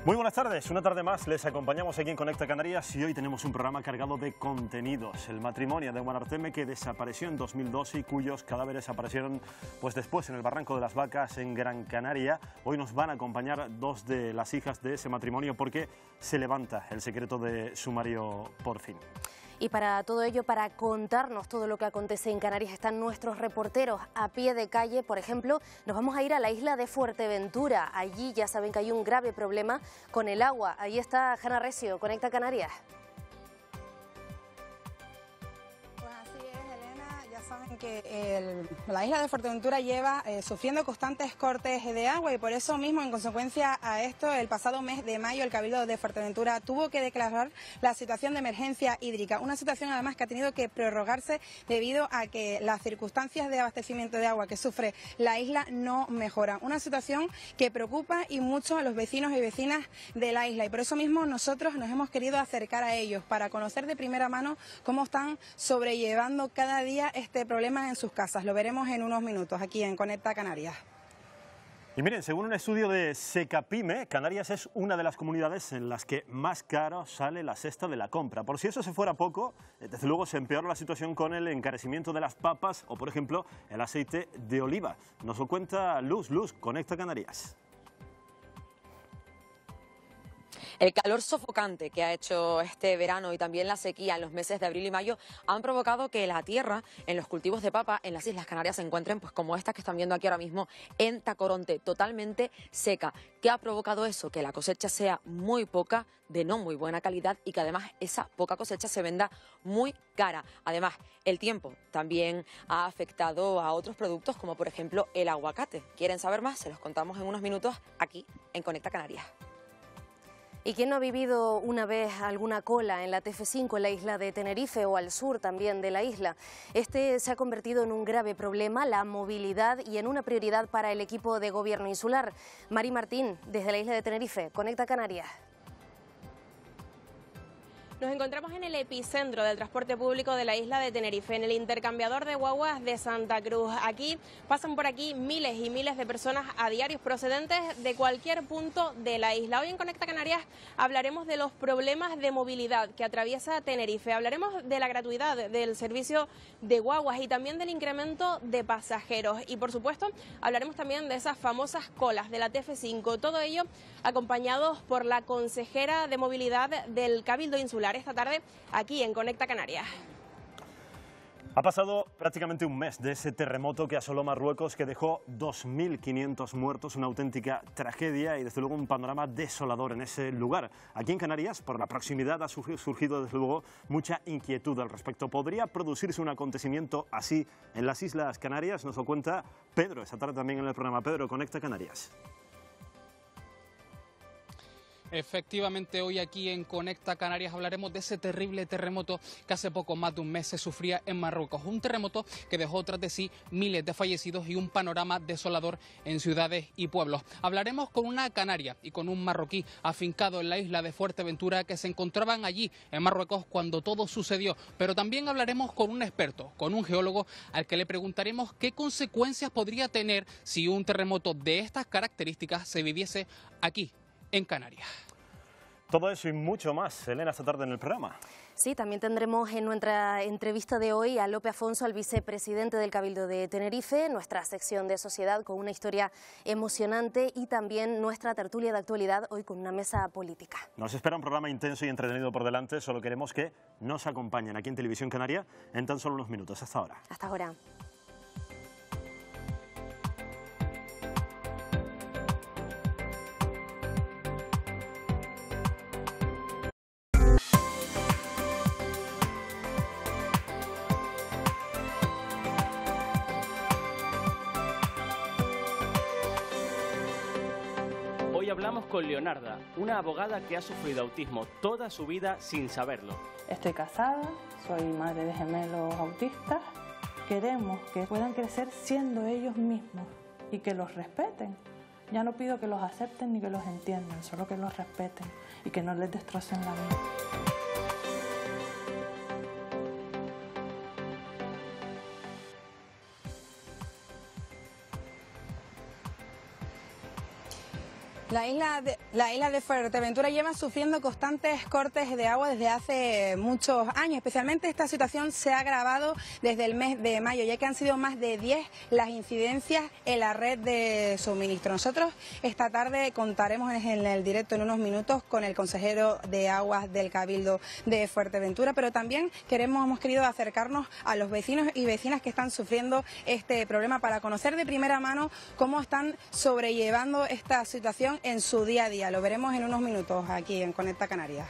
Muy buenas tardes, una tarde más les acompañamos aquí en Conecta Canarias y hoy tenemos un programa cargado de contenidos. El matrimonio de Guanarteme, que desapareció en 2002 y cuyos cadáveres aparecieron pues después en el Barranco de las Vacas en Gran Canaria. Hoy nos van a acompañar dos de las hijas de ese matrimonio porque se levanta el secreto de sumario por fin. Y para todo ello, para contarnos todo lo que acontece en Canarias, están nuestros reporteros a pie de calle. Por ejemplo, nos vamos a ir a la isla de Fuerteventura. Allí ya saben que hay un grave problema con el agua. Ahí está Jana Recio, Conecta Canarias. Saben que la isla de Fuerteventura lleva sufriendo constantes cortes de agua y por eso mismo, en consecuencia a esto, el pasado mes de mayo el Cabildo de Fuerteventura tuvo que declarar la situación de emergencia hídrica, una situación además que ha tenido que prorrogarse debido a que las circunstancias de abastecimiento de agua que sufre la isla no mejoran, una situación que preocupa y mucho a los vecinos y vecinas de la isla y por eso mismo nosotros nos hemos querido acercar a ellos para conocer de primera mano cómo están sobrellevando cada día este problema en sus casas. Lo veremos en unos minutos aquí en Conecta Canarias. Y miren, según un estudio de Secapime, Canarias es una de las comunidades en las que más caro sale la cesta de la compra. Por si eso se fuera poco, desde luego se empeora la situación con el encarecimiento de las papas o, por ejemplo, el aceite de oliva. Nos lo cuenta Luz, Conecta Canarias. El calor sofocante que ha hecho este verano y también la sequía en los meses de abril y mayo han provocado que la tierra en los cultivos de papa en las Islas Canarias se encuentren pues como esta que están viendo aquí ahora mismo en Tacoronte, totalmente seca. ¿Qué ha provocado eso? Que la cosecha sea muy poca, de no muy buena calidad y que además esa poca cosecha se venda muy cara. Además, el tiempo también ha afectado a otros productos como por ejemplo el aguacate. ¿Quieren saber más? Se los contamos en unos minutos aquí en Conecta Canarias. ¿Y quién no ha vivido una vez alguna cola en la TF5 en la isla de Tenerife o al sur también de la isla? Este se ha convertido en un grave problema, la movilidad, y en una prioridad para el equipo de gobierno insular. Mari Martín, desde la isla de Tenerife, Conecta Canarias. Nos encontramos en el epicentro del transporte público de la isla de Tenerife, en el intercambiador de guaguas de Santa Cruz. Aquí pasan por aquí miles y miles de personas a diario procedentes de cualquier punto de la isla. Hoy en Conecta Canarias hablaremos de los problemas de movilidad que atraviesa Tenerife. Hablaremos de la gratuidad del servicio de guaguas y también del incremento de pasajeros. Y por supuesto hablaremos también de esas famosas colas de la TF5. Todo ello acompañados por la consejera de movilidad del Cabildo Insular esta tarde aquí en Conecta Canarias. Ha pasado prácticamente un mes de ese terremoto que asoló Marruecos, que dejó 2.500 muertos, una auténtica tragedia y desde luego un panorama desolador en ese lugar. Aquí en Canarias, por la proximidad, ha surgido desde luego mucha inquietud al respecto. ¿Podría producirse un acontecimiento así en las Islas Canarias? Nos lo cuenta Pedro, esta tarde también en el programa. Pedro, Conecta Canarias. Efectivamente, hoy aquí en Conecta Canarias hablaremos de ese terrible terremoto que hace poco más de un mes se sufría en Marruecos. Un terremoto que dejó tras de sí miles de fallecidos y un panorama desolador en ciudades y pueblos. Hablaremos con una canaria y con un marroquí afincado en la isla de Fuerteventura que se encontraban allí en Marruecos cuando todo sucedió. Pero también hablaremos con un experto, con un geólogo, al que le preguntaremos qué consecuencias podría tener si un terremoto de estas características se viviese aquí en Canarias. Todo eso y mucho más, Elena, esta tarde en el programa. Sí, también tendremos en nuestra entrevista de hoy a Lope Afonso, al vicepresidente del Cabildo de Tenerife, nuestra sección de sociedad con una historia emocionante y también nuestra tertulia de actualidad hoy con una mesa política. Nos espera un programa intenso y entretenido por delante, solo queremos que nos acompañen aquí en Televisión Canaria en tan solo unos minutos. Hasta ahora. Hasta ahora. Hoy hablamos con Leonarda, una abogada que ha sufrido autismo toda su vida sin saberlo. Estoy casada, soy madre de gemelos autistas. Queremos que puedan crecer siendo ellos mismos y que los respeten. Ya no pido que los acepten ni que los entiendan, solo que los respeten y que no les destrocen la vida. La isla de Fuerteventura lleva sufriendo constantes cortes de agua desde hace muchos años. Especialmente esta situación se ha agravado desde el mes de mayo, ya que han sido más de 10 las incidencias en la red de suministro. Nosotros esta tarde contaremos en el directo en unos minutos con el consejero de Aguas del Cabildo de Fuerteventura, pero también hemos querido acercarnos a los vecinos y vecinas que están sufriendo este problema para conocer de primera mano cómo están sobrellevando esta situación en su día a día. Lo veremos en unos minutos aquí en Conecta Canarias.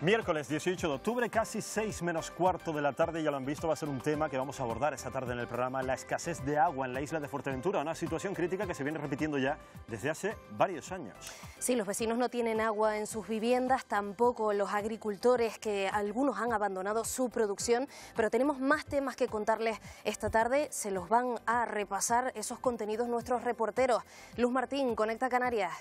Miércoles 18 de octubre, casi 6 menos cuarto de la tarde, ya lo han visto, va a ser un tema que vamos a abordar esta tarde en el programa, la escasez de agua en la isla de Fuerteventura, una situación crítica que se viene repitiendo ya desde hace varios años. Sí, los vecinos no tienen agua en sus viviendas, tampoco los agricultores, que algunos han abandonado su producción, pero tenemos más temas que contarles esta tarde, se los van a repasar esos contenidos nuestros reporteros. Luz Martín, Conecta Canarias.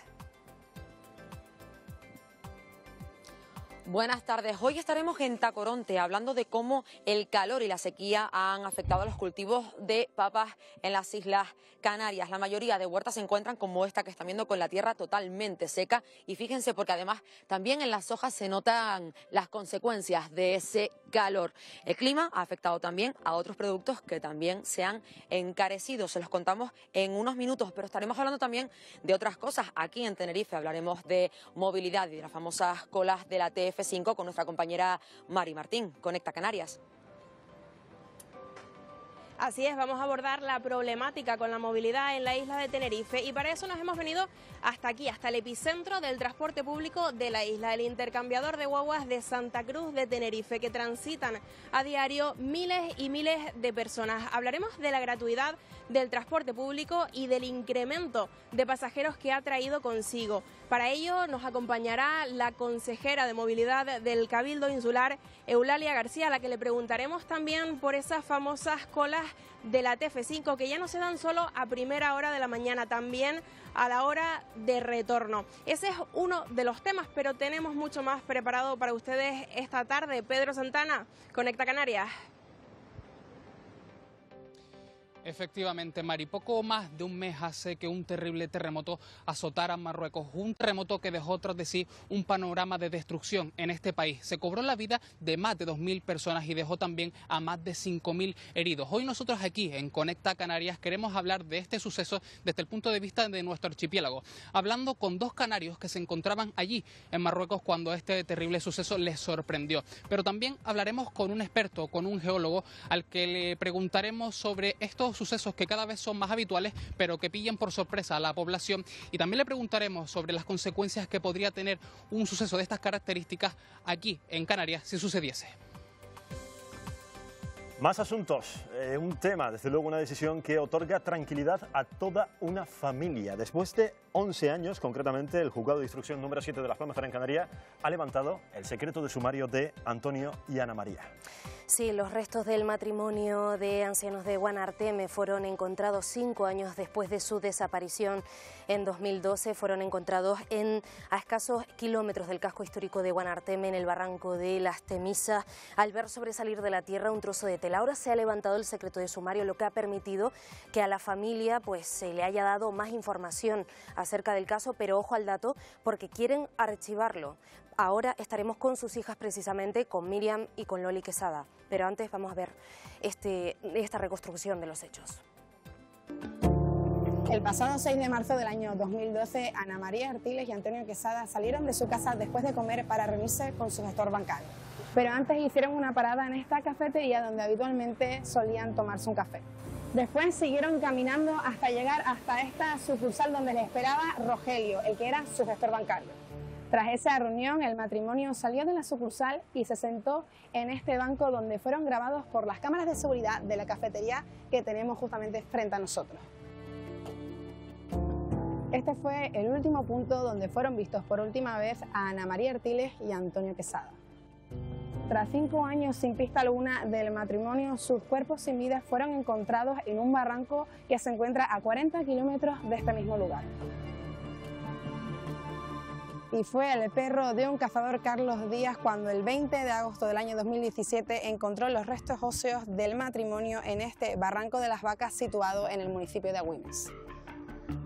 Buenas tardes. Hoy estaremos en Tacoronte hablando de cómo el calor y la sequía han afectado a los cultivos de papas en las Islas Canarias. La mayoría de huertas se encuentran como esta que están viendo, con la tierra totalmente seca. Y fíjense, porque además también en las hojas se notan las consecuencias de ese calor. El clima ha afectado también a otros productos que también se han encarecido. Se los contamos en unos minutos, pero estaremos hablando también de otras cosas. Aquí en Tenerife hablaremos de movilidad y de las famosas colas de la TF5 con nuestra compañera Mari Martín. Conecta Canarias. Así es, vamos a abordar la problemática con la movilidad en la isla de Tenerife y para eso nos hemos venido hasta aquí, hasta el epicentro del transporte público de la isla, el intercambiador de guaguas de Santa Cruz de Tenerife, que transitan a diario miles y miles de personas. Hablaremos de la gratuidad del transporte público y del incremento de pasajeros que ha traído consigo. Para ello nos acompañará la consejera de movilidad del Cabildo Insular, Eulalia García, a la que le preguntaremos también por esas famosas colas de la TF5 que ya no se dan solo a primera hora de la mañana, también a la hora de retorno. Ese es uno de los temas, pero tenemos mucho más preparado para ustedes esta tarde. Pedro Santana, Conecta Canarias. Efectivamente, Mari, poco más de un mes hace que un terrible terremoto azotara Marruecos, un terremoto que dejó tras de sí un panorama de destrucción en este país. Se cobró la vida de más de 2.000 personas y dejó también a más de 5.000 heridos. Hoy nosotros aquí en Conecta Canarias queremos hablar de este suceso desde el punto de vista de nuestro archipiélago, hablando con dos canarios que se encontraban allí en Marruecos cuando este terrible suceso les sorprendió. Pero también hablaremos con un experto, con un geólogo, al que le preguntaremos sobre estos sucesos que cada vez son más habituales, pero que pillan por sorpresa a la población, y también le preguntaremos sobre las consecuencias que podría tener un suceso de estas características aquí en Canarias si sucediese. Más asuntos, un tema, desde luego una decisión que otorga tranquilidad a toda una familia. Después de 11 años, concretamente, el Juzgado de Instrucción número 7 de Las Palmas de Gran Canaria ha levantado el secreto de sumario de Antonio y Ana María. Sí, los restos del matrimonio de ancianos de Guanarteme fueron encontrados 5 años después de su desaparición. En 2012 fueron encontrados a escasos kilómetros del casco histórico de Guanarteme, en el barranco de Las Temisas. Al ver sobresalir de la tierra un trozo de tela, ahora se ha levantado el secreto de sumario, lo que ha permitido que a la familia se le haya dado más información acerca del caso, pero ojo al dato, porque quieren archivarlo. Ahora estaremos con sus hijas precisamente, con Miriam y con Loli Quesada. Pero antes vamos a ver esta reconstrucción de los hechos. El pasado 6 de marzo del año 2012, Ana María Artiles y Antonio Quesada salieron de su casa después de comer para reunirse con su gestor bancario. Pero antes hicieron una parada en esta cafetería donde habitualmente solían tomarse un café. Después siguieron caminando hasta llegar hasta esta sucursal donde les esperaba Rogelio, el que era su gestor bancario. Tras esa reunión, el matrimonio salió de la sucursal y se sentó en este banco donde fueron grabados por las cámaras de seguridad de la cafetería que tenemos justamente frente a nosotros. Este fue el último punto donde fueron vistos por última vez a Ana María Artiles y a Antonio Quesada. Tras 5 años sin pista alguna del matrimonio, sus cuerpos sin vida fueron encontrados en un barranco que se encuentra a 40 kilómetros de este mismo lugar. Y fue el perro de un cazador, Carlos Díaz, cuando el 20 de agosto del año 2017 encontró los restos óseos del matrimonio en este barranco de las Vacas situado en el municipio de Agüimes.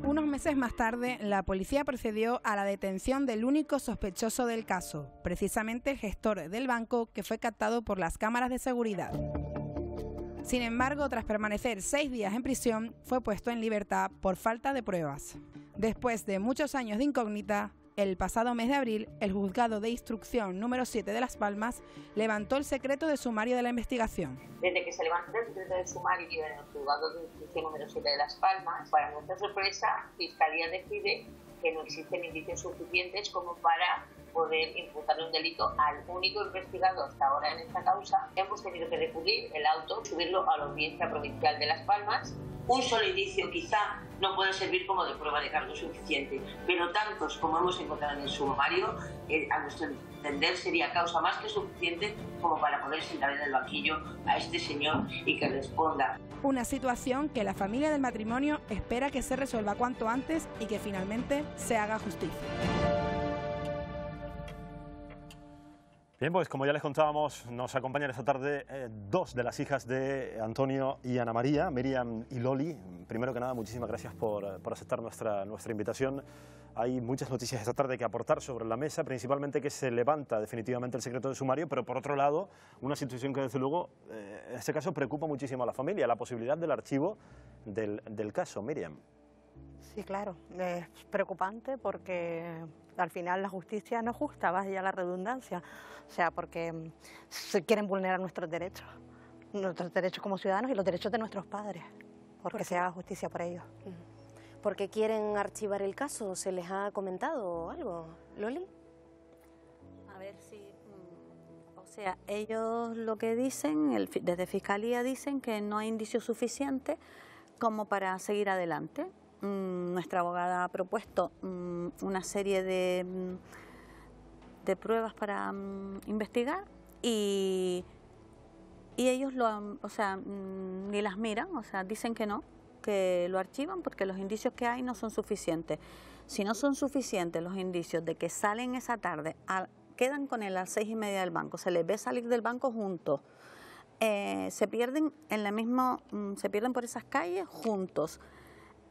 Unos meses más tarde, la policía procedió a la detención del único sospechoso del caso, precisamente el gestor del banco que fue captado por las cámaras de seguridad. Sin embargo, tras permanecer 6 días en prisión, fue puesto en libertad por falta de pruebas. Después de muchos años de incógnita, el pasado mes de abril, el Juzgado de Instrucción número 7 de Las Palmas levantó el secreto de sumario de la investigación. Desde que se levantó el secreto de sumario en el Juzgado de Instrucción número 7 de Las Palmas, para nuestra sorpresa, Fiscalía decide que no existen indicios suficientes como para poder imputarle un delito al único investigado hasta ahora en esta causa. Hemos tenido que recurrir el auto, subirlo a la Audiencia Provincial de Las Palmas. Un solo indicio quizá no puede servir como de prueba de cargo suficiente, pero tantos como hemos encontrado en el sumario, a nuestro entender sería causa más que suficiente como para poder sentar en el banquillo a este señor y que responda. Una situación que la familia del matrimonio espera que se resuelva cuanto antes y que finalmente se haga justicia. Bien, pues como ya les contábamos, nos acompañan esta tarde dos de las hijas de Antonio y Ana María, Miriam y Loli. Primero que nada, muchísimas gracias por aceptar nuestra invitación. Hay muchas noticias esta tarde que aportar sobre la mesa, principalmente que se levanta definitivamente el secreto de sumario, pero por otro lado, una situación que desde luego, en este caso, preocupa muchísimo a la familia, la posibilidad del archivo del caso. Miriam. Sí, claro, es preocupante porque al final la justicia no es justa, vaya la redundancia, o sea, porque se quieren vulnerar nuestros derechos como ciudadanos y los derechos de nuestros padres, porque se haga justicia por ellos. ¿Por qué quieren archivar el caso? ¿Se les ha comentado algo, Loli? A ver si... O sea, ellos lo que dicen, desde Fiscalía dicen que no hay indicios suficientes como para seguir adelante. Nuestra abogada ha propuesto una serie de pruebas para investigar y ellos ni las miran, o sea, dicen que no, que lo archivan porque los indicios que hay no son suficientes. Si no son suficientes los indicios de que salen esa tarde, quedan con él a las 6:30 del banco, se les ve salir del banco juntos, se pierden se pierden por esas calles juntos.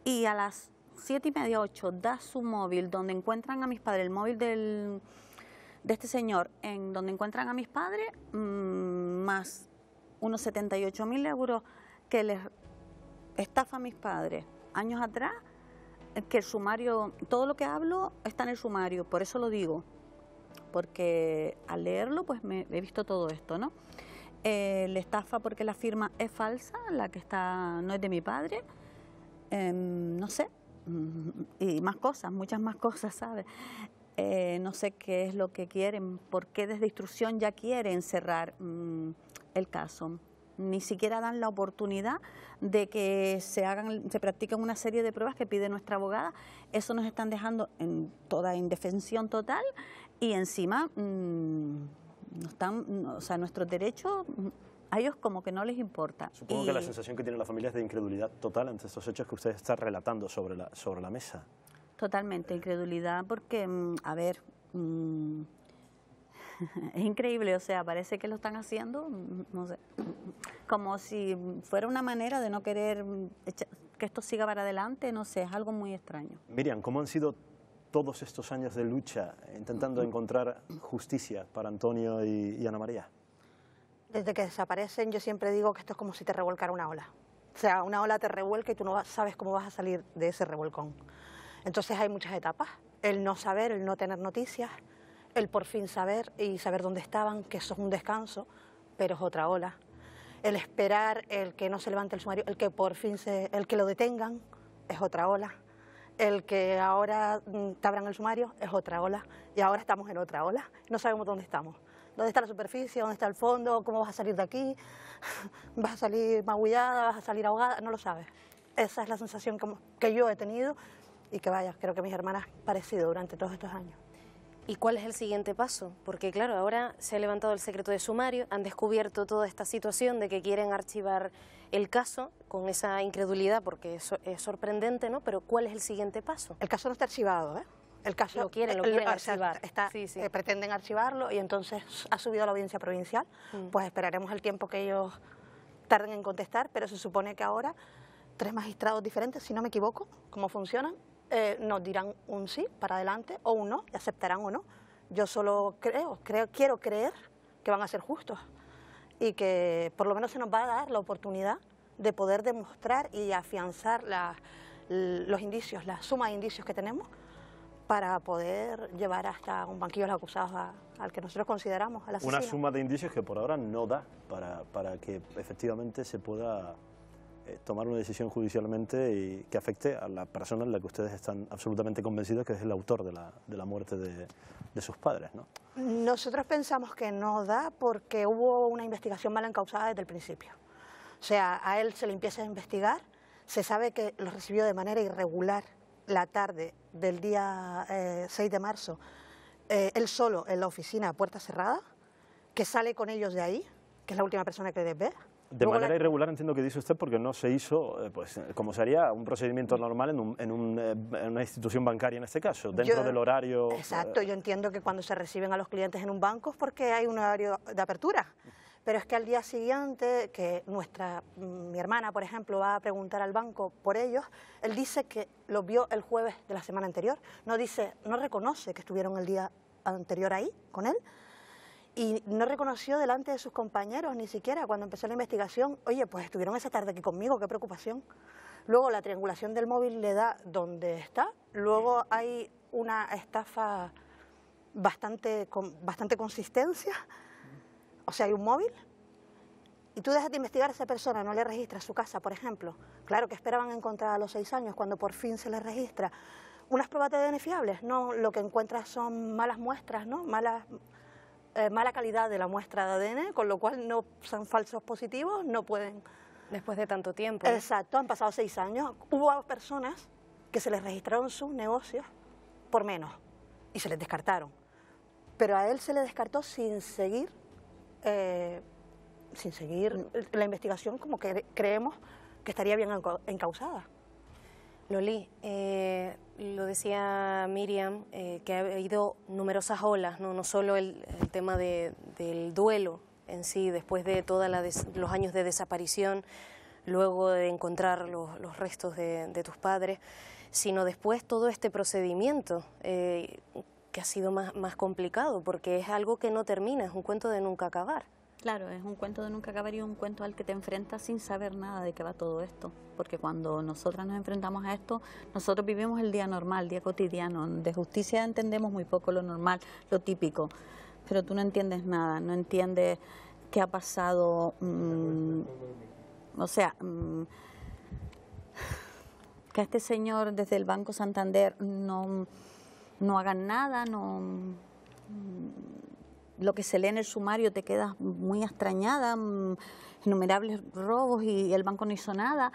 Y a las 7:30, 8 da su móvil donde encuentran a mis padres, el móvil de este señor, en donde encuentran a mis padres, más unos 78.000 euros que les estafa a mis padres años atrás, que el sumario, todo lo que hablo está en el sumario, por eso lo digo, porque al leerlo pues he visto todo esto, ¿no? Le estafa porque la firma es falsa, la que está no es de mi padre. No sé, y más cosas, muchas más cosas, ¿sabes? No sé qué es lo que quieren, por qué desde instrucción ya quieren cerrar el caso. Ni siquiera dan la oportunidad de que se practiquen una serie de pruebas que pide nuestra abogada. Eso nos están dejando en toda indefensión total y encima nuestros derechos... A ellos como que no les importa. Supongo que la sensación que tiene la familia es de incredulidad total ante estos hechos que usted está relatando sobre la mesa. Totalmente, incredulidad porque, a ver, es increíble, o sea, parece que lo están haciendo, no sé, como si fuera una manera de no querer que esto siga para adelante, no sé, es algo muy extraño. Miriam, ¿cómo han sido todos estos años de lucha intentando encontrar justicia para Antonio y Ana María? Desde que desaparecen yo siempre digo que esto es como si te revolcara una ola. O sea, una ola te revuelca y tú no sabes cómo vas a salir de ese revolcón. Entonces hay muchas etapas. El no saber, el no tener noticias, el por fin saber y saber dónde estaban, que eso es un descanso, pero es otra ola. El esperar, el que no se levante el sumario, el que por fin el que lo detengan, es otra ola. El que ahora te abran el sumario, es otra ola. Y ahora estamos en otra ola. No sabemos dónde estamos. ¿Dónde está la superficie? ¿Dónde está el fondo? ¿Cómo vas a salir de aquí? ¿Vas a salir magullada? ¿Vas a salir ahogada? No lo sabes. Esa es la sensación que yo he tenido y que vaya, creo que mis hermanas parecido durante todos estos años. ¿Y cuál es el siguiente paso? Porque claro, ahora se ha levantado el secreto de sumario, han descubierto toda esta situación de que quieren archivar el caso con esa incredulidad, porque es sorprendente, ¿no? Pero ¿cuál es el siguiente paso? El caso no está archivado, ¿eh? El caso lo quieren archivar. Pretenden archivarlo y entonces ha subido a la audiencia provincial. Pues esperaremos el tiempo que ellos tarden en contestar, pero se supone que ahora 3 magistrados diferentes, si no me equivoco, cómo funcionan, nos dirán un sí para adelante o un no, y aceptarán o no. Yo solo quiero creer que van a ser justos y que por lo menos se nos va a dar la oportunidad de poder demostrar y afianzar los indicios, la suma de indicios que tenemos para poder llevar hasta un banquillo a los acusados al que nosotros consideramos al asesino. Una suma de indicios que por ahora no da para que efectivamente se pueda tomar una decisión judicialmente y que afecte a la persona en la que ustedes están absolutamente convencidos que es el autor de la muerte de sus padres, ¿no? Nosotros pensamos que no da porque hubo una investigación mal encausada desde el principio. O sea, a él se le empieza a investigar, se sabe que lo recibió de manera irregular la tarde del día 6 de marzo, él solo en la oficina a puerta cerrada, que sale con ellos de ahí, que es la última persona que les ve. De manera irregular entiendo que dice usted porque no se hizo, pues como se haría un procedimiento normal en una institución bancaria en este caso, dentro del horario. Exacto, yo entiendo que cuando se reciben a los clientes en un banco es porque hay un horario de apertura, pero es que al día siguiente, que mi hermana, por ejemplo, va a preguntar al banco por ellos, él dice que los vio el jueves de la semana anterior, no reconoce que estuvieron el día anterior ahí con él, y no reconoció delante de sus compañeros ni siquiera cuando empezó la investigación, oye, pues estuvieron esa tarde aquí conmigo, qué preocupación. Luego la triangulación del móvil le da donde está, luego hay una estafa con bastante consistencia, o sea, hay un móvil, y tú dejas de investigar a esa persona, no le registras su casa, por ejemplo. Claro que esperaban encontrar a los 6 años, cuando por fin se les registra. ¿Unas pruebas de ADN fiables? No, lo que encuentras son malas muestras, ¿no? Mala calidad de la muestra de ADN, con lo cual no son falsos positivos, no pueden... Después de tanto tiempo. Exacto, han pasado 6 años. Hubo personas que se les registraron sus negocios por menos y se les descartaron. Pero a él se le descartó sin seguir la investigación como que creemos que estaría bien encausada. Loli, lo decía Miriam, que ha habido numerosas olas, no solo el tema del duelo en sí, después de todos los años de desaparición, luego de encontrar los restos de tus padres, sino después todo este procedimiento que ha sido más complicado, porque es algo que no termina, es un cuento de nunca acabar. Claro, es un cuento de nunca acabar y un cuento al que te enfrentas sin saber nada de qué va todo esto. Porque cuando nosotras nos enfrentamos a esto, nosotros vivimos el día normal, el día cotidiano. De justicia entendemos muy poco lo normal, lo típico. Pero tú no entiendes nada, no entiendes qué ha pasado. Que a este señor desde el Banco Santander no hagan nada, lo que se lee en el sumario te quedas muy extrañada, innumerables robos y el banco no hizo nada.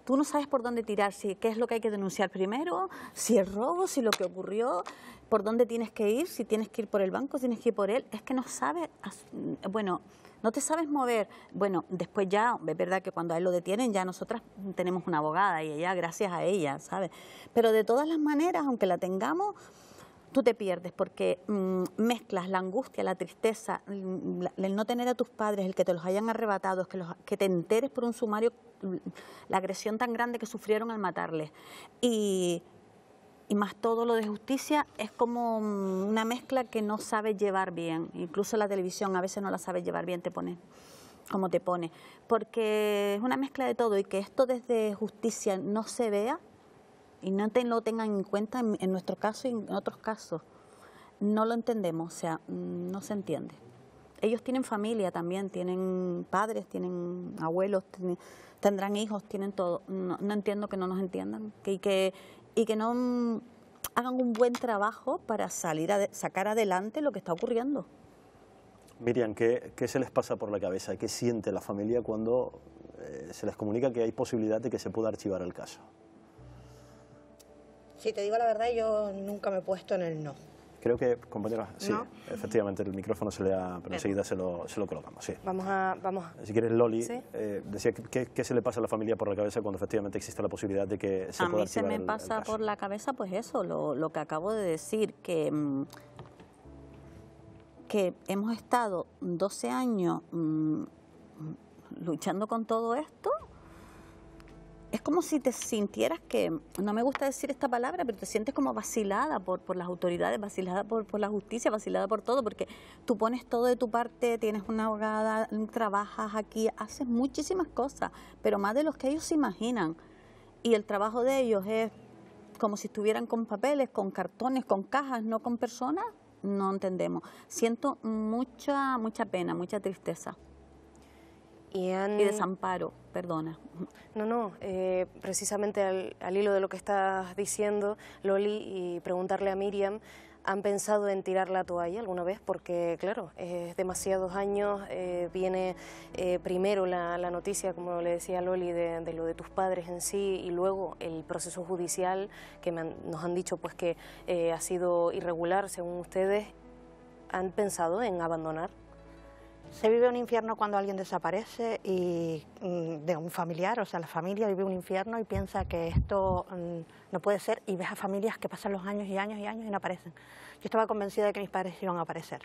Tú no sabes por dónde tirar, qué es lo que hay que denunciar primero, si el robo, si lo que ocurrió, por dónde tienes que ir, si tienes que ir por el banco, si tienes que ir por él. Es que no sabes, no te sabes mover. Bueno, después ya, es verdad que cuando a él lo detienen ya nosotras tenemos una abogada y ella, gracias a ella, ¿sabes? Pero de todas las maneras, aunque la tengamos, tú te pierdes porque mezclas la angustia, la tristeza, el no tener a tus padres, el que te los hayan arrebatado, que te enteres por un sumario la agresión tan grande que sufrieron al matarles. Y más todo lo de justicia es como una mezcla que no sabes llevar bien. Incluso la televisión a veces no la sabes llevar bien, te pone como te pone. Porque es una mezcla de todo y que esto desde justicia no se vea y no lo tengan en cuenta en nuestro caso y en otros casos. No lo entendemos, o sea, no se entiende. Ellos tienen familia también, tienen padres, tienen abuelos, tendrán hijos, tienen todo. No entiendo que no nos entiendan y que no hagan un buen trabajo para sacar adelante lo que está ocurriendo. Miriam, ¿qué se les pasa por la cabeza? ¿Qué siente la familia cuando se les comunica que hay posibilidad de que se pueda archivar el caso? Si te digo la verdad, yo nunca me he puesto en el no. Creo que, compañeros, sí, ¿no? Efectivamente, el micrófono se le ha... Pero enseguida se lo colocamos, sí. Vamos. Si quieres, Loli, ¿Sí? decía, ¿qué se le pasa a la familia por la cabeza cuando efectivamente existe la posibilidad de que se pueda archivar el caso? A mí se me pasa por la cabeza, pues eso, lo que acabo de decir, que hemos estado 12 años luchando con todo esto es como si te sintieras que, no me gusta decir esta palabra, pero te sientes como vacilada por las autoridades, vacilada por la justicia, vacilada por todo, porque tú pones todo de tu parte, tienes una abogada, trabajas aquí, haces muchísimas cosas, pero más de los que ellos se imaginan. Y el trabajo de ellos es como si estuvieran con papeles, con cartones, con cajas, no con personas, no entendemos. Siento mucha pena, mucha tristeza. Y desamparo, perdona. No, precisamente al hilo de lo que estás diciendo, Loli, y preguntarle a Miriam, ¿han pensado en tirar la toalla alguna vez? Porque, claro, es demasiados años, viene primero la noticia, como le decía Loli, de lo de tus padres en sí, y luego el proceso judicial, que nos han dicho pues que ha sido irregular, según ustedes. ¿Han pensado en abandonar? Se vive un infierno cuando alguien desaparece y de un familiar, o sea, la familia vive un infierno y piensa que esto no puede ser, y ves a familias que pasan los años y años y años y no aparecen. Yo estaba convencida de que mis padres iban a aparecer,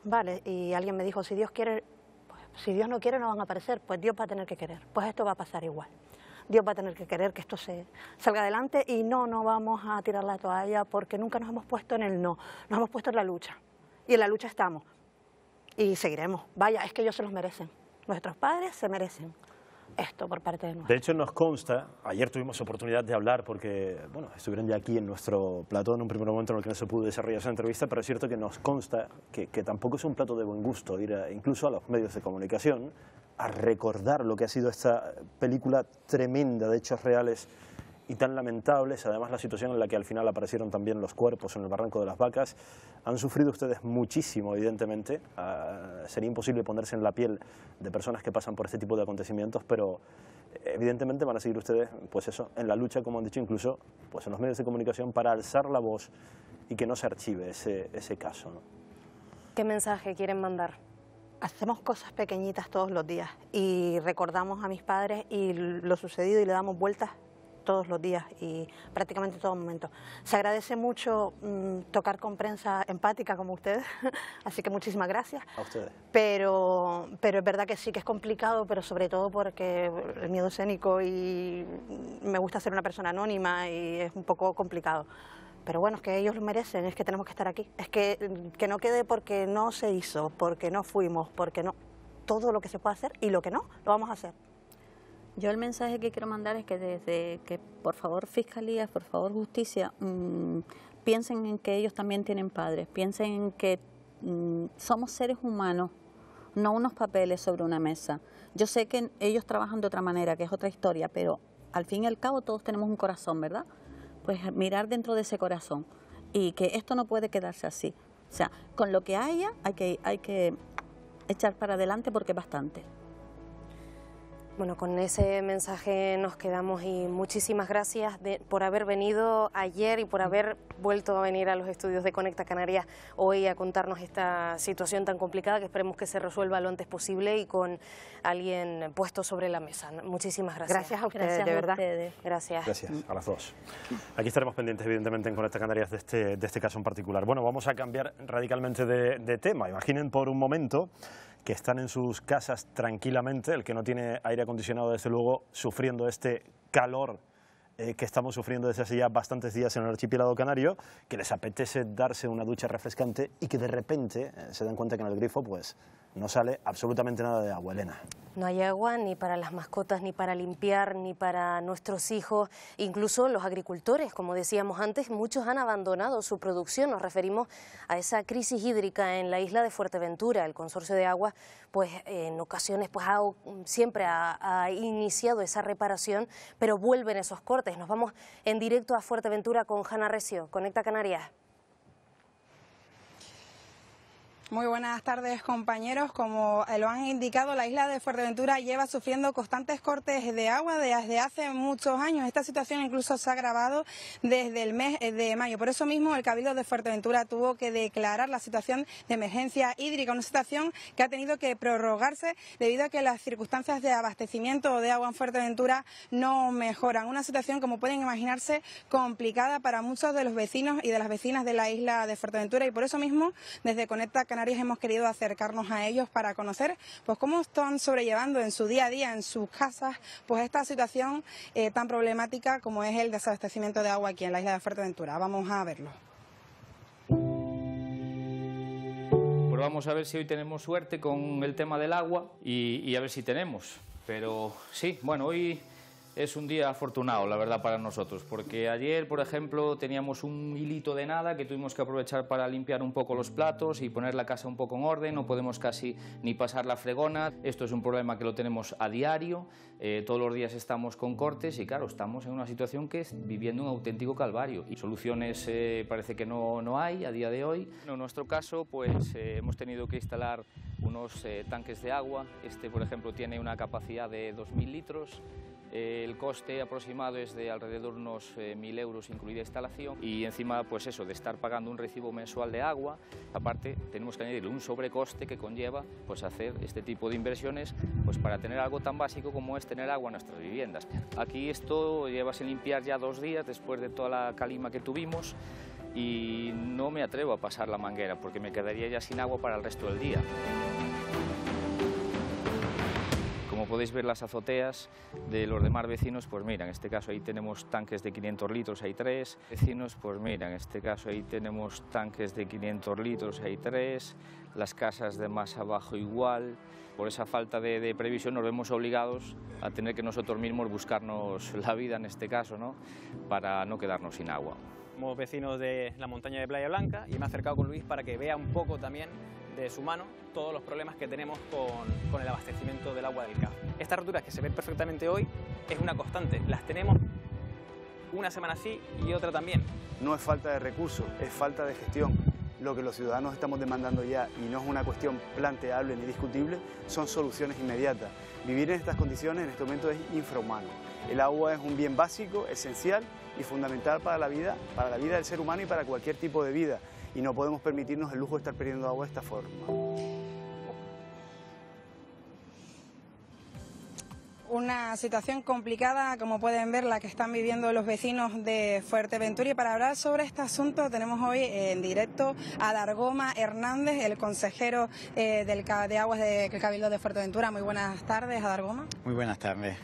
¿vale? Y alguien me dijo, si Dios quiere, pues, si Dios no quiere no van a aparecer, pues Dios va a tener que querer, pues esto va a pasar igual. Dios va a tener que querer que esto salga adelante y no vamos a tirar la toalla porque nunca nos hemos puesto en el no, nos hemos puesto en la lucha y en la lucha estamos. Y seguiremos. Vaya, es que ellos se los merecen. Nuestros padres se merecen esto por parte de nosotros. De hecho, nos consta, ayer tuvimos oportunidad de hablar porque, bueno, estuvieron ya aquí en nuestro plató en un primer momento en el que no se pudo desarrollar esa entrevista, pero es cierto que nos consta que tampoco es un plato de buen gusto ir incluso a los medios de comunicación a recordar lo que ha sido esta película tremenda de hechos reales y tan lamentables, además la situación en la que al final aparecieron también los cuerpos en el Barranco de las Vacas. Han sufrido ustedes muchísimo, evidentemente. Sería imposible ponerse en la piel de personas que pasan por este tipo de acontecimientos, pero evidentemente van a seguir ustedes, pues eso, en la lucha, como han dicho, incluso pues en los medios de comunicación, para alzar la voz y que no se archive ese caso, ¿no? ¿Qué mensaje quieren mandar? Hacemos cosas pequeñitas todos los días y recordamos a mis padres y lo sucedido y le damos vueltas todos los días y prácticamente todo momento. Se agradece mucho tocar con prensa empática como ustedes, así que muchísimas gracias. A ustedes. Pero es verdad que sí que es complicado, pero sobre todo porque el miedo escénico y me gusta ser una persona anónima y es un poco complicado. Pero bueno, es que ellos lo merecen, es que tenemos que estar aquí. Es que no quede porque no se hizo, porque no fuimos, porque no. Todo lo que se puede hacer y lo que no, lo vamos a hacer. Yo el mensaje que quiero mandar es que desde que por favor Fiscalía, por favor Justicia, piensen en que ellos también tienen padres, piensen en que somos seres humanos, no unos papeles sobre una mesa. Yo sé que ellos trabajan de otra manera, que es otra historia, pero al fin y al cabo todos tenemos un corazón, ¿verdad? Pues mirar dentro de ese corazón y que esto no puede quedarse así. O sea, con lo que haya hay que echar para adelante porque es bastante. Bueno, con ese mensaje nos quedamos y muchísimas gracias por haber venido ayer y por haber vuelto a venir a los estudios de Conecta Canarias hoy a contarnos esta situación tan complicada que esperemos que se resuelva lo antes posible y con alguien puesto sobre la mesa. Muchísimas gracias. Gracias a ustedes, gracias de a verdad. Ustedes. Gracias. Gracias, a las dos. Aquí estaremos pendientes, evidentemente, en Conecta Canarias de este caso en particular. Bueno, vamos a cambiar radicalmente de tema. Imaginen por un momento que están en sus casas tranquilamente, el que no tiene aire acondicionado, desde luego, sufriendo este calor que estamos sufriendo desde hace ya bastantes días en el archipiélago canario, que les apetece darse una ducha refrescante y que de repente se dan cuenta que en el grifo pues no sale absolutamente nada de agua. Elena. No hay agua ni para las mascotas, ni para limpiar, ni para nuestros hijos, incluso los agricultores, como decíamos antes, muchos han abandonado su producción. Nos referimos a esa crisis hídrica en la isla de Fuerteventura. El Consorcio de Aguas, pues en ocasiones pues siempre ha iniciado esa reparación, pero vuelven esos cortes. Nos vamos en directo a Fuerteventura con Hanna Recio, Conecta Canarias. Muy buenas tardes, compañeros. Como lo han indicado, la isla de Fuerteventura lleva sufriendo constantes cortes de agua desde hace muchos años. Esta situación incluso se ha agravado desde el mes de mayo. Por eso mismo, el Cabildo de Fuerteventura tuvo que declarar la situación de emergencia hídrica, una situación que ha tenido que prorrogarse debido a que las circunstancias de abastecimiento de agua en Fuerteventura no mejoran. Una situación, como pueden imaginarse, complicada para muchos de los vecinos y de las vecinas de la isla de Fuerteventura, y por eso mismo, desde Conecta Canarias Canarias hemos querido acercarnos a ellos para conocer pues cómo están sobrellevando en su día a día, en sus casas, pues esta situación tan problemática como es el desabastecimiento de agua aquí en la isla de Fuerteventura. Vamos a verlo. Pues vamos a ver si hoy tenemos suerte con el tema del agua y a ver si tenemos. Pero sí, bueno, hoy es un día afortunado, la verdad, para nosotros, porque ayer, por ejemplo, teníamos un hilito de nada que tuvimos que aprovechar para limpiar un poco los platos y poner la casa un poco en orden, no podemos casi ni pasar la fregona. Esto es un problema que lo tenemos a diario, todos los días estamos con cortes y claro, estamos en una situación que es viviendo un auténtico calvario y soluciones parece que no hay a día de hoy. En nuestro caso, pues hemos tenido que instalar unos tanques de agua. Este, por ejemplo, tiene una capacidad de 2.000 litros. El coste aproximado es de alrededor de unos 1.000 euros incluida instalación y encima pues eso de estar pagando un recibo mensual de agua, aparte tenemos que añadirle un sobrecoste que conlleva pues hacer este tipo de inversiones pues para tener algo tan básico como es tener agua en nuestras viviendas. Aquí esto lleva sin limpiar ya 2 días después de toda la calima que tuvimos y no me atrevo a pasar la manguera porque me quedaría ya sin agua para el resto del día. Como podéis ver, las azoteas de los demás vecinos, pues mira, en este caso ahí tenemos tanques de 500 litros, hay 3. Vecinos, pues mira, en este caso ahí tenemos tanques de 500 litros, hay 3. Las casas de más abajo igual. Por esa falta de previsión nos vemos obligados a tener que nosotros mismos buscarnos la vida, en este caso, ¿no? Para no quedarnos sin agua. Somos vecinos de la montaña de Playa Blanca y me he acercado con Luis para que vea un poco también de su mano todos los problemas que tenemos con el abastecimiento del agua del CAF. Estas roturas que se ven perfectamente hoy es una constante, las tenemos una semana sí y otra también. No es falta de recursos, es falta de gestión. Lo que los ciudadanos estamos demandando ya, y no es una cuestión planteable ni discutible, son soluciones inmediatas. Vivir en estas condiciones en este momento es infrahumano. El agua es un bien básico, esencial y fundamental para la vida del ser humano y para cualquier tipo de vida. Y no podemos permitirnos el lujo de estar perdiendo agua de esta forma. Una situación complicada, como pueden ver, la que están viviendo los vecinos de Fuerteventura. Y para hablar sobre este asunto tenemos hoy en directo a Dargoma Hernández, el consejero de Aguas del Cabildo de Fuerteventura. Muy buenas tardes, Dargoma. Muy buenas tardes.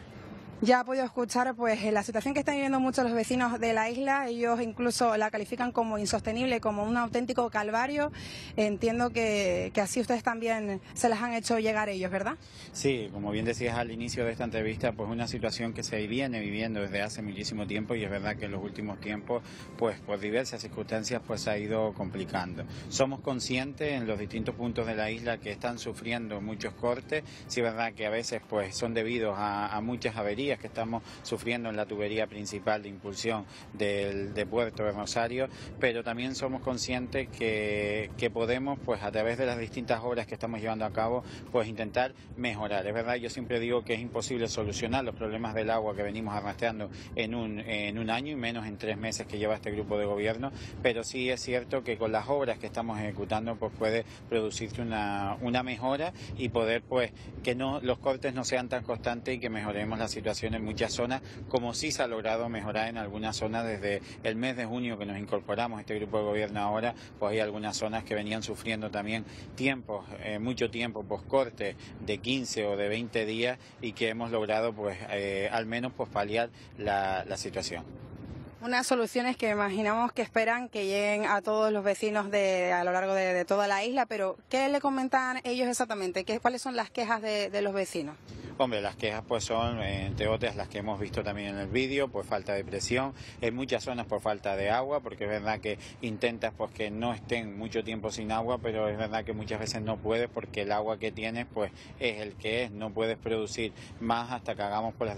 Ya ha podido escuchar pues la situación que están viviendo muchos los vecinos de la isla. Ellos incluso la califican como insostenible, como un auténtico calvario. Entiendo que así ustedes también se las han hecho llegar ellos, ¿verdad? Sí, como bien decías al inicio de esta entrevista, pues una situación que se viene viviendo desde hace muchísimo tiempo y es verdad que en los últimos tiempos, pues por diversas circunstancias, pues se ha ido complicando. Somos conscientes en los distintos puntos de la isla que están sufriendo muchos cortes. Sí es verdad que a veces pues son debidos a muchas averías que estamos sufriendo en la tubería principal de impulsión de Puerto de Rosario, pero también somos conscientes que podemos, pues a través de las distintas obras que estamos llevando a cabo, pues intentar mejorar. Es verdad, yo siempre digo que es imposible solucionar los problemas del agua que venimos arrastrando en un año y menos en 3 meses que lleva este grupo de gobierno, pero sí es cierto que con las obras que estamos ejecutando, pues puede producirse una mejora y poder, pues, que los cortes no sean tan constantes y que mejoremos la situación en muchas zonas, como sí se ha logrado mejorar en algunas zonas desde el mes de junio que nos incorporamos a este grupo de gobierno ahora, pues hay algunas zonas que venían sufriendo también mucho tiempo, pues cortes de 15 o de 20 días y que hemos logrado pues al menos pues paliar la situación. Unas soluciones que imaginamos que esperan que lleguen a todos los vecinos a lo largo de toda la isla, pero ¿qué le comentan ellos exactamente? ¿Cuáles son las quejas de los vecinos? Hombre, las quejas pues son, entre otras, las que hemos visto también en el vídeo, pues falta de presión, en muchas zonas por falta de agua, porque es verdad que intentas pues que no estén mucho tiempo sin agua, pero es verdad que muchas veces no puedes porque el agua que tienes pues es el que es, no puedes producir más hasta que hagamos pues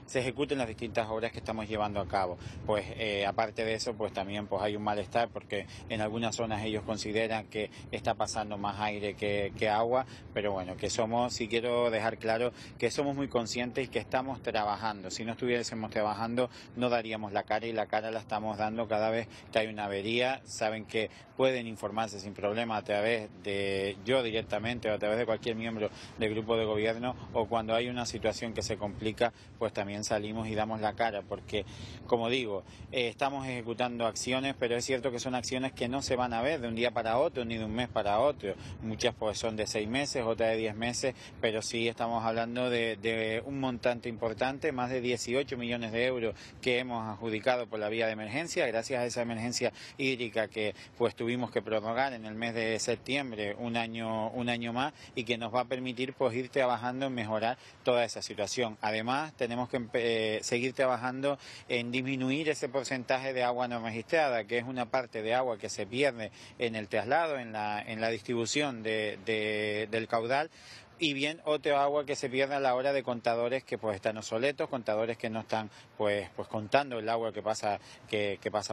se ejecuten las distintas obras que estamos llevando a cabo. Pues aparte de eso pues también pues hay un malestar porque en algunas zonas ellos consideran que está pasando más aire que agua, pero bueno, que sí quiero dejar claro que somos muy conscientes y que estamos trabajando. Si no estuviésemos trabajando no daríamos la cara, y la cara la estamos dando cada vez que hay una avería. Saben que pueden informarse sin problema a través de yo directamente o a través de cualquier miembro del grupo de gobierno, o cuando hay una situación que se complica, pues también salimos y damos la cara, porque, como digo, estamos ejecutando acciones, pero es cierto que son acciones que no se van a ver de un día para otro ni de un mes para otro. Muchas pues son de 6 meses, otras de 10 meses, pero sí estamos hablando de un montante importante, más de 18 millones de euros que hemos adjudicado por la vía de emergencia, gracias a esa emergencia hídrica que pues tuvimos que prorrogar en el mes de septiembre un año más, y que nos va a permitir pues ir trabajando en mejorar toda esa situación. Además tenemos que seguir trabajando en disminuir ese porcentaje de agua no registrada, que es una parte de agua que se pierde en el traslado, en la distribución del caudal, y bien otra agua que se pierde a la hora de contadores que pues están obsoletos, contadores que no están pues contando el agua que pasa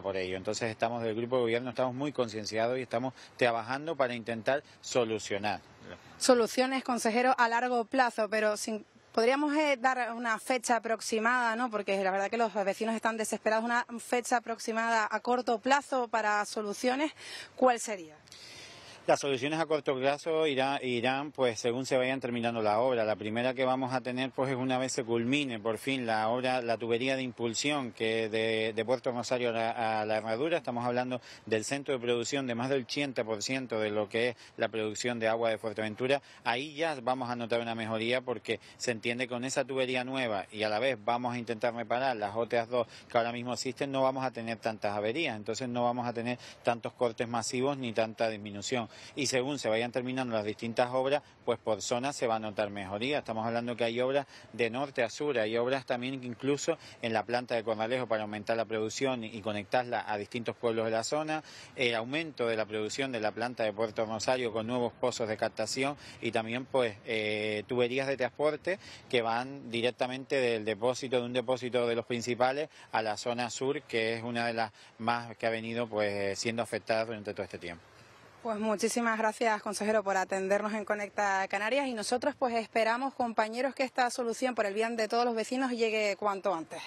por ello. Entonces estamos del grupo de gobierno, estamos muy concienciados y estamos trabajando para intentar solucionar. Soluciones, consejero, a largo plazo, pero podríamos dar una fecha aproximada, ¿no? Porque la verdad que los vecinos están desesperados. Una fecha aproximada a corto plazo para soluciones, ¿cuál sería? Las soluciones a corto plazo irán pues según se vayan terminando la obra. La primera que vamos a tener pues es una vez se culmine por fin la obra, la tubería de impulsión que de Puerto Rosario a la Herradura. Estamos hablando del centro de producción de más del 80% de lo que es la producción de agua de Fuerteventura. Ahí ya vamos a notar una mejoría, porque se entiende que con esa tubería nueva y a la vez vamos a intentar reparar las otras dos que ahora mismo existen, no vamos a tener tantas averías, entonces no vamos a tener tantos cortes masivos ni tanta disminución. Y según se vayan terminando las distintas obras, pues por zona se va a notar mejoría. Estamos hablando que hay obras de norte a sur, hay obras también incluso en la planta de Corralejo para aumentar la producción y conectarla a distintos pueblos de la zona, aumento de la producción de la planta de Puerto Rosario con nuevos pozos de captación, y también pues tuberías de transporte que van directamente de un depósito de los principales a la zona sur, que es una de las más que ha venido pues siendo afectada durante todo este tiempo. Pues muchísimas gracias, consejero, por atendernos en Conecta Canarias, y nosotros pues esperamos, compañeros, que esta solución por el bien de todos los vecinos llegue cuanto antes.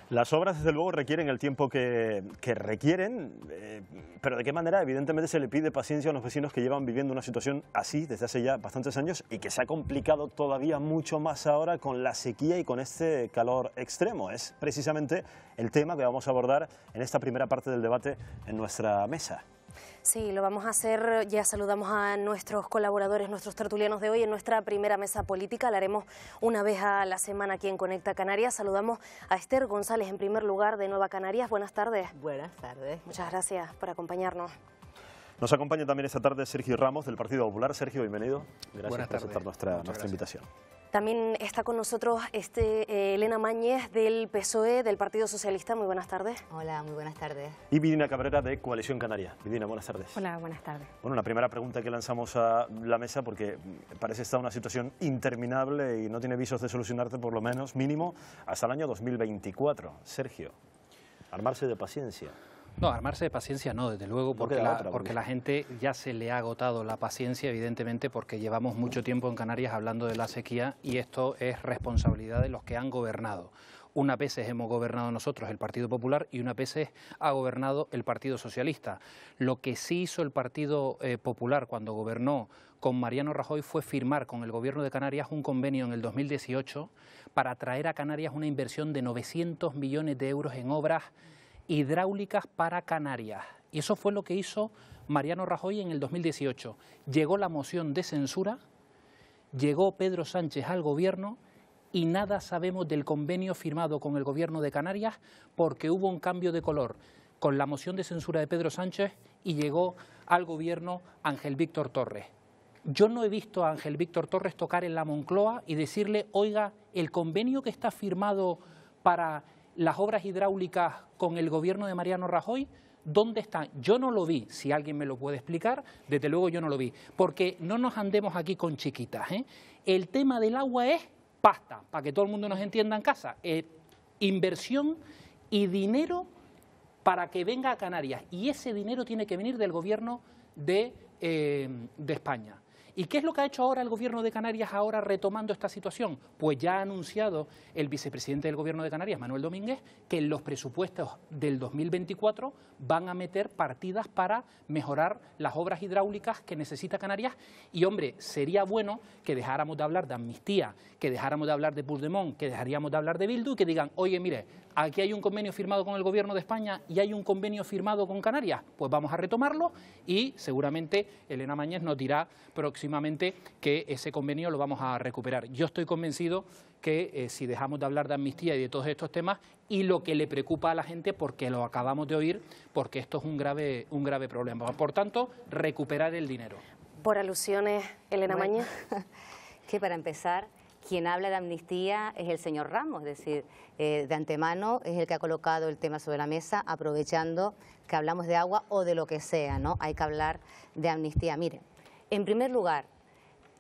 Las obras, desde luego, requieren el tiempo que requieren, pero ¿de qué manera? Evidentemente se le pide paciencia a los vecinos que llevan viviendo una situación así desde hace ya bastantes años, y que se ha complicado todavía mucho más ahora con la sequía y con este calor extremo. Es precisamente el tema que vamos a abordar en esta primera parte del debate en nuestra mesa. Sí, lo vamos a hacer. Ya saludamos a nuestros colaboradores, nuestros tertulianos de hoy en nuestra primera mesa política. La haremos una vez a la semana aquí en Conecta Canarias. Saludamos a Esther González, en primer lugar, de Nueva Canarias. Buenas tardes. Buenas tardes. Muchas gracias por acompañarnos. Nos acompaña también esta tarde Sergio Ramos, del Partido Popular. Sergio, bienvenido. Gracias por aceptar nuestra invitación. También está con nosotros Elena Mañez, del PSOE, del Partido Socialista. Muy buenas tardes. Hola, muy buenas tardes. Y Vidina Cabrera, de Coalición Canaria. Vidina, buenas tardes. Hola, buenas tardes. Bueno, una primera pregunta que lanzamos a la mesa, porque parece estar una situación interminable y no tiene visos de solucionarse, por lo menos mínimo hasta el año 2024. Sergio, armarse de paciencia. No, armarse de paciencia no, desde luego, porque la gente ya se le ha agotado la paciencia, evidentemente, porque llevamos mucho tiempo en Canarias hablando de la sequía, y esto es responsabilidad de los que han gobernado. Unas veces hemos gobernado nosotros, el Partido Popular, y unas veces ha gobernado el Partido Socialista. Lo que sí hizo el Partido Popular cuando gobernó con Mariano Rajoy fue firmar con el Gobierno de Canarias un convenio en el 2018 para traer a Canarias una inversión de 900 millones de euros en obras hidráulicas para Canarias. Y eso fue lo que hizo Mariano Rajoy en el 2018. Llegó la moción de censura, llegó Pedro Sánchez al gobierno y nada sabemos del convenio firmado con el Gobierno de Canarias, porque hubo un cambio de color con la moción de censura de Pedro Sánchez y llegó al gobierno Ángel Víctor Torres. Yo no he visto a Ángel Víctor Torres tocar en la Moncloa y decirle, oiga, el convenio que está firmado para las obras hidráulicas con el gobierno de Mariano Rajoy, ¿dónde están? Yo no lo vi. Si alguien me lo puede explicar, desde luego yo no lo vi. Porque no nos andemos aquí con chiquitas, ¿eh? El tema del agua es pasta, para que todo el mundo nos entienda en casa. Inversión y dinero para que venga a Canarias. Y ese dinero tiene que venir del gobierno de España. ¿Y qué es lo que ha hecho ahora el Gobierno de Canarias ahora retomando esta situación? Pues ya ha anunciado el vicepresidente del Gobierno de Canarias, Manuel Domínguez, que en los presupuestos del 2024 van a meter partidas para mejorar las obras hidráulicas que necesita Canarias. Y, hombre, sería bueno que dejáramos de hablar de amnistía, que dejáramos de hablar de Puigdemont, que dejaríamos de hablar de Bildu y que digan, oye, mire, aquí hay un convenio firmado con el Gobierno de España y hay un convenio firmado con Canarias, pues vamos a retomarlo y seguramente Elena Mañez nos dirá próximamente que ese convenio lo vamos a recuperar. Yo estoy convencido que si dejamos de hablar de amnistía y de todos estos temas y lo que le preocupa a la gente, porque lo acabamos de oír, porque esto es un grave problema. Por tanto, recuperar el dinero. Por alusiones, Elena Mañez. Que para empezar, quien habla de amnistía es el señor Ramos, es decir, de antemano es el que ha colocado el tema sobre la mesa, aprovechando que hablamos de agua o de lo que sea, ¿no? Hay que hablar de amnistía. Mire, en primer lugar,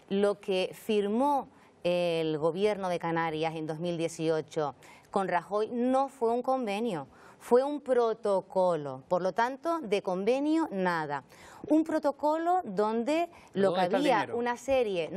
lo que firmó el Gobierno de Canarias en 2018 con Rajoy no fue un convenio, fue un protocolo. Por lo tanto, de convenio, nada. Un protocolo donde lo que había una serie...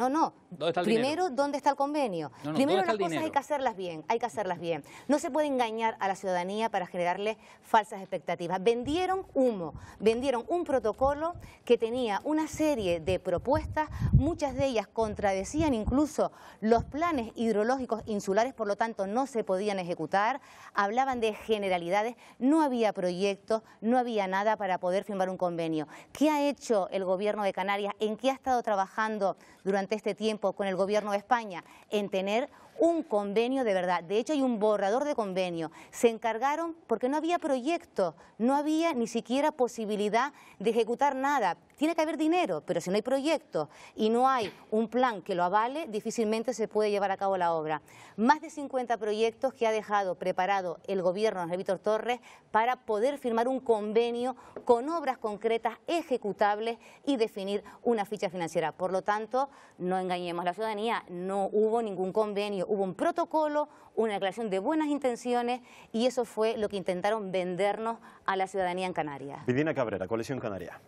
Primero, ¿dónde está el convenio? Primero, las cosas hay que hacerlas bien, No se puede engañar a la ciudadanía para generarle falsas expectativas. Vendieron humo, vendieron un protocolo que tenía una serie de propuestas, muchas de ellas contradecían incluso los planes hidrológicos insulares, por lo tanto no se podían ejecutar, hablaban de generalidades, no había proyectos, no había nada para poder firmar un convenio. ¿Qué ha hecho el Gobierno de Canarias? ¿En qué ha estado trabajando durante este tiempo con el Gobierno de España? En tener un convenio de verdad. De hecho, hay un borrador de convenio. Se encargaron porque no había proyecto, no había ni siquiera posibilidad de ejecutar nada. Tiene que haber dinero, pero si no hay proyecto y no hay un plan que lo avale, difícilmente se puede llevar a cabo la obra. Más de 50 proyectos que ha dejado preparado el Gobierno de Víctor Torres para poder firmar un convenio con obras concretas, ejecutables y definir una ficha financiera. Por lo tanto, no engañemos a la ciudadanía, no hubo ningún convenio, hubo un protocolo, una declaración de buenas intenciones y eso fue lo que intentaron vendernos a la ciudadanía en Canarias. Vidina Cabrera, Coalición Canaria.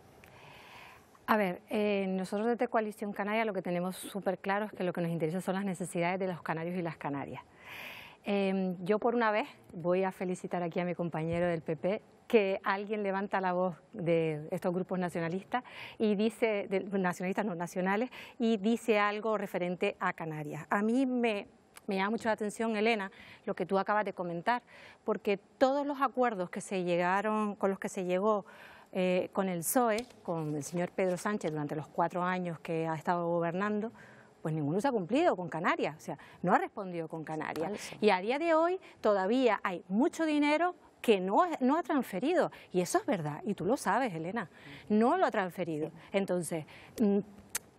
A ver, nosotros desde Coalición Canaria lo que tenemos súper claro es que lo que nos interesa son las necesidades de los canarios y las canarias. Yo por una vez voy a felicitar aquí a mi compañero del PP que alguien levanta la voz de estos grupos nacionalistas y dice, nacionalistas no nacionales, y dice algo referente a Canarias. A mí me llama mucho la atención, Elena, lo que tú acabas de comentar, porque todos los acuerdos que se llegaron, con los que se llegó con el PSOE, con el señor Pedro Sánchez durante los 4 años que ha estado gobernando, pues ninguno se ha cumplido con Canarias, o sea, no ha respondido con Canarias. Y a día de hoy todavía hay mucho dinero que no ha transferido, y eso es verdad, y tú lo sabes, Elena, no lo ha transferido. Entonces,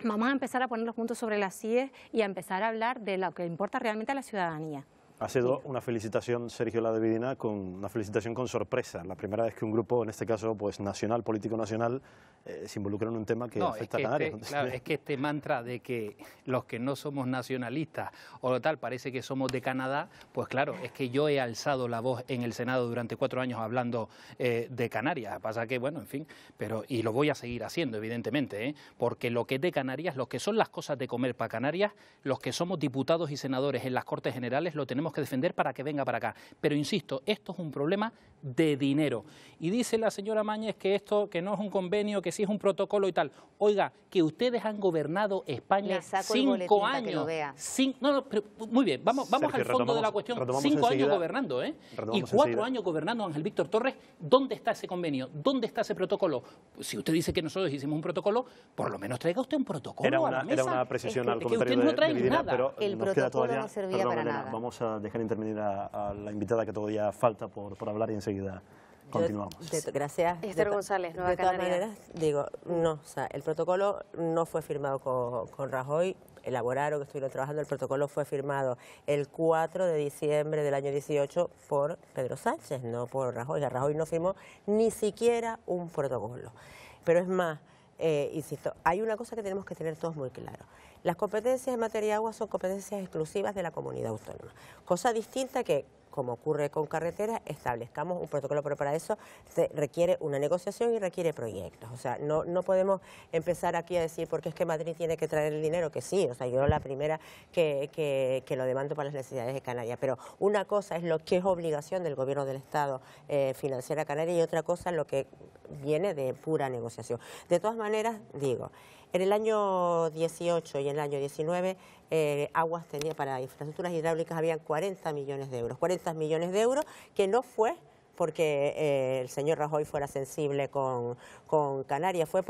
vamos a empezar a poner los puntos sobre las IES y a empezar a hablar de lo que importa realmente a la ciudadanía. Ha sido una felicitación, Sergio Ladevidina, una felicitación con sorpresa. La primera vez que un grupo, en este caso pues nacional, político nacional, se involucra en un tema que afecta a Canarias. Claro, es que este mantra de que los que no somos nacionalistas o tal, parece que somos de Canadá, pues claro, es que yo he alzado la voz en el Senado durante 4 años hablando de Canarias. Pasa que, bueno, en fin, y lo voy a seguir haciendo, evidentemente, porque lo que es de Canarias, lo que son las cosas de comer para Canarias, los que somos diputados y senadores en las Cortes Generales, lo tenemos que defender para que venga para acá. Pero insisto, esto es un problema de dinero. Y dice la señora Mañez que esto, que no es un convenio, que sí es un protocolo y tal. Oiga, que ustedes han gobernado España 5 años. Pero, muy bien, vamos Sergio, al fondo de la cuestión. 5 años gobernando, y 4 años gobernando Ángel Víctor Torres. ¿Dónde está ese convenio? ¿Dónde está ese protocolo? Si usted dice que nosotros hicimos un protocolo, por lo menos traiga usted un protocolo a la mesa. Era una precisión al comentario que usted no trae nada. Pero el protocolo no servía para nada. Vamos a dejar intervenir a la invitada que todavía falta por hablar y enseguida continuamos. Gracias. Esther González, Nueva De todas Canaria. maneras, digo, no, o sea, el protocolo no fue firmado con Rajoy, elaboraron, estuvieron trabajando, el protocolo fue firmado el 4 de diciembre del año 18 por Pedro Sánchez, no por Rajoy. Rajoy no firmó ni siquiera un protocolo. Pero es más, insisto, hay una cosa que tenemos que tener todos muy claro. Las competencias en materia de agua son competencias exclusivas de la comunidad autónoma. Cosa distinta que, como ocurre con carreteras, establezcamos un protocolo, pero para eso requiere una negociación y requiere proyectos. O sea, no podemos empezar aquí a decir porque es que Madrid tiene que traer el dinero, que sí, o sea, yo la primera que lo demando para las necesidades de Canarias, pero una cosa es lo que es obligación del Gobierno del Estado financiar a Canarias y otra cosa es lo que viene de pura negociación. De todas maneras, digo, en el año 18 y en el año 19, Aguas tenía para infraestructuras hidráulicas habían 40 millones de euros. 40 millones de euros que no fue porque el señor Rajoy fuera sensible con Canarias, fue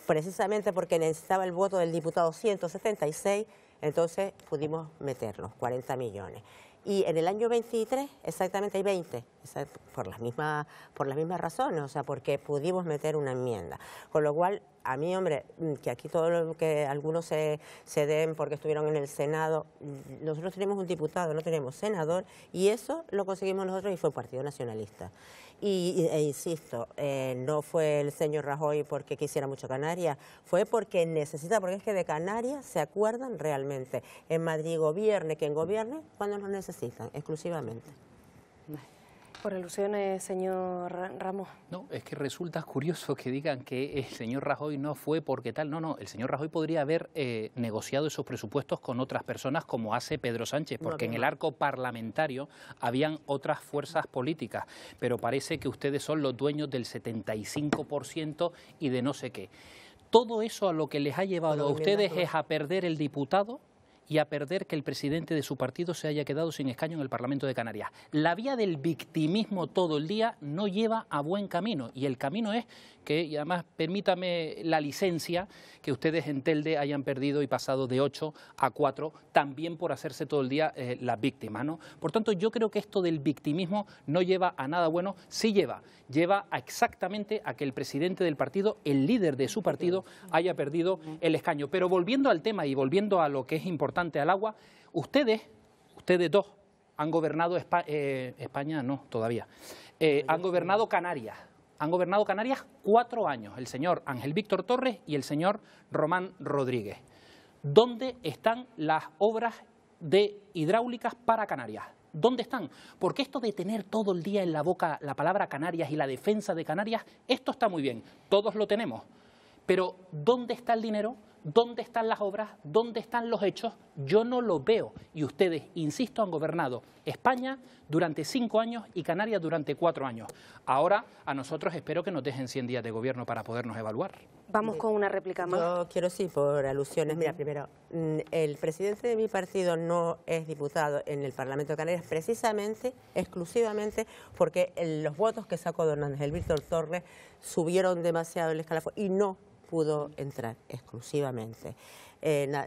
precisamente porque necesitaba el voto del diputado 176, entonces pudimos meterlos, 40 millones. Y en el año 23 exactamente hay 20, por las mismas razones, o sea, porque pudimos meter una enmienda. Con lo cual, a mí, hombre, que aquí todo lo que algunos se den porque estuvieron en el Senado, nosotros tenemos un diputado, no tenemos senador, y eso lo conseguimos nosotros y fue el Partido Nacionalista. E insisto, no fue el señor Rajoy porque quisiera mucho Canarias, fue porque necesita, porque es que de Canarias se acuerdan realmente. En Madrid gobierne quien gobierne cuando nos necesitan, exclusivamente. Por alusiones, señor Ramos. No, es que resulta curioso que digan que el señor Rajoy no fue porque tal. No, el señor Rajoy podría haber negociado esos presupuestos con otras personas como hace Pedro Sánchez, porque en el arco parlamentario habían otras fuerzas políticas, pero parece que ustedes son los dueños del 75% y de no sé qué. Todo eso a lo que les ha llevado a ustedes es a perder el diputado y a perder que el presidente de su partido se haya quedado sin escaño en el Parlamento de Canarias. La vía del victimismo todo el día no lleva a buen camino, y el camino es que, y además permítame la licencia, que ustedes en Telde hayan perdido y pasado de 8 a 4, también por hacerse todo el día las víctimas, ¿no? Por tanto, yo creo que esto del victimismo no lleva a nada bueno, sí lleva exactamente a que el presidente del partido, el líder de su partido, haya perdido el escaño. Pero volviendo al tema y volviendo a lo que es importante, al agua, ustedes dos han gobernado España, no, todavía, han gobernado Canarias. Han gobernado Canarias 4 años, el señor Ángel Víctor Torres y el señor Román Rodríguez. ¿Dónde están las obras de hidráulicas para Canarias? ¿Dónde están? Porque esto de tener todo el día en la boca la palabra Canarias y la defensa de Canarias, esto está muy bien, todos lo tenemos. Pero ¿dónde está el dinero? ¿Dónde están las obras? ¿Dónde están los hechos? Yo no lo veo. Y ustedes, insisto, han gobernado España durante 5 años y Canarias durante 4 años. Ahora, a nosotros espero que nos dejen 100 días de gobierno para podernos evaluar. Vamos con una réplica más. Yo quiero, sí, por alusiones. Mira, primero, el presidente de mi partido no es diputado en el Parlamento de Canarias precisamente, exclusivamente, porque los votos que sacó don Ángel Víctor Torres subieron demasiado el escalafón y no pudo entrar exclusivamente.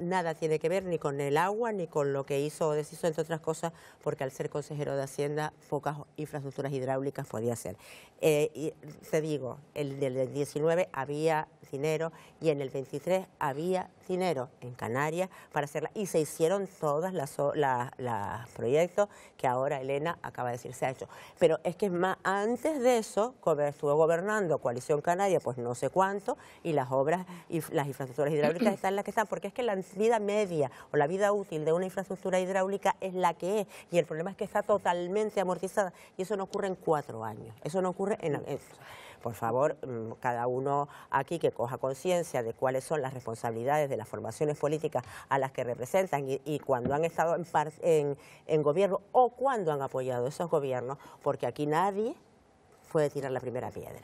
Nada tiene que ver ni con el agua ni con lo que hizo o deshizo, entre otras cosas, porque al ser consejero de Hacienda pocas infraestructuras hidráulicas podía hacer. Y te digo, el del 19 había dinero y en el 23 había dinero en Canarias para hacerla y se hicieron todas los proyectos que ahora Elena acaba de decir se ha hecho. Pero es que es más, antes de eso estuvo gobernando Coalición Canaria pues no sé cuánto y las obras y las infraestructuras hidráulicas están las que están, porque es que la vida media o la vida útil de una infraestructura hidráulica es la que es y el problema es que está totalmente amortizada y eso no ocurre en 4 años, eso no ocurre en por favor, cada uno aquí que coja conciencia de cuáles son las responsabilidades de las formaciones políticas a las que representan y cuando han estado en gobierno o cuando han apoyado esos gobiernos, porque aquí nadie puede tirar la primera piedra.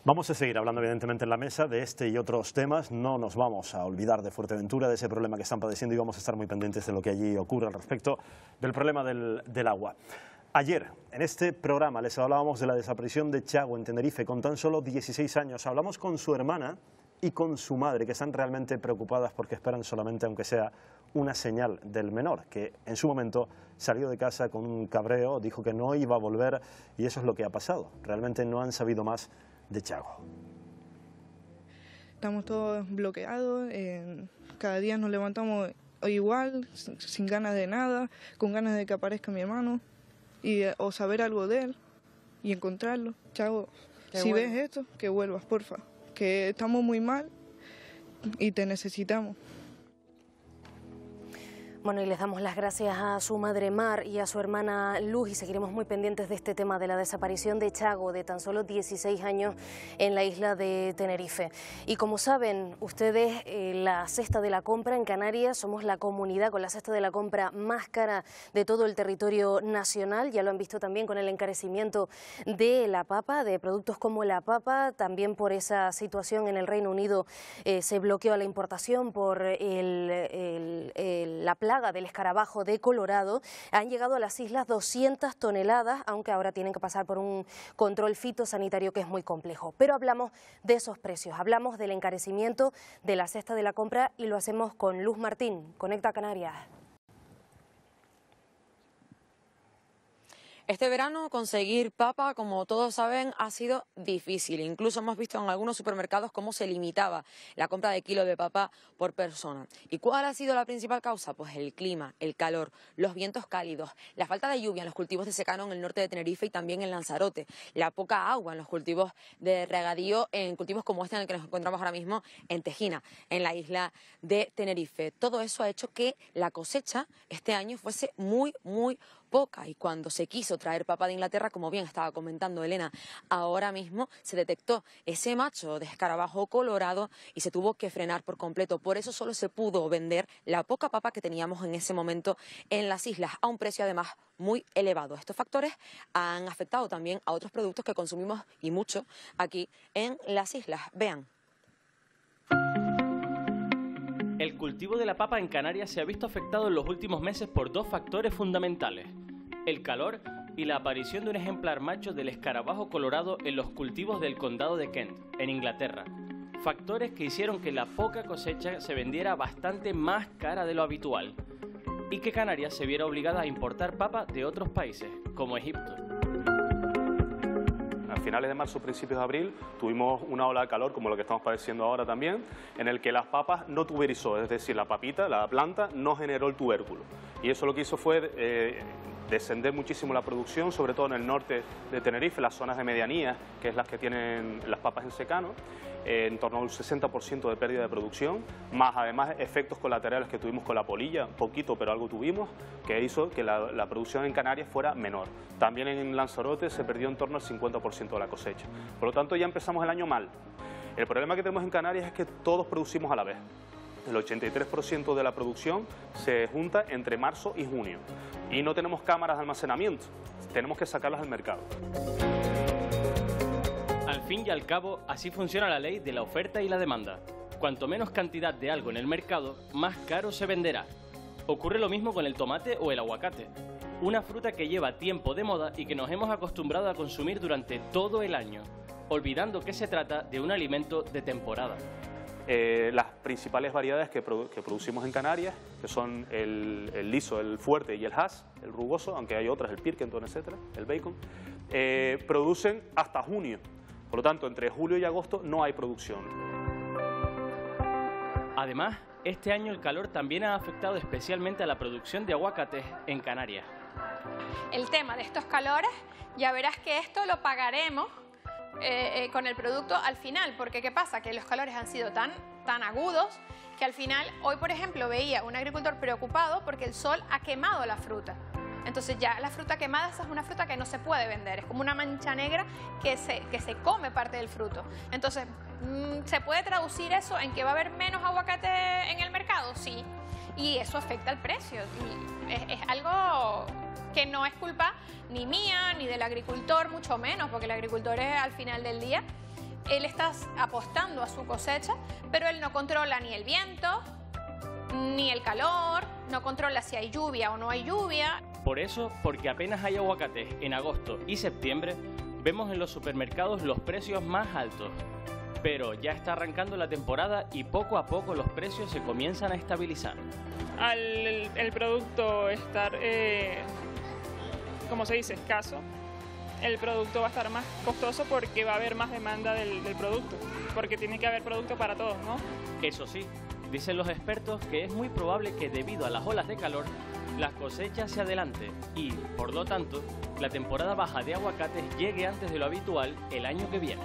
Vamos a seguir hablando evidentemente en la mesa de este y otros temas. No nos vamos a olvidar de Fuerteventura, de ese problema que están padeciendo y vamos a estar muy pendientes de lo que allí ocurre al respecto del problema del agua. Ayer, en este programa, les hablábamos de la desaparición de Chago en Tenerife con tan solo 16 años. Hablamos con su hermana y con su madre, que están realmente preocupadas porque esperan solamente, aunque sea una señal del menor, que en su momento salió de casa con un cabreo, dijo que no iba a volver y eso es lo que ha pasado. Realmente no han sabido más de Chago. Estamos todos bloqueados, cada día nos levantamos igual, sin ganas de nada, con ganas de que aparezca mi hermano. O saber algo de él y encontrarlo. Chago, si ves esto, que vuelvas, porfa, que estamos muy mal y te necesitamos. Bueno, y les damos las gracias a su madre Mar y a su hermana Luz, y seguiremos muy pendientes de este tema de la desaparición de Chago, de tan solo 16 años, en la isla de Tenerife. Y como saben ustedes, la cesta de la compra en Canarias, somos la comunidad con la cesta de la compra más cara de todo el territorio nacional. Ya lo han visto también con el encarecimiento de la papa, de productos como la papa. También por esa situación en el Reino Unido se bloqueó la importación por la plaga del escarabajo de Colorado. Han llegado a las islas 200 toneladas, aunque ahora tienen que pasar por un control fitosanitario que es muy complejo. Pero hablamos de esos precios, hablamos del encarecimiento de la cesta de la compra, y lo hacemos con Luz Martín, Conecta Canarias. Este verano conseguir papa, como todos saben, ha sido difícil. Incluso hemos visto en algunos supermercados cómo se limitaba la compra de kilos de papa por persona. ¿Y cuál ha sido la principal causa? Pues el clima, el calor, los vientos cálidos, la falta de lluvia en los cultivos de secano en el norte de Tenerife y también en Lanzarote, la poca agua en los cultivos de regadío, en cultivos como este en el que nos encontramos ahora mismo en Tejina, en la isla de Tenerife. Todo eso ha hecho que la cosecha este año fuese muy poca, y cuando se quiso traer papa de Inglaterra, como bien estaba comentando Elena, ahora mismo se detectó ese macho de escarabajo colorado y se tuvo que frenar por completo. Por eso solo se pudo vender la poca papa que teníamos en ese momento en las islas, a un precio además muy elevado. Estos factores han afectado también a otros productos que consumimos, y mucho, aquí en las islas. Vean. El cultivo de la papa en Canarias se ha visto afectado en los últimos meses por dos factores fundamentales: el calor y la aparición de un ejemplar macho del escarabajo colorado en los cultivos del condado de Kent, en Inglaterra. Factores que hicieron que la poca cosecha se vendiera bastante más cara de lo habitual y que Canarias se viera obligada a importar papa de otros países, como Egipto. A finales de marzo, principios de abril, tuvimos una ola de calor, como lo que estamos padeciendo ahora también, en el que las papas no tuberizó, es decir, la papita, la planta, no generó el tubérculo. Y eso lo que hizo fue descender muchísimo la producción, sobre todo en el norte de Tenerife, las zonas de medianía, que es las que tienen las papas en secano, en torno a un 60% de pérdida de producción, más además efectos colaterales que tuvimos con la polilla, poquito pero algo tuvimos, que hizo que la producción en Canarias fuera menor. También en Lanzarote se perdió en torno al 50% de la cosecha. Por lo tanto, ya empezamos el año mal. El problema que tenemos en Canarias es que todos producimos a la vez. El 83% de la producción se junta entre marzo y junio y no tenemos cámaras de almacenamiento, tenemos que sacarlas al mercado. Al fin y al cabo, así funciona la ley de la oferta y la demanda. Cuanto menos cantidad de algo en el mercado, más caro se venderá. Ocurre lo mismo con el tomate o el aguacate, una fruta que lleva tiempo de moda y que nos hemos acostumbrado a consumir durante todo el año, olvidando que se trata de un alimento de temporada. Las principales variedades que producimos en Canarias, que son el liso, el fuerte y el hass, el rugoso, aunque hay otras, el Pilkington, etcétera, el bacon, producen hasta junio. Por lo tanto, entre julio y agosto no hay producción. Además, este año el calor también ha afectado especialmente a la producción de aguacates en Canarias. El tema de estos calores, ya verás que esto lo pagaremos con el producto al final, porque ¿qué pasa? Que los calores han sido tan agudos que al final, hoy por ejemplo veía un agricultor preocupado porque el sol ha quemado la fruta. Entonces ya la fruta quemada, esa es una fruta que no se puede vender, es como una mancha negra que se come parte del fruto. Entonces, ¿se puede traducir eso en que va a haber menos aguacate en el mercado? Sí, y eso afecta el precio. Y es algo que no es culpa ni mía, ni del agricultor, mucho menos, porque el agricultor es, al final del día, él está apostando a su cosecha, pero él no controla ni el viento, ni el calor, no controla si hay lluvia o no hay lluvia. Por eso, porque apenas hay aguacates en agosto y septiembre, vemos en los supermercados los precios más altos. Pero ya está arrancando la temporada y poco a poco los precios se comienzan a estabilizar. Al el producto estar, como se dice, escaso, el producto va a estar más costoso porque va a haber más demanda del producto, porque tiene que haber producto para todos, ¿no? Eso sí, dicen los expertos que es muy probable que debido a las olas de calor, la cosecha se adelante y, por lo tanto, la temporada baja de aguacates llegue antes de lo habitual el año que viene.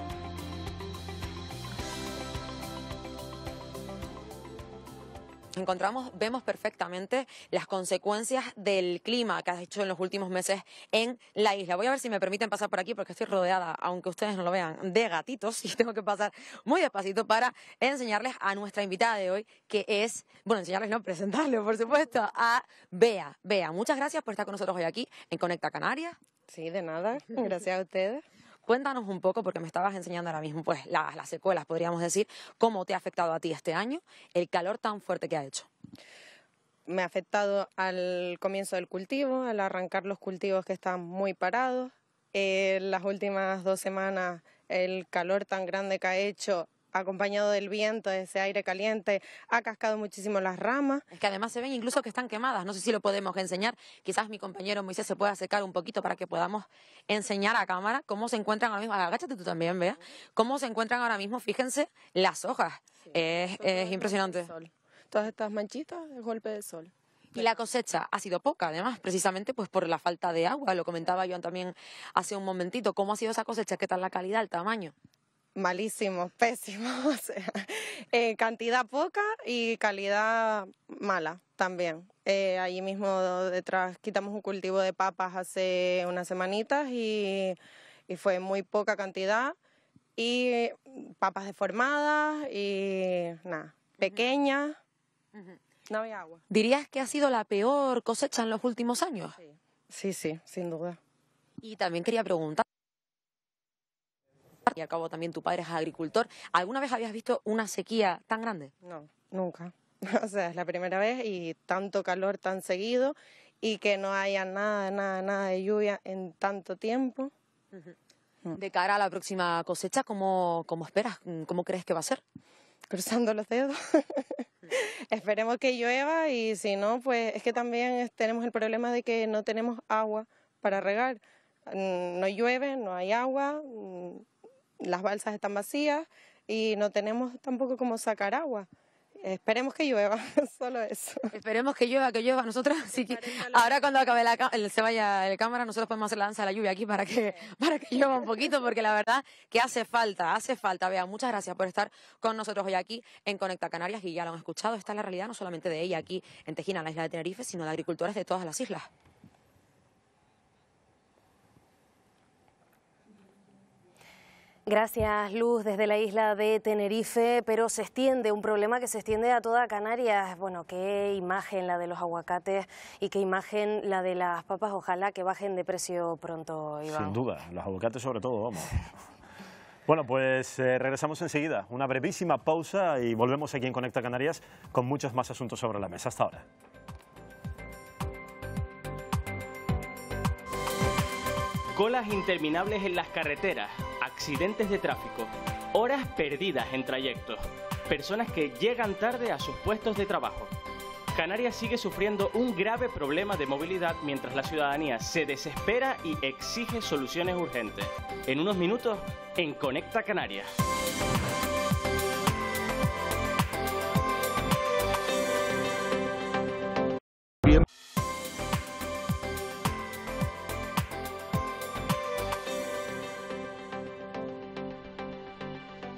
encontramos, vemos perfectamente las consecuencias del clima que ha hecho en los últimos meses en la isla. Voy a ver si me permiten pasar por aquí porque estoy rodeada, aunque ustedes no lo vean, de gatitos y tengo que pasar muy despacito para enseñarles a nuestra invitada de hoy, que es, bueno, enseñarles, no, presentarle, por supuesto, a Bea. Bea, muchas gracias por estar con nosotros hoy aquí en Conecta Canarias. Sí, de nada, gracias a ustedes. Cuéntanos un poco, porque me estabas enseñando ahora mismo pues las secuelas, podríamos decir, cómo te ha afectado a ti este año el calor tan fuerte que ha hecho. Me ha afectado al comienzo del cultivo, al arrancar los cultivos que están muy parados. Las últimas 2 semanas el calor tan grande que ha hecho, acompañado del viento, ese aire caliente, ha cascado muchísimo las ramas. Es que además se ven incluso que están quemadas, no sé si lo podemos enseñar, quizás mi compañero Moisés se pueda acercar un poquito para que podamos enseñar a cámara cómo se encuentran ahora mismo, agáchate tú también, Bea, cómo se encuentran ahora mismo, fíjense, las hojas, sí, es impresionante. Todas estas manchitas, el golpe del sol. Y la cosecha ha sido poca, además, precisamente pues por la falta de agua, lo comentaba yo también hace un momentito, ¿cómo ha sido esa cosecha? ¿Qué tal la calidad, el tamaño? Malísimo, pésimo, o sea, cantidad poca y calidad mala también. Allí mismo detrás quitamos un cultivo de papas hace unas semanitas y fue muy poca cantidad y papas deformadas y nada, pequeñas, no había agua. ¿Dirías que ha sido la peor cosecha en los últimos años? Sí, sí, sin duda. Y también quería preguntar, y al cabo también tu padre es agricultor, ¿alguna vez habías visto una sequía tan grande? No, nunca. O sea, es la primera vez y tanto calor tan seguido y que no haya nada de lluvia en tanto tiempo. De cara a la próxima cosecha, ¿cómo esperas? ¿Cómo crees que va a ser? Cruzando los dedos. Esperemos que llueva y si no, pues es que también tenemos el problema de que no tenemos agua para regar. No llueve, no hay agua, las balsas están vacías y no tenemos tampoco cómo sacar agua. Esperemos que llueva, solo eso. Esperemos que llueva. Nosotros, sí que ahora cuando acabe se vaya el cámara, nosotros podemos hacer la danza de la lluvia aquí para que llueva un poquito, porque la verdad que hace falta. Bea, muchas gracias por estar con nosotros hoy aquí en Conecta Canarias, y ya lo han escuchado, esta es la realidad no solamente de ella aquí en Tejina, en la isla de Tenerife, sino de agricultores de todas las islas. Gracias, Luz, desde la isla de Tenerife, pero se extiende, un problema que se extiende a toda Canarias. Bueno, qué imagen la de los aguacates y qué imagen la de las papas, ojalá que bajen de precio pronto, Iván. Sin duda, los aguacates sobre todo, vamos. Bueno, pues regresamos enseguida, una brevísima pausa y volvemos aquí en Conecta Canarias con muchos más asuntos sobre la mesa. Hasta ahora. Colas interminables en las carreteras, accidentes de tráfico, horas perdidas en trayectos, personas que llegan tarde a sus puestos de trabajo. Canarias sigue sufriendo un grave problema de movilidad mientras la ciudadanía se desespera y exige soluciones urgentes. En unos minutos, en Conecta Canarias.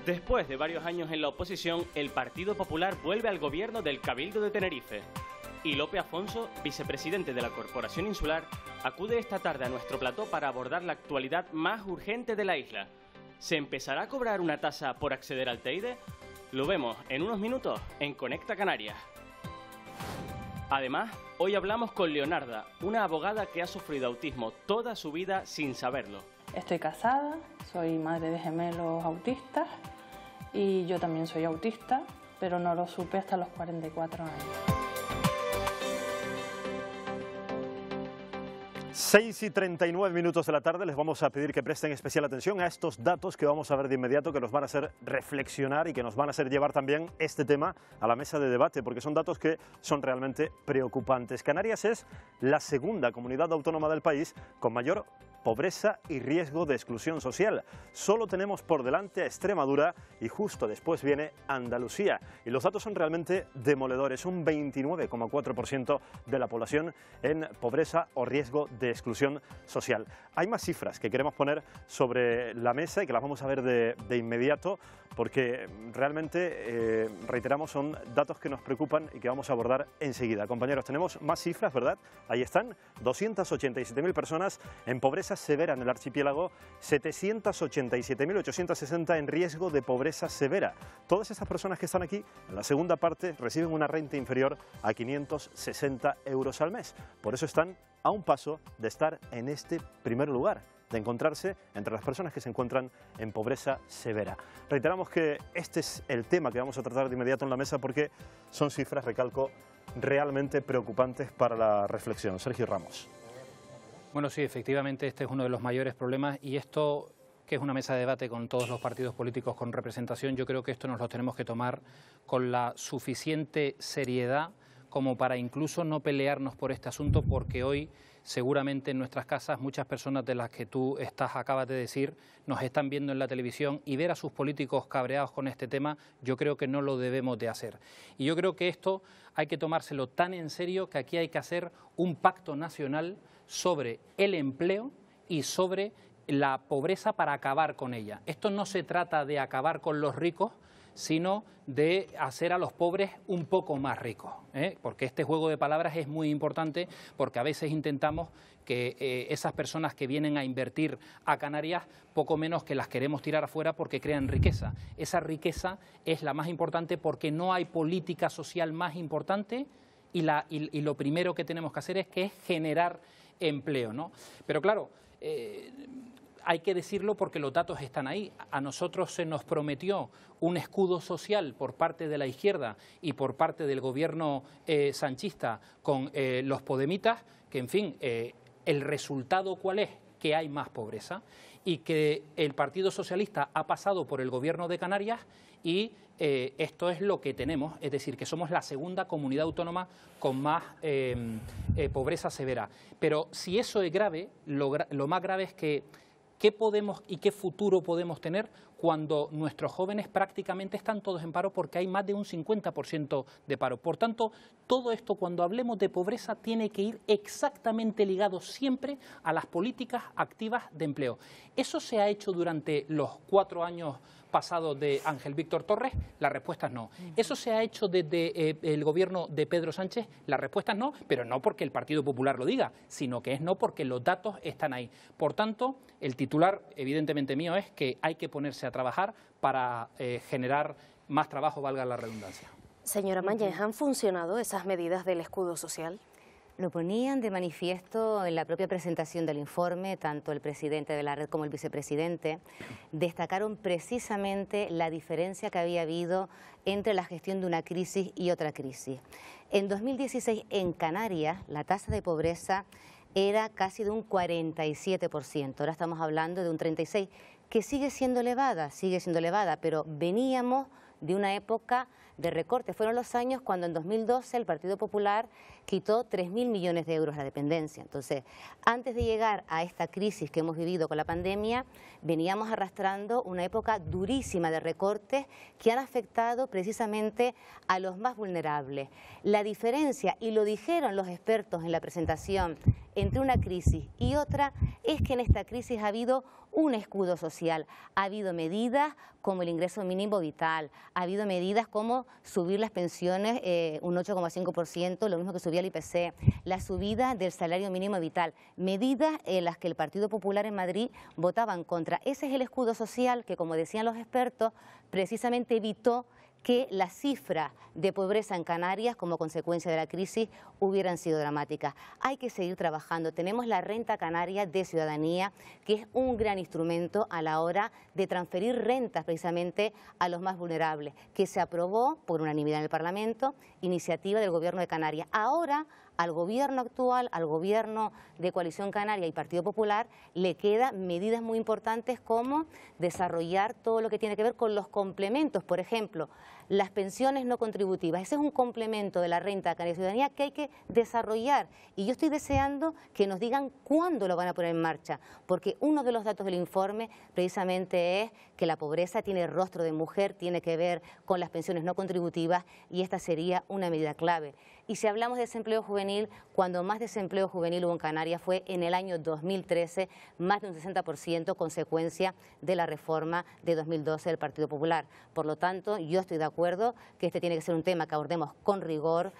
Después de varios años en la oposición, el Partido Popular vuelve al gobierno del Cabildo de Tenerife. Y Lope Afonso, vicepresidente de la Corporación Insular, acude esta tarde a nuestro plató para abordar la actualidad más urgente de la isla. ¿Se empezará a cobrar una tasa por acceder al Teide? Lo vemos en unos minutos en Conecta Canarias. Además, hoy hablamos con Leonarda, una abogada que ha sufrido autismo toda su vida sin saberlo. Estoy casada, soy madre de gemelos autistas y yo también soy autista, pero no lo supe hasta los 44 años. 6:39 de la tarde, les vamos a pedir que presten especial atención a estos datos que vamos a ver de inmediato, que nos van a hacer reflexionar y que nos van a hacer llevar también este tema a la mesa de debate, porque son datos que son realmente preocupantes. Canarias es la segunda comunidad autónoma del país con mayor pobreza y riesgo de exclusión social. Solo tenemos por delante a Extremadura y justo después viene Andalucía. Y los datos son realmente demoledores, un 29,4% de la población en pobreza o riesgo de exclusión social. Hay más cifras que queremos poner sobre la mesa y que las vamos a ver de inmediato, porque realmente, reiteramos, son datos que nos preocupan y que vamos a abordar enseguida. Compañeros, tenemos más cifras, ¿verdad? Ahí están, 287.000 personas en pobreza severa en el archipiélago, 787.860 en riesgo de pobreza severa. Todas estas personas que están aquí, en la segunda parte, reciben una renta inferior a 560 euros al mes. Por eso están a un paso de estar en este primer lugar, de encontrarse entre las personas que se encuentran en pobreza severa. Reiteramos que este es el tema que vamos a tratar de inmediato en la mesa porque son cifras, recalco, realmente preocupantes para la reflexión. Sergio Ramos. Bueno, sí, efectivamente este es uno de los mayores problemas y esto, que es una mesa de debate con todos los partidos políticos con representación, yo creo que esto nos lo tenemos que tomar con la suficiente seriedad como para incluso no pelearnos por este asunto, porque hoy seguramente en nuestras casas muchas personas de las que tú acabas de decir nos están viendo en la televisión y ver a sus políticos cabreados con este tema, yo creo que no lo debemos de hacer. Y yo creo que esto hay que tomárselo tan en serio que aquí hay que hacer un pacto nacional sobre el empleo y sobre la pobreza para acabar con ella. Esto no se trata de acabar con los ricos, sino de hacer a los pobres un poco más ricos, porque este juego de palabras es muy importante, porque a veces intentamos que esas personas que vienen a invertir a Canarias, poco menos que las queremos tirar afuera porque crean riqueza. Esa riqueza es la más importante porque no hay política social más importante y lo primero que tenemos que hacer es generar empleo, ¿no? Pero claro, hay que decirlo porque los datos están ahí. A nosotros se nos prometió un escudo social por parte de la izquierda y por parte del gobierno sanchista con los podemitas, que en fin, el resultado ¿cuál es? Que hay más pobreza y que el Partido Socialista ha pasado por el gobierno de Canarias y esto es lo que tenemos, es decir, que somos la segunda comunidad autónoma con más pobreza severa. Pero si eso es grave, lo más grave es que ¿qué podemos y qué futuro podemos tener cuando nuestros jóvenes prácticamente están todos en paro porque hay más de un 50% de paro? Por tanto, todo esto, cuando hablemos de pobreza, tiene que ir exactamente ligado siempre a las políticas activas de empleo. ¿Eso se ha hecho durante los 4 años pasados de Ángel Víctor Torres? La respuesta es no. ¿Eso se ha hecho desde el gobierno de Pedro Sánchez? La respuesta es no, pero no porque el Partido Popular lo diga, sino que es no porque los datos están ahí. Por tanto, el titular, evidentemente mío, es que hay que ponerse a trabajar para generar más trabajo, valga la redundancia. Señora Mañez, ¿han funcionado esas medidas del escudo social? Lo ponían de manifiesto en la propia presentación del informe, tanto el presidente de la red como el vicepresidente, destacaron precisamente la diferencia que había habido entre la gestión de una crisis y otra crisis. En 2016, en Canarias, la tasa de pobreza era casi de un 47%, ahora estamos hablando de un 36%, que sigue siendo elevada, pero veníamos de una época de recorte. Fueron los años cuando en 2012 el Partido Popular quitó 3.000 millones de euros a la dependencia. Entonces, antes de llegar a esta crisis que hemos vivido con la pandemia, veníamos arrastrando una época durísima de recortes que han afectado precisamente a los más vulnerables. La diferencia, y lo dijeron los expertos en la presentación, entre una crisis y otra, es que en esta crisis ha habido un escudo social, ha habido medidas como el ingreso mínimo vital, ha habido medidas como subir las pensiones un 8,5%, lo mismo que subía el IPC, la subida del salario mínimo vital, medidas en las que el Partido Popular en Madrid votaba en contra. Ese es el escudo social que, como decían los expertos, precisamente evitó que las cifras de pobreza en Canarias como consecuencia de la crisis hubieran sido dramáticas. Hay que seguir trabajando. Tenemos la renta canaria de ciudadanía, que es un gran instrumento a la hora de transferir rentas precisamente a los más vulnerables, que se aprobó por unanimidad en el Parlamento, iniciativa del Gobierno de Canarias. Ahora al gobierno actual, al gobierno de Coalición Canaria y Partido Popular, le quedan medidas muy importantes como desarrollar todo lo que tiene que ver con los complementos, por ejemplo, las pensiones no contributivas. Ese es un complemento de la renta de Canaria y Ciudadanía que hay que desarrollar. Y yo estoy deseando que nos digan cuándo lo van a poner en marcha, porque uno de los datos del informe precisamente es que la pobreza tiene rostro de mujer, tiene que ver con las pensiones no contributivas y esta sería una medida clave. Y si hablamos de desempleo juvenil, cuando más desempleo juvenil hubo en Canarias fue en el año 2013, más de un 60%, consecuencia de la reforma de 2012 del Partido Popular. Por lo tanto, yo estoy de acuerdo que este tiene que ser un tema que abordemos con rigor,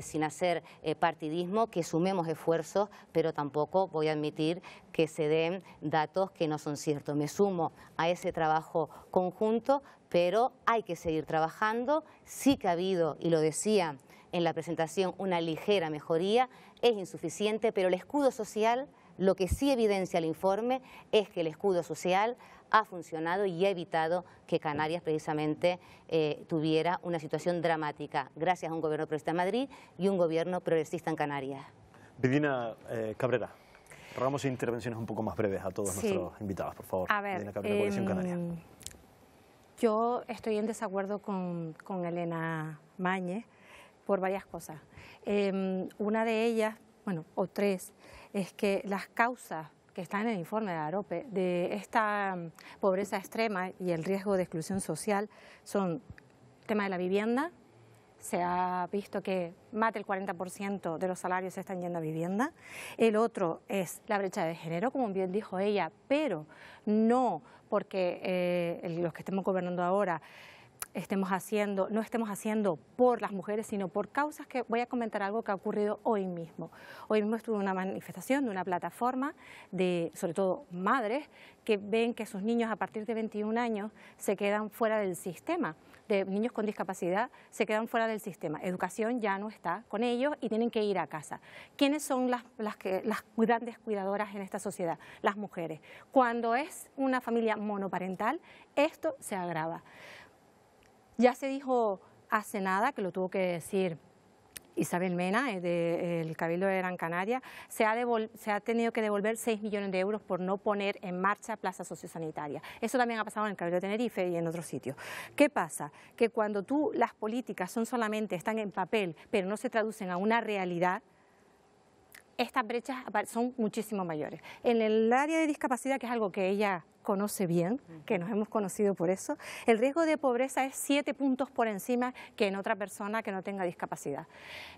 sin hacer partidismo, que sumemos esfuerzos, pero tampoco voy a admitir que se den datos que no son ciertos. Me sumo a ese trabajo conjunto, pero hay que seguir trabajando. Sí que ha habido, y lo decía en la presentación, una ligera mejoría, es insuficiente, pero el escudo social, lo que sí evidencia el informe es que el escudo social ha funcionado y ha evitado que Canarias precisamente tuviera una situación dramática, gracias a un gobierno progresista en Madrid y un gobierno progresista en Canarias. Vidina Cabrera, rogamos intervenciones un poco más breves a todos nuestros invitados, por favor. A ver, Vidina Cabrera, Coalición Canaria. Yo estoy en desacuerdo con Elena Mañez por varias cosas. Una de ellas, bueno, o tres, es que las causas que están en el informe de la AROPE de esta pobreza extrema y el riesgo de exclusión social son el tema de la vivienda. Se ha visto que más del 40% de los salarios se están yendo a vivienda. El otro es la brecha de género, como bien dijo ella, pero no porque los que estemos gobernando ahora no estemos haciendo por las mujeres, sino por causas que voy a comentar algo que ha ocurrido hoy mismo. Hoy mismo estuve en una manifestación de una plataforma de, sobre todo, madres que ven que sus niños a partir de 21 años se quedan fuera del sistema, de niños con discapacidad se quedan fuera del sistema. Educación ya no está con ellos y tienen que ir a casa. ¿Quiénes son las grandes cuidadoras en esta sociedad? Las mujeres. Cuando es una familia monoparental, esto se agrava. Ya se dijo hace nada, que lo tuvo que decir Isabel Mena, del Cabildo de Gran Canaria, se ha tenido que devolver 6 millones de euros por no poner en marcha plazas sociosanitarias. Eso también ha pasado en el Cabildo de Tenerife y en otros sitios. ¿Qué pasa? Que cuando las políticas están en papel, pero no se traducen a una realidad, estas brechas son muchísimo mayores. En el área de discapacidad, que es algo que ella conoce bien, que nos hemos conocido por eso, el riesgo de pobreza es 7 puntos por encima que en otra persona que no tenga discapacidad.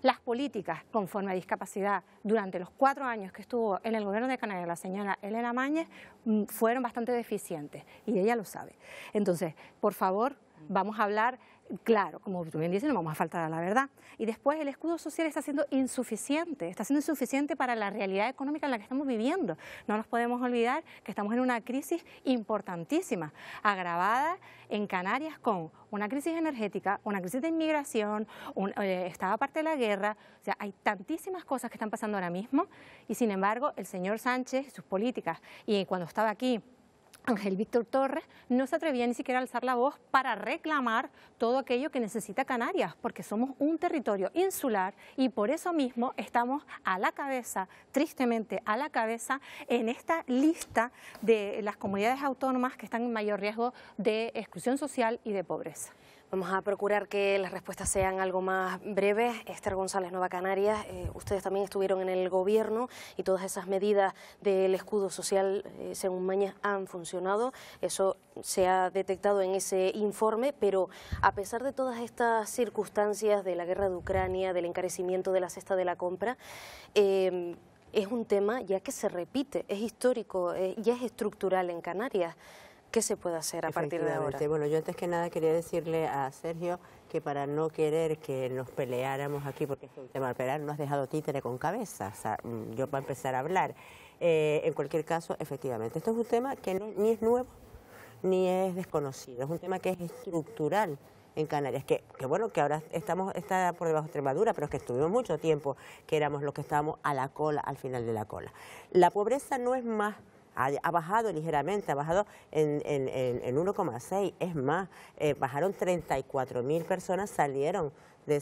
Las políticas conforme a discapacidad durante los 4 años que estuvo en el gobierno de Canarias la señora Elena Mañez fueron bastante deficientes y ella lo sabe. Entonces, por favor, vamos a hablar claro, como tú bien dices, no vamos a faltar a la verdad. Y después el escudo social está siendo insuficiente para la realidad económica en la que estamos viviendo. No nos podemos olvidar que estamos en una crisis importantísima, agravada en Canarias con una crisis energética, una crisis de inmigración, estaba parte de la guerra. O sea, hay tantísimas cosas que están pasando ahora mismo y sin embargo el señor Sánchez y sus políticas, y cuando estaba aquí Ángel Víctor Torres, no se atrevía ni siquiera a alzar la voz para reclamar todo aquello que necesita Canarias, porque somos un territorio insular y por eso mismo estamos a la cabeza, tristemente a la cabeza, en esta lista de las comunidades autónomas que están en mayor riesgo de exclusión social y de pobreza. Vamos a procurar que las respuestas sean algo más breves. Esther González, Nueva Canarias, ustedes también estuvieron en el gobierno y todas esas medidas del escudo social, según Mañez, han funcionado. Eso se ha detectado en ese informe, pero a pesar de todas estas circunstancias de la guerra de Ucrania, del encarecimiento de la cesta de la compra, es un tema ya que se repite, es histórico, ya es estructural en Canarias. ¿Qué se puede hacer a partir de ahora? Bueno, yo antes que nada quería decirle a Sergio que para no querer que nos peleáramos aquí, porque es un tema de pelear, no has dejado títere con cabeza, o sea, yo para empezar a hablar. En cualquier caso, efectivamente, esto es un tema que ni es nuevo ni es desconocido, es un tema que es estructural en Canarias, que bueno, que ahora está por debajo de Extremadura, pero es que estuvimos mucho tiempo que éramos los que estábamos a la cola, al final de la cola. La pobreza no es más ha bajado ligeramente, ha bajado en 1,6, es más, bajaron 34.000 personas, salieron de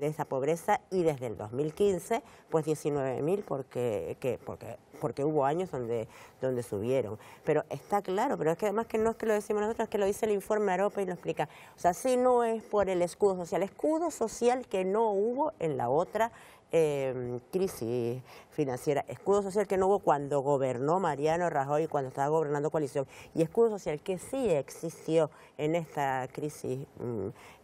esa pobreza, y desde el 2015 pues 19.000 porque hubo años donde subieron. Pero está claro, pero es que además que no es que lo decimos nosotros, es que lo dice el informe AROPE y lo explica. O sea, si no es por el escudo social que no hubo en la otra crisis financiera, escudo social que no hubo cuando gobernó Mariano Rajoy, cuando estaba gobernando coalición, y escudo social que sí existió en esta crisis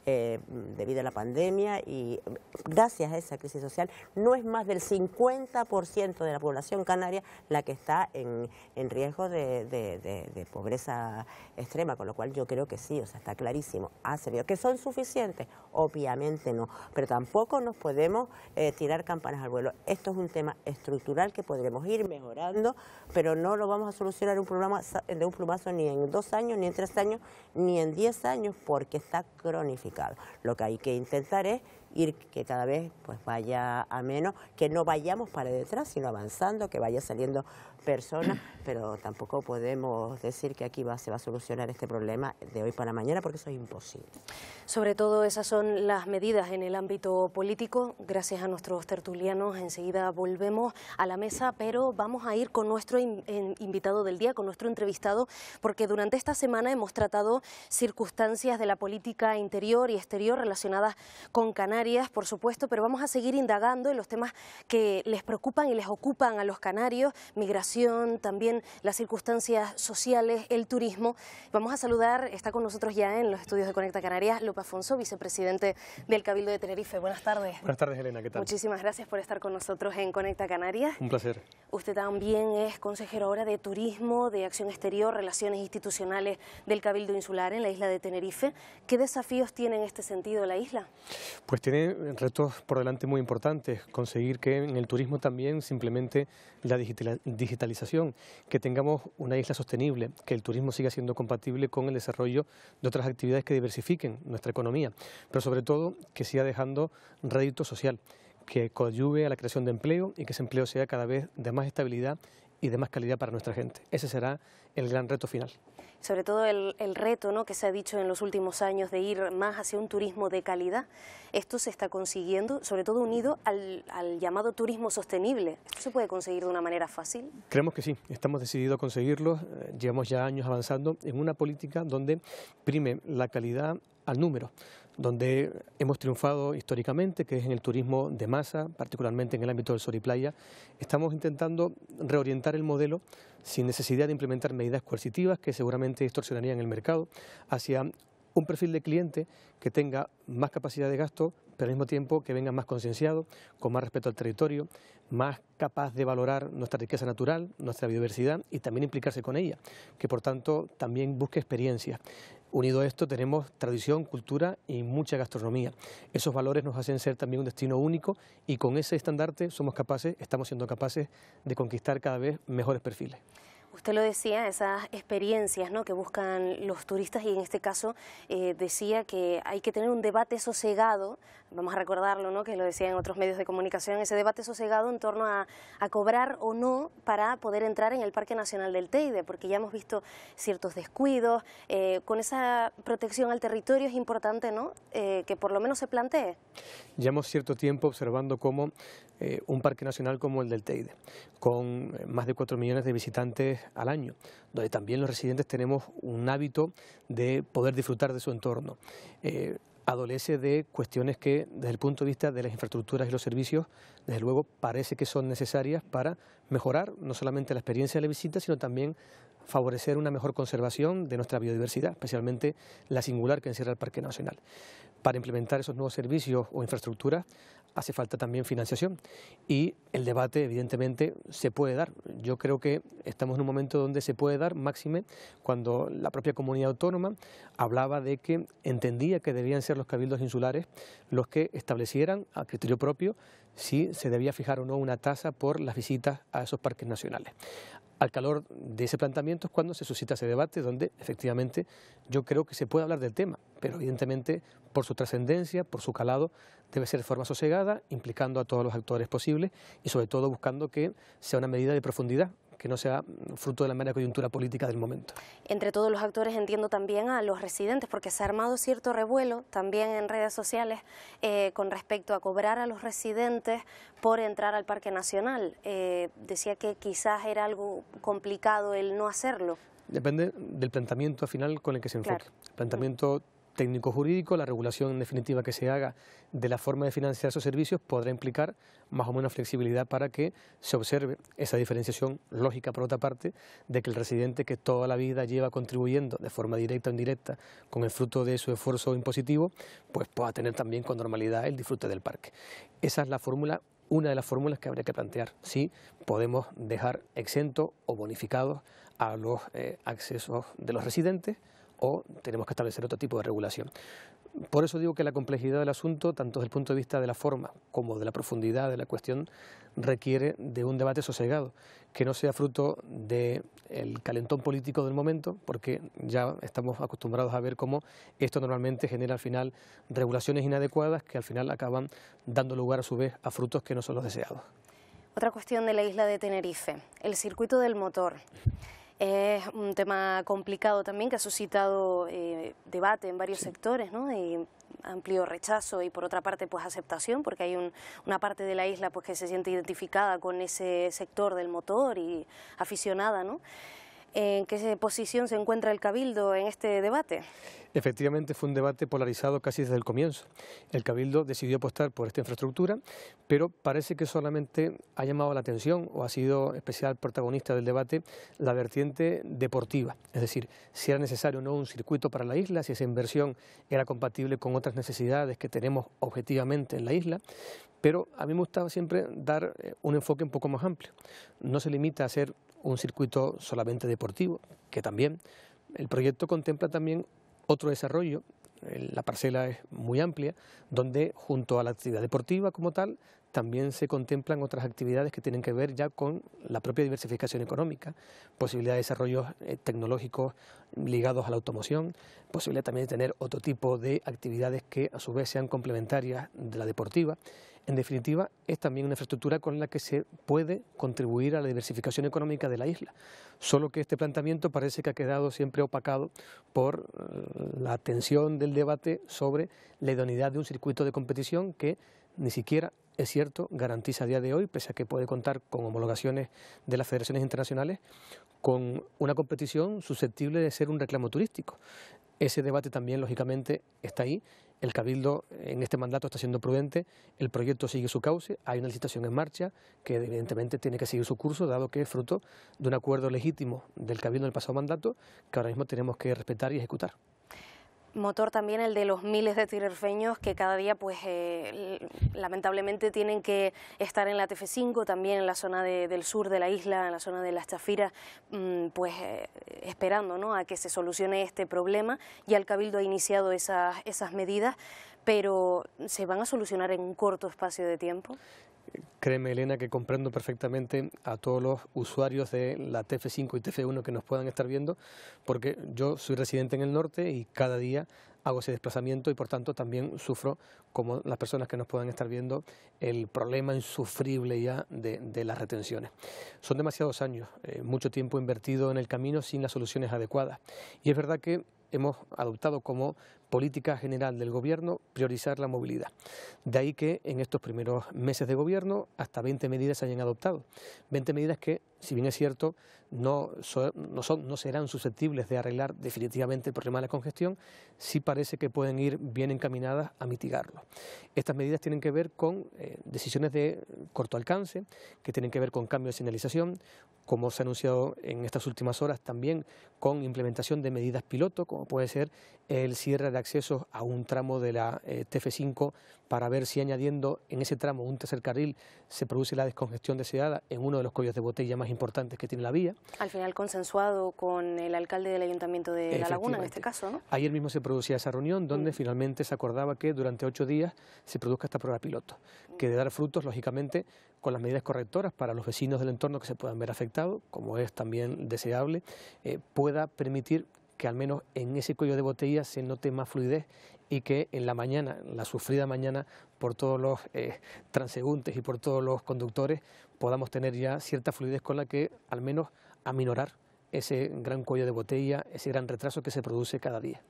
debido a la pandemia, y gracias a esa crisis social no es más del 50% de la población canaria la que está en riesgo de pobreza extrema, con lo cual yo creo que sí, o sea, está clarísimo, ha servido. ¿Que son suficientes? Obviamente no, pero tampoco nos podemos tirar campanas al vuelo. Esto es un tema estructural que podremos ir mejorando, pero no lo vamos a solucionar de un plumazo ni en 2 años, ni en 3 años, ni en 10 años, porque está cronificado. Lo que hay que intentar es ir que cada vez pues vaya a menos, que no vayamos para detrás, sino avanzando, que vaya saliendo personas, pero tampoco podemos decir que aquí se va a solucionar este problema de hoy para mañana, porque eso es imposible. Sobre todo esas son las medidas en el ámbito político. Gracias a nuestros tertulianos, enseguida volvemos a la mesa, pero vamos a ir con nuestro invitado del día, con nuestro entrevistado, porque durante esta semana hemos tratado circunstancias de la política interior y exterior relacionadas con Canarias, por supuesto, pero vamos a seguir indagando en los temas que les preocupan y les ocupan a los canarios: migración, también las circunstancias sociales, el turismo. Vamos a saludar, está con nosotros ya en los estudios de Conecta Canarias, Lope Afonso, vicepresidente del Cabildo de Tenerife. Buenas tardes. Buenas tardes, Elena, ¿qué tal? Muchísimas gracias por estar con nosotros en Conecta Canarias. Un placer. Usted también es consejero ahora de Turismo, de Acción Exterior, Relaciones Institucionales del Cabildo Insular en la isla de Tenerife. ¿Qué desafíos tiene en este sentido la isla? Pues tiene retos por delante muy importantes. Conseguir que en el turismo también se implemente la digitalización, que tengamos una isla sostenible, que el turismo siga siendo compatible con el desarrollo de otras actividades que diversifiquen nuestra economía, pero sobre todo que siga dejando rédito social, que coadyuve a la creación de empleo y que ese empleo sea cada vez de más estabilidad y de más calidad para nuestra gente. Ese será el gran reto final. Sobre todo el reto, ¿no?, que se ha dicho en los últimos años de ir más hacia un turismo de calidad. Esto se está consiguiendo, sobre todo unido al llamado turismo sostenible. ¿Esto se puede conseguir de una manera fácil? Creemos que sí, estamos decididos a conseguirlo. Llevamos ya años avanzando en una política donde prime la calidad al número, donde hemos triunfado históricamente, que es en el turismo de masa, particularmente en el ámbito del sol y playa. Estamos intentando reorientar el modelo sin necesidad de implementar medidas coercitivas que seguramente distorsionarían el mercado, hacia un perfil de cliente que tenga más capacidad de gasto, pero al mismo tiempo que venga más concienciado, con más respeto al territorio, más capaz de valorar nuestra riqueza natural, nuestra biodiversidad y también implicarse con ella, que por tanto también busque experiencias. Unido a esto tenemos tradición, cultura y mucha gastronomía. Esos valores nos hacen ser también un destino único y con ese estandarte estamos siendo capaces de conquistar cada vez mejores perfiles. Usted lo decía, esas experiencias, ¿no?, que buscan los turistas, y en este caso decía que hay que tener un debate sosegado, vamos a recordarlo, ¿no?, que lo decía en otros medios de comunicación, ese debate sosegado en torno a cobrar o no para poder entrar en el Parque Nacional del Teide, porque ya hemos visto ciertos descuidos. Con esa protección al territorio es importante, ¿no?, que por lo menos se plantee. Llevamos cierto tiempo observando cómo un parque nacional como el del Teide, con más de 4 millones de visitantes al año, donde también los residentes tenemos un hábito de poder disfrutar de su entorno. Adolece de cuestiones que, desde el punto de vista de las infraestructuras y los servicios, desde luego parece que son necesarias para mejorar no solamente la experiencia de la visita, sino también favorecer una mejor conservación de nuestra biodiversidad, especialmente la singular que encierra el Parque Nacional. Para implementar esos nuevos servicios o infraestructuras hace falta también financiación y el debate evidentemente se puede dar. Yo creo que estamos en un momento donde se puede dar, máxime cuando la propia comunidad autónoma hablaba de que entendía que debían ser los cabildos insulares los que establecieran a criterio propio si se debía fijar o no una tasa por las visitas a esos parques nacionales. Al calor de ese planteamiento es cuando se suscita ese debate donde efectivamente yo creo que se puede hablar del tema, pero evidentemente por su trascendencia, por su calado, debe ser de forma sosegada, implicando a todos los actores posibles y sobre todo buscando que sea una medida de profundidad, que no sea fruto de la mera coyuntura política del momento. Entre todos los actores entiendo también a los residentes, porque se ha armado cierto revuelo también en redes sociales con respecto a cobrar a los residentes por entrar al Parque Nacional. Decía que quizás era algo complicado el no hacerlo. Depende del planteamiento final con el que se enfoque. Claro. El planteamiento técnico-jurídico, la regulación en definitiva que se haga de la forma de financiar esos servicios podrá implicar más o menos flexibilidad para que se observe esa diferenciación lógica, por otra parte, de que el residente que toda la vida lleva contribuyendo de forma directa o indirecta con el fruto de su esfuerzo impositivo, pues pueda tener también con normalidad el disfrute del parque. Esa es la fórmula, una de las fórmulas que habría que plantear, si podemos dejar exentos o bonificados a los accesos de los residentes, o tenemos que establecer otro tipo de regulación. Por eso digo que la complejidad del asunto, tanto desde el punto de vista de la forma como de la profundidad de la cuestión, requiere de un debate sosegado, que no sea fruto del calentón político del momento, porque ya estamos acostumbrados a ver cómo esto normalmente genera al final regulaciones inadecuadas que al final acaban dando lugar a su vez a frutos que no son los deseados. Otra cuestión de la isla de Tenerife, el circuito del motor. Es un tema complicado también que ha suscitado debate en varios sectores, ¿no? Y amplio rechazo y por otra parte pues aceptación, porque hay una parte de la isla pues que se siente identificada con ese sector del motor y aficionada, ¿no? ¿En qué posición se encuentra el Cabildo en este debate? Efectivamente fue un debate polarizado casi desde el comienzo. El Cabildo decidió apostar por esta infraestructura, pero parece que solamente ha llamado la atención o ha sido especial protagonista del debate la vertiente deportiva, es decir, si era necesario o no un circuito para la isla, si esa inversión era compatible con otras necesidades que tenemos objetivamente en la isla, pero a mí me gustaba siempre dar un enfoque un poco más amplio. No se limita a ser un circuito solamente deportivo, que también el proyecto contempla también otro desarrollo. La parcela es muy amplia, donde junto a la actividad deportiva como tal, también se contemplan otras actividades que tienen que ver ya con la propia diversificación económica, posibilidad de desarrollos tecnológicos ligados a la automoción, posibilidad también de tener otro tipo de actividades que a su vez sean complementarias de la deportiva. En definitiva, es también una infraestructura con la que se puede contribuir a la diversificación económica de la isla, solo que este planteamiento parece que ha quedado siempre opacado por la tensión del debate sobre la idoneidad de un circuito de competición que ni siquiera, es cierto, garantiza a día de hoy, pese a que puede contar con homologaciones de las federaciones internacionales, con una competición susceptible de ser un reclamo turístico. Ese debate también, lógicamente, está ahí. El Cabildo en este mandato está siendo prudente, el proyecto sigue su cauce, hay una licitación en marcha que evidentemente tiene que seguir su curso, dado que es fruto de un acuerdo legítimo del Cabildo en el pasado mandato que ahora mismo tenemos que respetar y ejecutar. Motor también el de los miles de tinerfeños que cada día pues lamentablemente tienen que estar en la TF5, también en la zona del sur de la isla, en la zona de Las Chafiras, pues esperando, ¿no?, a que se solucione este problema. Ya el Cabildo ha iniciado esas medidas, pero ¿se van a solucionar en un corto espacio de tiempo? Créeme, Elena, que comprendo perfectamente a todos los usuarios de la TF5 y TF1 que nos puedan estar viendo, porque yo soy residente en el norte y cada día hago ese desplazamiento y por tanto también sufro, como las personas que nos puedan estar viendo, el problema insufrible ya de las retenciones. Son demasiados años, mucho tiempo invertido en el camino sin las soluciones adecuadas. Y es verdad que hemos adoptado como política general del Gobierno priorizar la movilidad. De ahí que en estos primeros meses de Gobierno hasta 20 medidas se hayan adoptado. 20 medidas que, si bien es cierto, no serán susceptibles de arreglar definitivamente el problema de la congestión, sí parece que pueden ir bien encaminadas a mitigarlo. Estas medidas tienen que ver con decisiones de corto alcance, que tienen que ver con cambio de señalización, como se ha anunciado en estas últimas horas también con implementación de medidas piloto, como puede ser el cierre de accesos a un tramo de la TF5 para ver si añadiendo en ese tramo un tercer carril se produce la descongestión deseada en uno de los cuellos de botella más importantes que tiene la vía. Al final consensuado con el alcalde del Ayuntamiento de La Laguna en este caso, ¿no? Ayer mismo se producía esa reunión donde finalmente se acordaba que durante 8 días se produzca esta prueba piloto, que de dar frutos, lógicamente, con las medidas correctoras para los vecinos del entorno que se puedan ver afectados, como es también deseable, pueda permitir que al menos en ese cuello de botella se note más fluidez y que en la mañana, la sufrida mañana, por todos los transeúntes y por todos los conductores, podamos tener ya cierta fluidez con la que al menos aminorar ese gran cuello de botella, ese gran retraso que se produce cada día.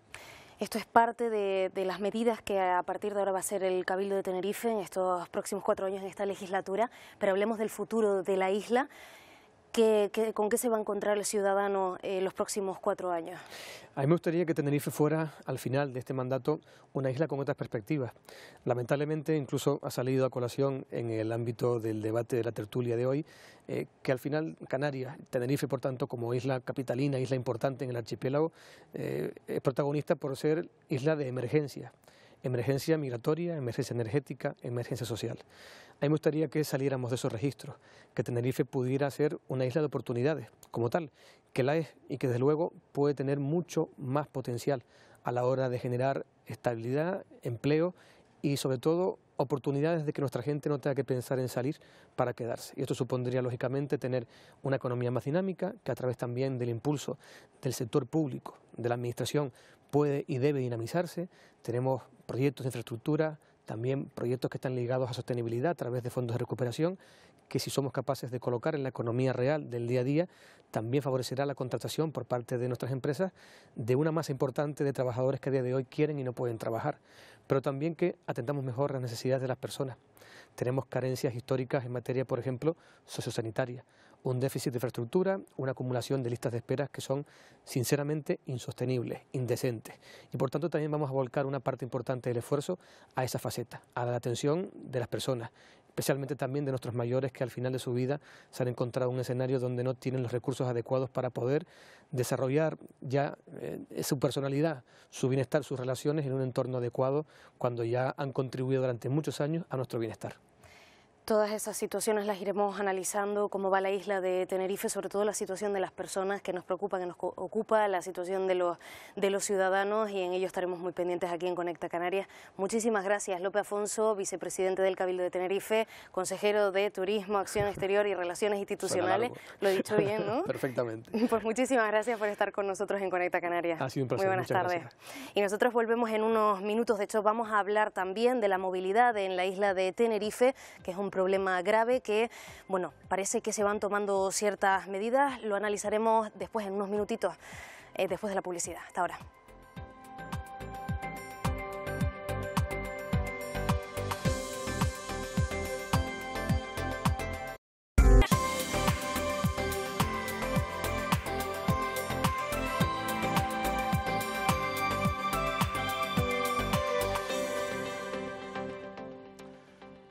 Esto es parte de las medidas que a partir de ahora va a ser el Cabildo de Tenerife en estos próximos 4 años en esta legislatura, pero hablemos del futuro de la isla. ¿Con qué se va a encontrar el ciudadano los próximos 4 años? A mí me gustaría que Tenerife fuera, al final de este mandato, una isla con otras perspectivas. Lamentablemente, incluso ha salido a colación en el ámbito del debate de la tertulia de hoy, que al final Canarias, Tenerife, por tanto, como isla capitalina, isla importante en el archipiélago, es protagonista por ser isla de emergencia. Emergencia migratoria, emergencia energética, emergencia social. A mí me gustaría que saliéramos de esos registros, que Tenerife pudiera ser una isla de oportunidades, como tal, que la es y que desde luego puede tener mucho más potencial a la hora de generar estabilidad, empleo y sobre todo oportunidades de que nuestra gente no tenga que pensar en salir para quedarse. Y esto supondría lógicamente tener una economía más dinámica, que a través también del impulso del sector público, de la administración, puede y debe dinamizarse. Tenemos proyectos de infraestructura, también proyectos que están ligados a sostenibilidad a través de fondos de recuperación, que si somos capaces de colocar en la economía real del día a día, también favorecerá la contratación por parte de nuestras empresas de una masa importante de trabajadores que a día de hoy quieren y no pueden trabajar, pero también que atendamos mejor las necesidades de las personas. Tenemos carencias históricas en materia, por ejemplo, sociosanitaria, un déficit de infraestructura, una acumulación de listas de espera que son sinceramente insostenibles, indecentes. Y por tanto también vamos a volcar una parte importante del esfuerzo a esa faceta, a la atención de las personas, especialmente también de nuestros mayores que al final de su vida se han encontrado en un escenario donde no tienen los recursos adecuados para poder desarrollar ya su personalidad, su bienestar, sus relaciones en un entorno adecuado cuando ya han contribuido durante muchos años a nuestro bienestar. Todas esas situaciones las iremos analizando, cómo va la isla de Tenerife, sobre todo la situación de las personas que nos preocupa, que nos ocupa, la situación de los ciudadanos, y en ello estaremos muy pendientes aquí en Conecta Canarias. Muchísimas gracias, Lope Afonso, vicepresidente del Cabildo de Tenerife, consejero de Turismo, Acción Exterior y Relaciones Institucionales. Lo he dicho bien, ¿no? Perfectamente. Pues muchísimas gracias por estar con nosotros en Conecta Canarias. Ha sido un placer. Muy buenas tardes. Gracias. Y nosotros volvemos en unos minutos. De hecho, vamos a hablar también de la movilidad en la isla de Tenerife, que es un problema grave que, bueno, parece que se van tomando ciertas medidas. Lo analizaremos después, en unos minutitos, después de la publicidad. Hasta ahora.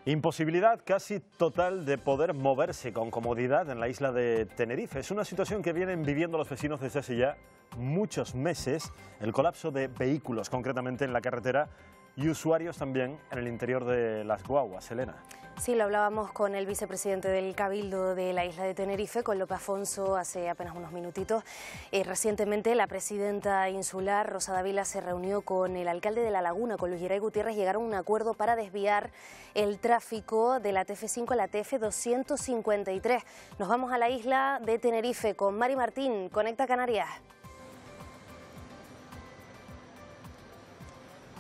Imposibilidad casi total de poder moverse con comodidad en la isla de Tenerife. Es una situación que vienen viviendo los vecinos desde hace ya muchos meses. El colapso de vehículos, concretamente en la carretera, y usuarios también en el interior de las guaguas. Elena. Sí, lo hablábamos con el vicepresidente del Cabildo de la isla de Tenerife, con Lope Afonso, hace apenas unos minutitos. Recientemente la presidenta insular, Rosa Dávila, se reunió con el alcalde de La Laguna, con Luis Geray Gutiérrez. Llegaron a un acuerdo para desviar el tráfico de la TF5 a la TF253. Nos vamos a la isla de Tenerife con Mari Martín, Conecta Canarias.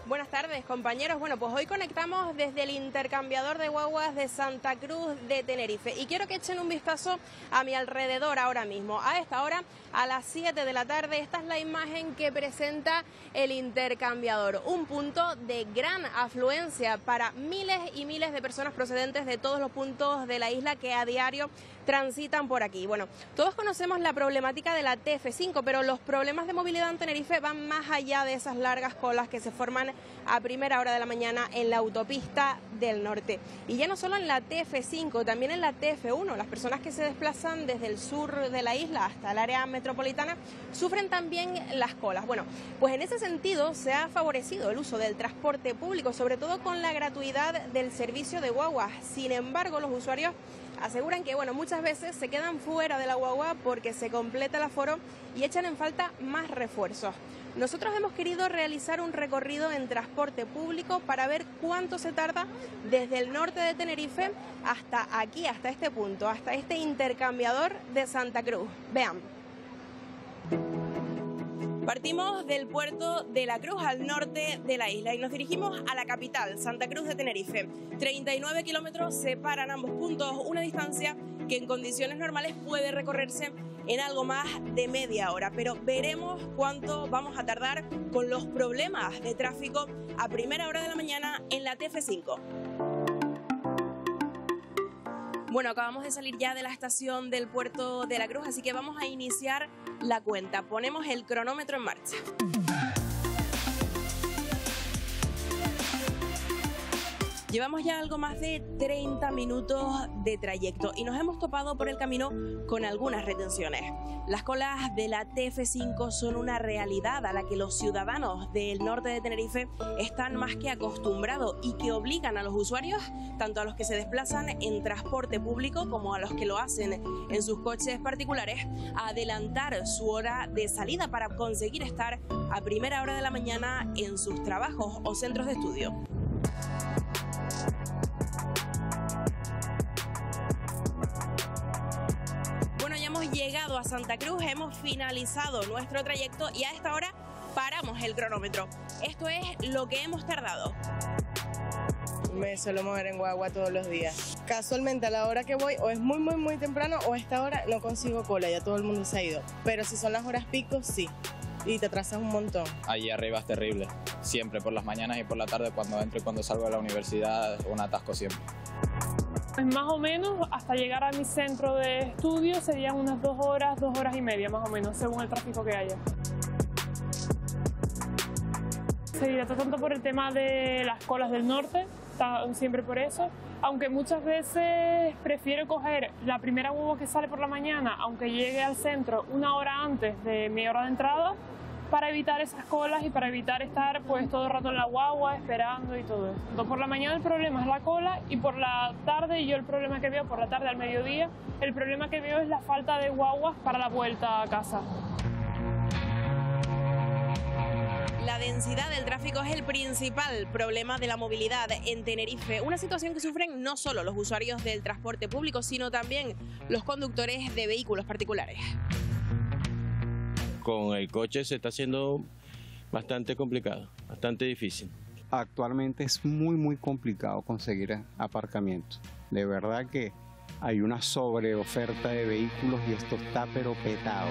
Buenas tardes, compañeros. Bueno, pues hoy conectamos desde el intercambiador de guaguas de Santa Cruz de Tenerife y quiero que echen un vistazo a mi alrededor ahora mismo. A esta hora, a las 7 de la tarde, esta es la imagen que presenta el intercambiador, un punto de gran afluencia para miles y miles de personas procedentes de todos los puntos de la isla que a diario transitan por aquí. Bueno, todos conocemos la problemática de la TF5, pero los problemas de movilidad en Tenerife van más allá de esas largas colas que se forman a primera hora de la mañana en la autopista del norte. Y ya no solo en la TF5, también en la TF1. Las personas que se desplazan desde el sur de la isla hasta el área metropolitana sufren también las colas. Bueno, pues en ese sentido se ha favorecido el uso del transporte público, sobre todo con la gratuidad del servicio de guaguas. Sin embargo, los usuarios aseguran que muchas veces se quedan fuera de la guagua porque se completa el aforo y echan en falta más refuerzos. Nosotros hemos querido realizar un recorrido en transporte público para ver cuánto se tarda desde el norte de Tenerife hasta aquí, hasta este punto, hasta este intercambiador de Santa Cruz. Vean. Partimos del puerto de La Cruz, al norte de la isla, y nos dirigimos a la capital, Santa Cruz de Tenerife. 39 kilómetros separan ambos puntos, una distancia que en condiciones normales puede recorrerse en algo más de media hora, pero veremos cuánto vamos a tardar con los problemas de tráfico a primera hora de la mañana en la TF5. Bueno, acabamos de salir ya de la estación del puerto de La Cruz, así que vamos a iniciar la cuenta. Ponemos el cronómetro en marcha. Llevamos ya algo más de 30 minutos de trayecto y nos hemos topado por el camino con algunas retenciones. Las colas de la TF5 son una realidad a la que los ciudadanos del norte de Tenerife están más que acostumbrados y que obligan a los usuarios, tanto a los que se desplazan en transporte público como a los que lo hacen en sus coches particulares, a adelantar su hora de salida para conseguir estar a primera hora de la mañana en sus trabajos o centros de estudio. Llegado a Santa Cruz, hemos finalizado nuestro trayecto y a esta hora paramos el cronómetro. Esto es lo que hemos tardado. Me suelo mover en guagua todos los días. Casualmente a la hora que voy o es muy temprano o a esta hora no consigo cola, ya todo el mundo se ha ido. Pero si son las horas pico, sí. Y te atrasas un montón. Allí arriba es terrible. Siempre, por las mañanas y por la tarde, cuando entro y cuando salgo de la universidad, un atasco siempre. Pues más o menos hasta llegar a mi centro de estudio serían unas 2 horas y media más o menos, según el tráfico que haya. Se dilata tanto por el tema de las colas del norte, siempre por eso, aunque muchas veces prefiero coger la primera guagua que sale por la mañana, aunque llegue al centro 1 hora antes de mi hora de entrada, para evitar esas colas y para evitar estar pues todo el rato en la guagua esperando y todo eso. Entonces, por la mañana el problema es la cola y por la tarde, yo el problema que veo por la tarde al mediodía, el problema que veo es la falta de guaguas para la vuelta a casa. La densidad del tráfico es el principal problema de la movilidad en Tenerife, una situación que sufren no solo los usuarios del transporte público, sino también los conductores de vehículos particulares. Con el coche se está haciendo bastante complicado, bastante difícil. Actualmente es muy complicado conseguir aparcamiento. De verdad que hay una sobreoferta de vehículos y esto está pero petado.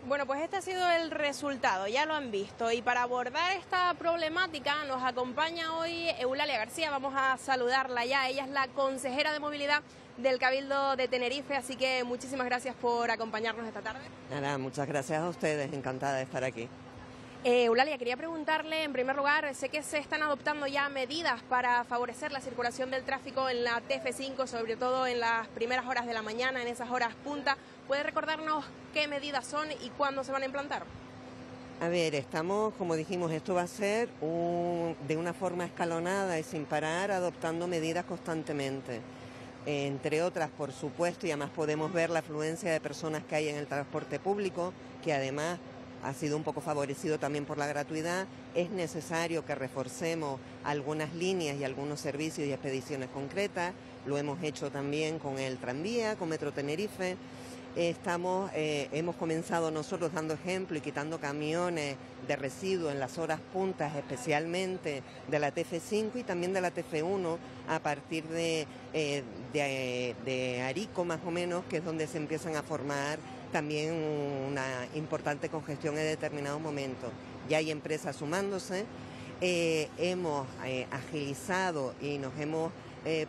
Bueno, pues este ha sido el resultado, ya lo han visto. Y para abordar esta problemática nos acompaña hoy Eulalia García. Vamos a saludarla ya. Ella es la consejera de movilidad del Cabildo de Tenerife, así que muchísimas gracias por acompañarnos esta tarde. Nada, muchas gracias a ustedes, encantada de estar aquí. Eulalia, quería preguntarle, en primer lugar, sé que se están adoptando ya medidas para favorecer la circulación del tráfico en la TF5, sobre todo en las primeras horas de la mañana, en esas horas punta. ¿Puede recordarnos qué medidas son y cuándo se van a implantar? A ver, estamos, como dijimos, esto va a ser de una forma escalonada y sin parar, adoptando medidas constantemente. Entre otras, por supuesto, y además podemos ver la afluencia de personas que hay en el transporte público, que además ha sido un poco favorecido también por la gratuidad. Es necesario que reforcemos algunas líneas y algunos servicios y expediciones concretas. Lo hemos hecho también con el tranvía, con Metro Tenerife. Hemos comenzado nosotros dando ejemplo y quitando camiones de residuos en las horas puntas, especialmente de la TF5 y también de la TF1, a partir de Arico más o menos, que es donde se empiezan a formar también una importante congestión en determinados momentos. Ya hay empresas sumándose, hemos agilizado y nos hemos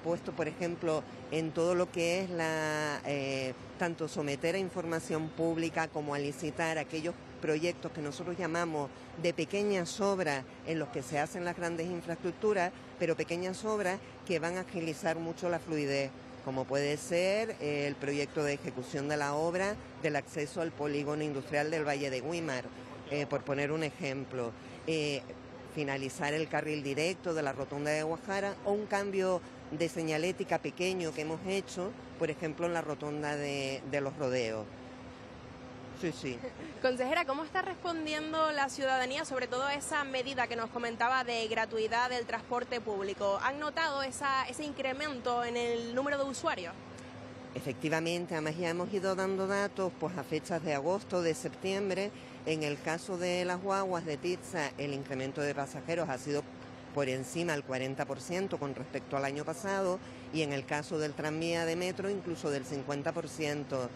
puesto, por ejemplo, en todo lo que es tanto someter a información pública como a licitar aquellos proyectos que nosotros llamamos de pequeñas obras en los que se hacen las grandes infraestructuras, pero pequeñas obras que van a agilizar mucho la fluidez, como puede ser el proyecto de ejecución de la obra del acceso al polígono industrial del Valle de Güímar, por poner un ejemplo. Finalizar el carril directo de la rotonda de Guajara o un cambio de señalética pequeño que hemos hecho, por ejemplo, en la rotonda de los Rodeos. Sí. Consejera, ¿cómo está respondiendo la ciudadanía, sobre todo a esa medida que nos comentaba de gratuidad del transporte público? ¿Han notado ese incremento en el número de usuarios? efectivamente, además ya hemos ido dando datos pues, a fechas de agosto, de septiembre. En el caso de las guaguas de Titsa, el incremento de pasajeros ha sido por encima del 40% con respecto al año pasado, y en el caso del tranvía de metro incluso del 50%.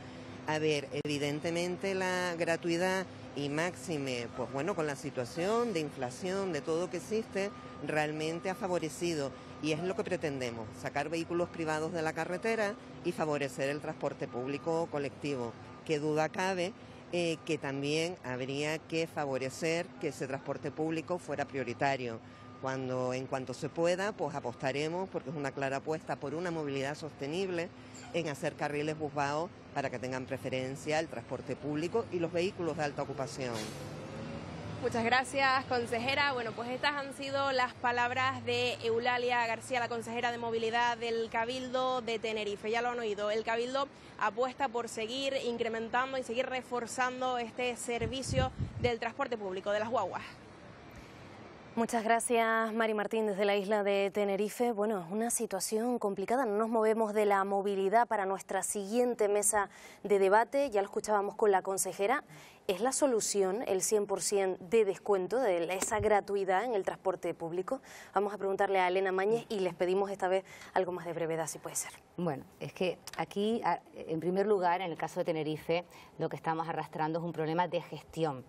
A ver, evidentemente la gratuidad y máxime, pues bueno, con la situación de inflación, de todo que existe, realmente ha favorecido, y es lo que pretendemos, sacar vehículos privados de la carretera y favorecer el transporte público colectivo. Qué duda cabe que también habría que favorecer que ese transporte público fuera prioritario. En cuanto se pueda, pues apostaremos, porque es una clara apuesta por una movilidad sostenible, en hacer carriles busbados para que tengan preferencia el transporte público y los vehículos de alta ocupación. Muchas gracias, consejera. Bueno, pues estas han sido las palabras de Eulalia García, la consejera de Movilidad del Cabildo de Tenerife. Ya lo han oído, el Cabildo apuesta por seguir incrementando y seguir reforzando este servicio del transporte público, de las guaguas. Muchas gracias, Mari Martín, desde la isla de Tenerife. Bueno, es una situación complicada. No nos movemos de la movilidad para nuestra siguiente mesa de debate. Ya lo escuchábamos con la consejera. ¿Es la solución el 100% de descuento, de esa gratuidad en el transporte público? Vamos a preguntarle a Elena Mañez y les pedimos esta vez algo más de brevedad, si puede ser. Bueno, es que aquí, en primer lugar, en el caso de Tenerife, lo que estamos arrastrando es un problema de gestión.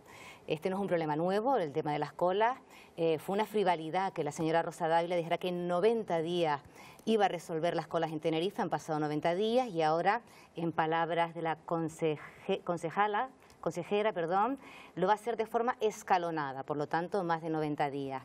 Este no es un problema nuevo, el tema de las colas. Fue una frivolidad que la señora Rosa Dávila dijera que en 90 días iba a resolver las colas en Tenerife. Han pasado 90 días y ahora, en palabras de la consejera, lo va a hacer de forma escalonada, por lo tanto, más de 90 días.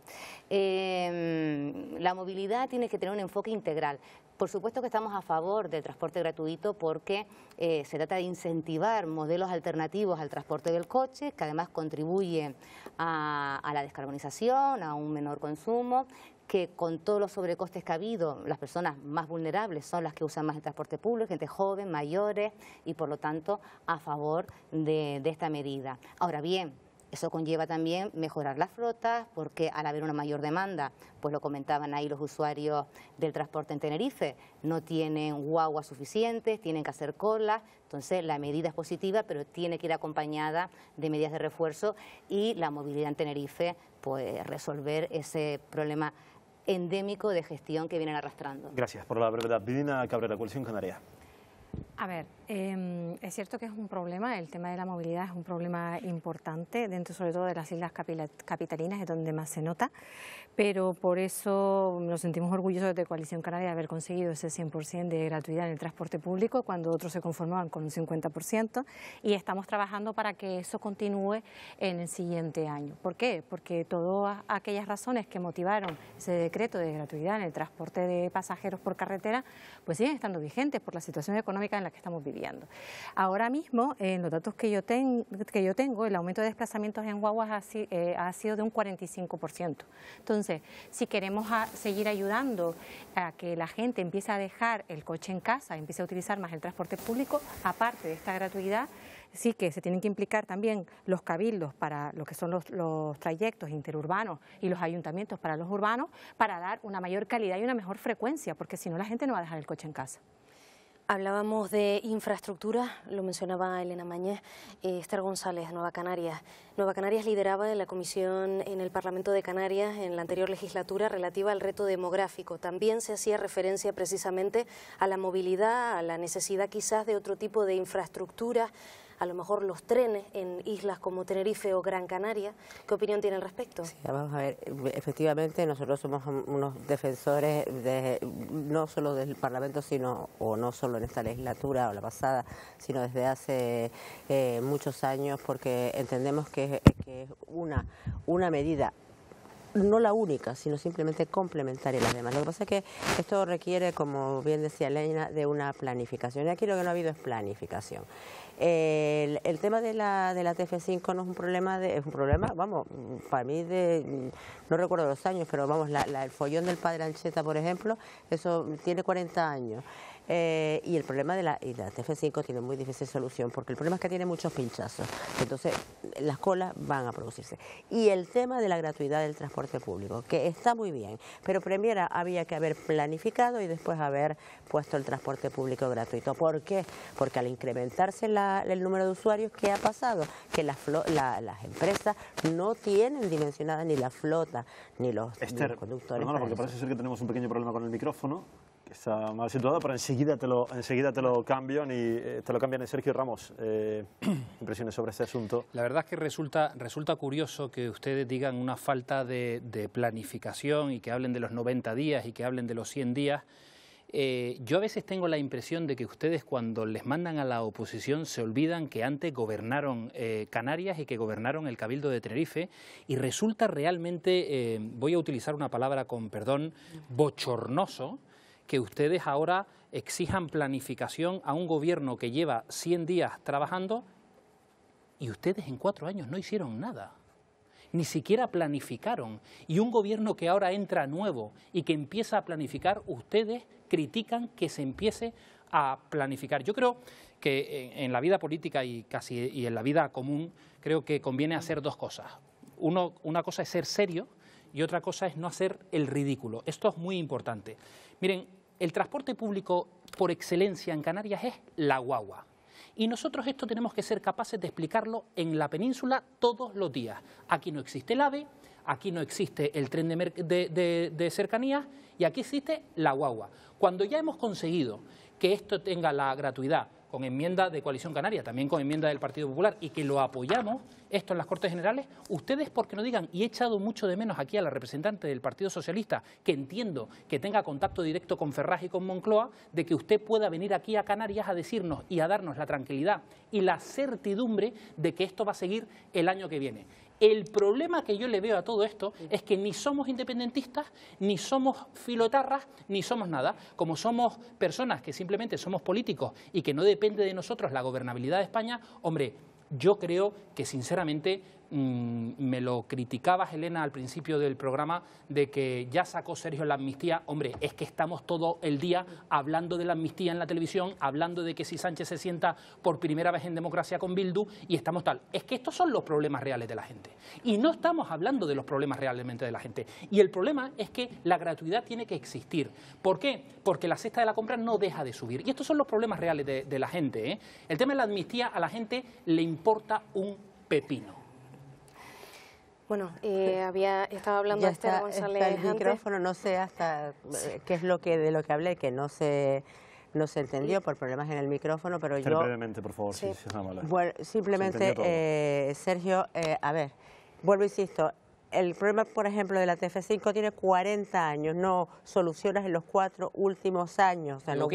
La movilidad tiene que tener un enfoque integral. Por supuesto que estamos a favor del transporte gratuito porque se trata de incentivar modelos alternativos al transporte del coche, que además contribuyen a la descarbonización, a un menor consumo, que con todos los sobrecostes que ha habido, las personas más vulnerables son las que usan más el transporte público, gente joven, mayores, y por lo tanto a favor de esta medida. Ahora bien, eso conlleva también mejorar las flotas, porque al haber una mayor demanda, pues lo comentaban ahí los usuarios del transporte en Tenerife, no tienen guaguas suficientes, tienen que hacer colas. Entonces la medida es positiva, pero tiene que ir acompañada de medidas de refuerzo, y la movilidad en Tenerife, pues resolver ese problema endémico de gestión que vienen arrastrando. Gracias por la brevedad. Vidina Cabrera, Coalición Canaria. A ver, es cierto que es un problema, el tema de la movilidad es un problema importante, dentro sobre todo de las islas capitalinas, es donde más se nota, pero por eso nos sentimos orgullosos de Coalición Canaria de haber conseguido ese 100% de gratuidad en el transporte público, cuando otros se conformaban con un 50%, y estamos trabajando para que eso continúe en el siguiente año. ¿Por qué? Porque todas aquellas razones que motivaron ese decreto de gratuidad en el transporte de pasajeros por carretera, pues siguen estando vigentes por la situación económica en la que estamos viviendo. Ahora mismo, en los datos que yo tengo, el aumento de desplazamientos en guaguas ha sido de un 45%. Entonces, si queremos seguir ayudando a que la gente empiece a dejar el coche en casa, empiece a utilizar más el transporte público, aparte de esta gratuidad, sí que se tienen que implicar también los cabildos para lo que son los trayectos interurbanos y los ayuntamientos para los urbanos, para dar una mayor calidad y una mejor frecuencia, porque si no la gente no va a dejar el coche en casa. Hablábamos de infraestructura, lo mencionaba Elena Mañez. Esther González, Nueva Canarias. Nueva Canarias lideraba la comisión en el Parlamento de Canarias en la anterior legislatura relativa al reto demográfico. También se hacía referencia precisamente a la movilidad, a la necesidad quizás de otro tipo de infraestructura, a lo mejor los trenes en islas como Tenerife o Gran Canaria. ¿Qué opinión tiene al respecto? Sí, vamos a ver, efectivamente nosotros somos unos defensores no solo del Parlamento, o no solo en esta legislatura o la pasada, sino desde hace muchos años, porque entendemos que es una medida, no la única, sino simplemente complementaria a las demás. Lo que pasa es que esto requiere, como bien decía Elena, de una planificación. Y aquí lo que no ha habido es planificación. El tema de la TF5 no es un problema, vamos, para mí no recuerdo los años, pero vamos, el follón del padre Ancheta, por ejemplo, eso tiene 40 años. Y el problema de la TF5 tiene muy difícil solución, porque el problema es que tiene muchos pinchazos. Entonces, las colas van a producirse. Y el tema de la gratuidad del transporte público, que está muy bien, pero primero había que haber planificado y después haber puesto el transporte público gratuito. ¿Por qué? Porque al incrementarse el número de usuarios, ¿qué ha pasado? Que las empresas no tienen dimensionada ni la flota, ni los conductores. Perdona, porque parece ser que tenemos un pequeño problema con el micrófono, que está mal situado, pero enseguida te lo cambian y te lo cambian en Sergio Ramos. Impresiones sobre este asunto. La verdad es que resulta curioso que ustedes digan una falta de planificación y que hablen de los 90 días y que hablen de los 100 días. Yo a veces tengo la impresión de que ustedes, cuando les mandan a la oposición, se olvidan que antes gobernaron Canarias y que gobernaron el Cabildo de Tenerife, y resulta realmente, voy a utilizar una palabra con perdón, bochornoso, que ustedes ahora exijan planificación a un gobierno que lleva 100 días trabajando y ustedes en 4 años no hicieron nada. Ni siquiera planificaron. Y un gobierno que ahora entra nuevo y que empieza a planificar, ustedes critican que se empiece a planificar. Yo creo que en la vida política y en la vida común, creo que conviene hacer dos cosas. Una cosa es ser serio y otra cosa es no hacer el ridículo. Esto es muy importante. Miren, el transporte público por excelencia en Canarias es la guagua. Y nosotros esto tenemos que ser capaces de explicarlo en la península todos los días. Aquí no existe el AVE, aquí no existe el tren de cercanías y aquí existe la guagua. Cuando ya hemos conseguido que esto tenga la gratuidad, con enmienda de Coalición Canaria, también con enmienda del Partido Popular, y que lo apoyamos, esto en las Cortes Generales, ustedes, porque no digan, y he echado mucho de menos aquí a la representante del Partido Socialista, que entiendo que tenga contacto directo con Ferraz y con Moncloa, de que usted pueda venir aquí a Canarias a decirnos y a darnos la tranquilidad y la certidumbre de que esto va a seguir el año que viene. El problema que yo le veo a todo esto es que ni somos independentistas, ni somos filotarras, ni somos nada. Como somos personas que simplemente somos políticos y que no depende de nosotros la gobernabilidad de España, hombre, yo creo que sinceramente me lo criticabas, Elena, al principio del programa, de que ya sacó Sergio la amnistía. Hombre, es que estamos todo el día hablando de la amnistía en la televisión, hablando de que si Sánchez se sienta por primera vez en democracia con Bildu y estamos tal. Es que estos son los problemas reales de la gente. Y no estamos hablando de los problemas realmente de la gente. Y el problema es que la gratuidad tiene que existir. ¿Por qué? Porque la cesta de la compra no deja de subir. Y estos son los problemas reales de la gente, ¿eh? El tema de la amnistía a la gente le importa un pepino. Bueno, estaba hablando Esther González el micrófono, no sé hasta qué es de lo que hablé, que no se entendió por problemas en el micrófono, pero yo... brevemente, por favor, si es amable. Bueno, simplemente, Sergio, a ver, vuelvo, insisto, el problema, por ejemplo, de la TF5 tiene 40 años, no solucionas en los 4 últimos años, o sea, no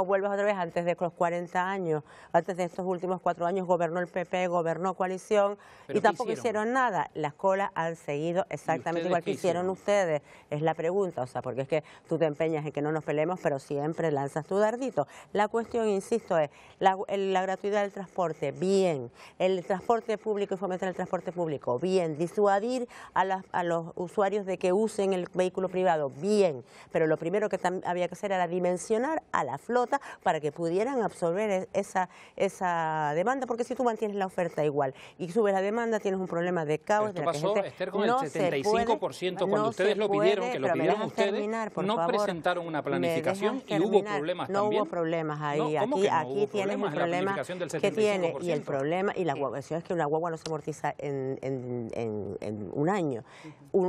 vuelvas otra vez antes de los 40 años, antes de estos últimos 4 años gobernó el PP, gobernó Coalición y tampoco hicieron nada. Las colas han seguido exactamente igual que hicieron ustedes, es la pregunta, o sea, porque es que tú te empeñas en que no nos peleemos, pero siempre lanzas tu dardito. La cuestión, insisto, es la gratuidad del transporte, bien, el transporte público y fomentar el transporte público, bien, disuadir a los usuarios de que usen el vehículo privado, bien, pero lo primero que había que hacer era dimensionar a la flota para que pudieran absorber esa demanda, porque si tú mantienes la oferta igual y subes la demanda, tienes un problema de caos. Esto pasó, Esther, con el 75%, cuando ustedes lo pidieron, que lo pidieron ustedes, no presentaron una planificación y hubo problemas también. No hubo problemas ahí, aquí tienes un problema que tiene, y el problema, y la cuestión es que una guagua no se amortiza en un año.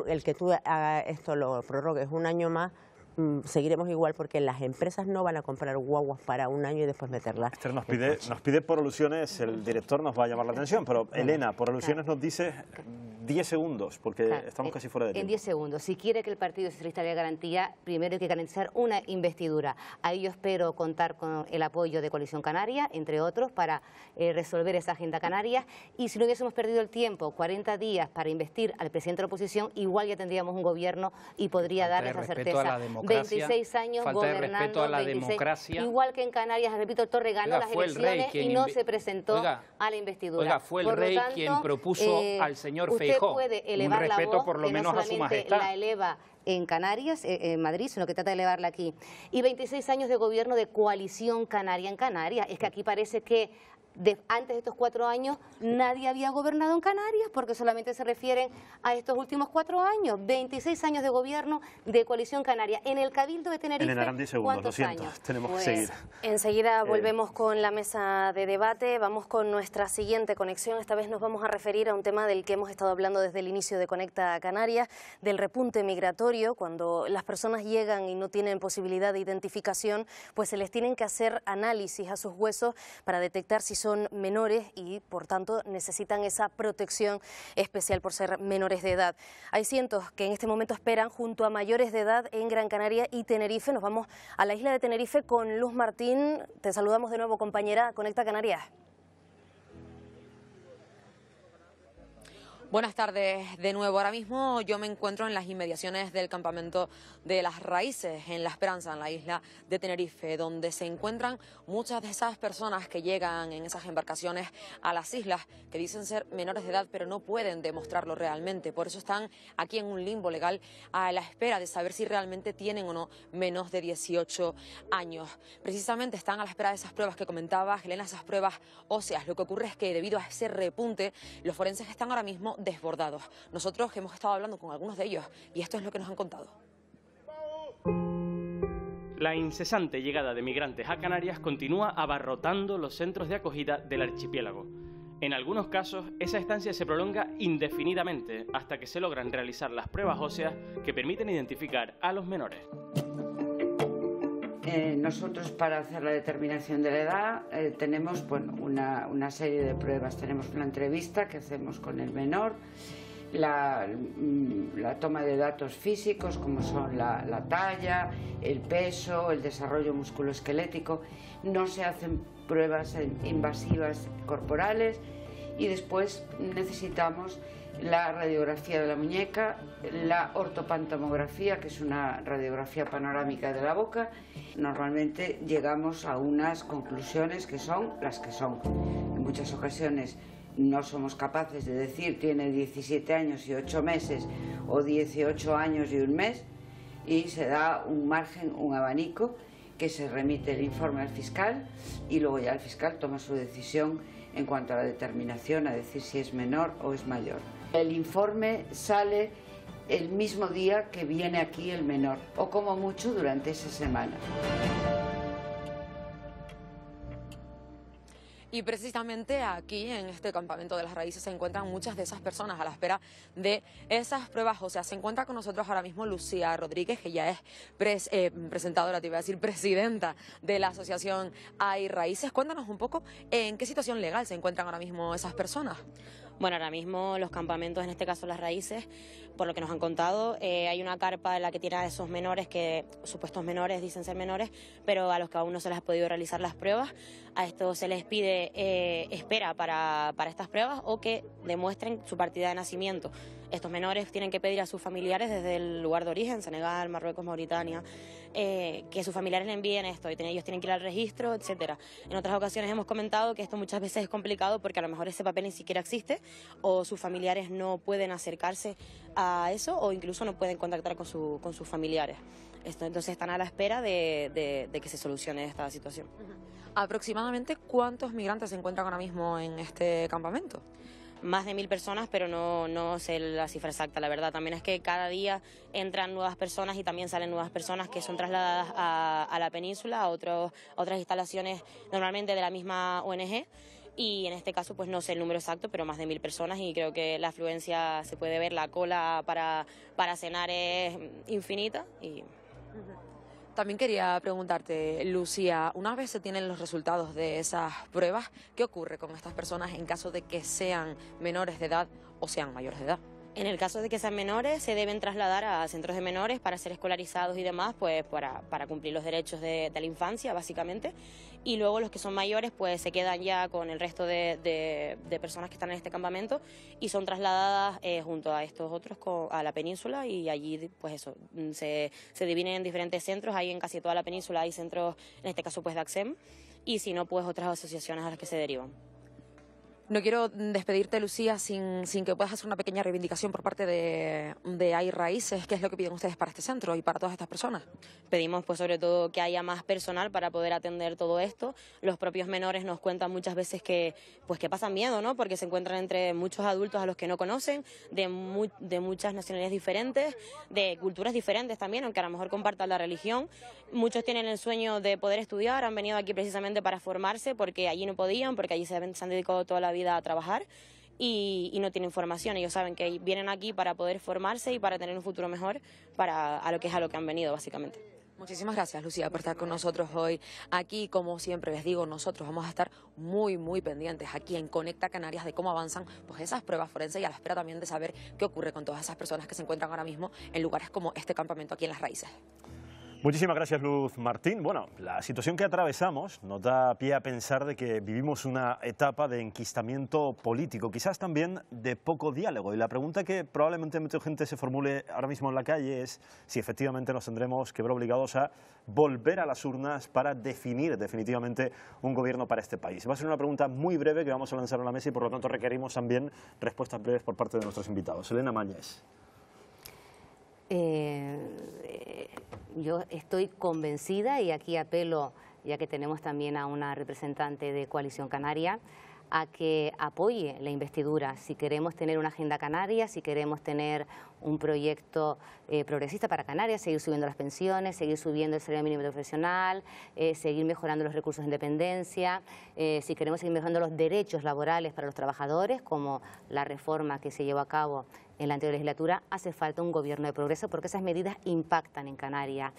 El que tú esto lo prorrogues un año más, seguiremos igual, porque las empresas no van a comprar guaguas para un año y después meterlas. Esther nos pide por alusiones, el director nos va a llamar la atención, pero Elena, por alusiones nos dice 10 segundos, porque estamos casi fuera de tiempo. En 10 segundos. Si quiere que el Partido Socialista dé garantía, primero hay que garantizar una investidura. Ahí yo espero contar con el apoyo de Coalición Canaria, entre otros, para resolver esa agenda canaria. Y si no hubiésemos perdido el tiempo, 40 días para investir al presidente de la oposición, igual ya tendríamos un gobierno y podría darle esa certeza. 26 años gobernando, a la democracia. Igual que en Canarias, repito, Torre ganó las elecciones y no se presentó a la investidura. Oiga, fue el rey quien propuso al señor Feijóo un respeto por lo menos a su majestad. La eleva en Canarias, en Madrid, sino que trata de elevarla aquí. Y 26 años de gobierno de coalición canaria en Canarias. Es que aquí parece que antes de estos 4 años nadie había gobernado en Canarias, porque solamente se refieren a estos últimos 4 años. 26 años de gobierno de coalición canaria. En el Cabildo de Tenerife, en Arandí segundos, lo siento, años? tenemos Pues, que seguir. Enseguida volvemos con la mesa de debate, vamos con nuestra siguiente conexión. Esta vez nos vamos a referir a un tema del que hemos estado hablando desde el inicio de Conecta Canarias, del repunte migratorio. Cuando las personas llegan y no tienen posibilidad de identificación, pues se les tienen que hacer análisis a sus huesos para detectar si son menores y, por tanto, necesitan esa protección especial por ser menores de edad. Hay cientos que en este momento esperan junto a mayores de edad en Gran Canaria y Tenerife. Nos vamos a la isla de Tenerife con Luz Martín. Te saludamos de nuevo, compañera. Conecta Canarias. Buenas tardes de nuevo. Ahora mismo yo me encuentro en las inmediaciones del campamento de Las Raíces, en La Esperanza, en la isla de Tenerife, donde se encuentran muchas de esas personas que llegan en esas embarcaciones a las islas, que dicen ser menores de edad, pero no pueden demostrarlo realmente. Por eso están aquí en un limbo legal a la espera de saber si realmente tienen o no menos de 18 años. Precisamente están a la espera de esas pruebas que comentaba Helena, esas pruebas óseas. Lo que ocurre es que debido a ese repunte, los forenses están ahora mismo desbordados. Nosotros hemos estado hablando con algunos de ellos y esto es lo que nos han contado. La incesante llegada de migrantes a Canarias continúa abarrotando los centros de acogida del archipiélago. En algunos casos, esa estancia se prolonga indefinidamente hasta que se logran realizar las pruebas óseas que permiten identificar a los menores. Nosotros, para hacer la determinación de la edad, tenemos una serie de pruebas. Tenemos una entrevista que hacemos con el menor, la toma de datos físicos como son la talla, el peso, el desarrollo musculoesquelético. No se hacen pruebas invasivas corporales y después necesitamos la radiografía de la muñeca, la ortopantomografía, que es una radiografía panorámica de la boca. Normalmente llegamos a unas conclusiones que son las que son. En muchas ocasiones no somos capaces de decir tiene 17 años y 8 meses o 18 años y 1 mes, y se da un margen, un abanico, que se remite el informe al fiscal y luego ya el fiscal toma su decisión en cuanto a la determinación, a decir si es menor o es mayor. El informe sale el mismo día que viene aquí el menor, o como mucho durante esa semana. Y precisamente aquí, en este campamento de Las Raíces, se encuentran muchas de esas personas a la espera de esas pruebas. O sea, se encuentra con nosotros ahora mismo Lucía Rodríguez, que ya es presentadora, te iba a decir, presidenta de la asociación Hay Raíces. Cuéntanos un poco en qué situación legal se encuentran ahora mismo esas personas. Bueno, ahora mismo los campamentos, en este caso Las Raíces, por lo que nos han contado, hay una carpa en la que tiene a esos menores, que supuestos menores dicen ser menores, pero a los que aún no se les ha podido realizar las pruebas. A estos se les pide espera para estas pruebas o que demuestren su partida de nacimiento. Estos menores tienen que pedir a sus familiares desde el lugar de origen, Senegal, Marruecos, Mauritania, que sus familiares le envíen esto y ellos tienen que ir al registro, etcétera. En otras ocasiones hemos comentado que esto muchas veces es complicado porque a lo mejor ese papel ni siquiera existe o sus familiares no pueden acercarse a eso o incluso no pueden contactar con sus familiares. Entonces están a la espera de que se solucione esta situación. ¿Aproximadamente cuántos migrantes se encuentran ahora mismo en este campamento? Más de 1000 personas, pero no sé la cifra exacta, la verdad. También es que cada día entran nuevas personas y también salen nuevas personas que son trasladadas a la península, a otras instalaciones normalmente de la misma ONG. Y en este caso pues no sé el número exacto, pero más de 1000 personas, y creo que la afluencia se puede ver, la cola para cenar es infinita. También quería preguntarte, Lucía, una vez se tienen los resultados de esas pruebas, ¿qué ocurre con estas personas en caso de que sean menores de edad o sean mayores de edad? En el caso de que sean menores, se deben trasladar a centros de menores para ser escolarizados y demás, pues para cumplir los derechos de la infancia, básicamente. Y luego los que son mayores, pues se quedan ya con el resto de personas que están en este campamento y son trasladadas junto a estos otros a la península, y allí, pues eso, se dividen en diferentes centros. Ahí en casi toda la península hay centros, en este caso pues de ACSEM, y si no, pues otras asociaciones a las que se derivan. No quiero despedirte, Lucía, sin que puedas hacer una pequeña reivindicación por parte de Hay Raíces. ¿Qué es lo que piden ustedes para este centro y para todas estas personas? Pedimos, pues, sobre todo que haya más personal para poder atender todo esto. Los propios menores nos cuentan muchas veces que pasan miedo, ¿no? Porque se encuentran entre muchos adultos a los que no conocen, de muchas nacionalidades diferentes, de culturas diferentes también, aunque a lo mejor compartan la religión. Muchos tienen el sueño de poder estudiar, han venido aquí precisamente para formarse porque allí no podían, porque allí se han dedicado toda la vida a trabajar y no tienen formación. Ellos saben que vienen aquí para poder formarse y para tener un futuro mejor a lo que han venido, básicamente. Muchísimas gracias, Lucía, por estar con nosotros hoy. Aquí, como siempre les digo, nosotros vamos a estar muy pendientes aquí en Conecta Canarias de cómo avanzan pues esas pruebas forenses y a la espera también de saber qué ocurre con todas esas personas que se encuentran ahora mismo en lugares como este campamento aquí en Las Raíces. Muchísimas gracias, Luz Martín. Bueno, la situación que atravesamos nos da pie a pensar de que vivimos una etapa de enquistamiento político, quizás también de poco diálogo. Y la pregunta que probablemente mucha gente se formule ahora mismo en la calle es si efectivamente nos tendremos que ver obligados a volver a las urnas para definir definitivamente un gobierno para este país. Va a ser una pregunta muy breve que vamos a lanzar a la mesa y por lo tanto requerimos también respuestas breves por parte de nuestros invitados. Elena Mañez. Yo estoy convencida, y aquí apelo, ya que tenemos también a una representante de Coalición Canaria, a que apoye la investidura. Si queremos tener una agenda canaria, si queremos tener un proyecto progresista para Canarias, seguir subiendo las pensiones, seguir subiendo el salario mínimo profesional, seguir mejorando los recursos de independencia, si queremos seguir mejorando los derechos laborales para los trabajadores, como la reforma que se llevó a cabo en la anterior legislatura, hace falta un gobierno de progreso porque esas medidas impactan en Canarias.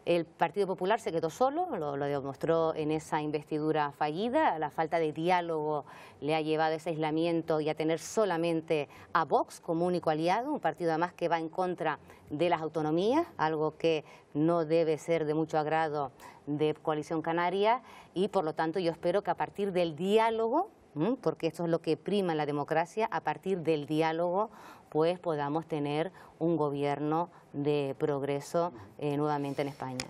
El Partido Popular se quedó solo, lo demostró en esa investidura fallida. La falta de diálogo le ha llevado a ese aislamiento y a tener solamente a Vox como único aliado, un partido además que va en contra de las autonomías, algo que no debe ser de mucho agrado de Coalición Canaria, y por lo tanto yo espero que a partir del diálogo, porque esto es lo que prima en la democracia, a partir del diálogo pues podamos tener un gobierno de progreso nuevamente en España.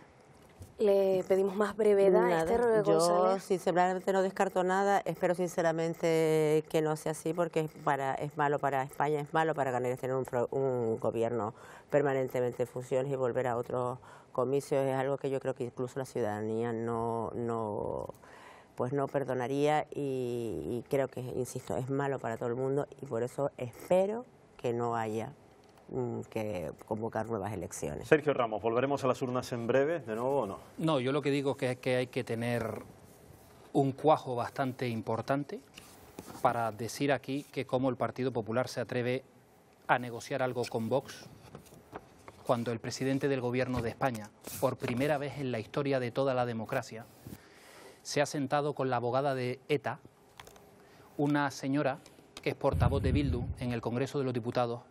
Le pedimos más brevedad, Esther González. Yo sinceramente no descarto nada, espero sinceramente que no sea así porque es malo para España, es malo para Canarias tener un gobierno permanentemente en funciones y volver a otros comicios. Es algo que yo creo que incluso la ciudadanía no perdonaría y creo que, insisto, es malo para todo el mundo y por eso espero que no haya que convocar nuevas elecciones. Sergio Ramos, ¿volveremos a las urnas en breve de nuevo o no? No, yo lo que digo es que hay que tener un cuajo bastante importante para decir aquí que cómo el Partido Popular se atreve a negociar algo con Vox cuando el presidente del Gobierno de España, por primera vez en la historia de toda la democracia, se ha sentado con la abogada de ETA, una señora que es portavoz de Bildu en el Congreso de los Diputados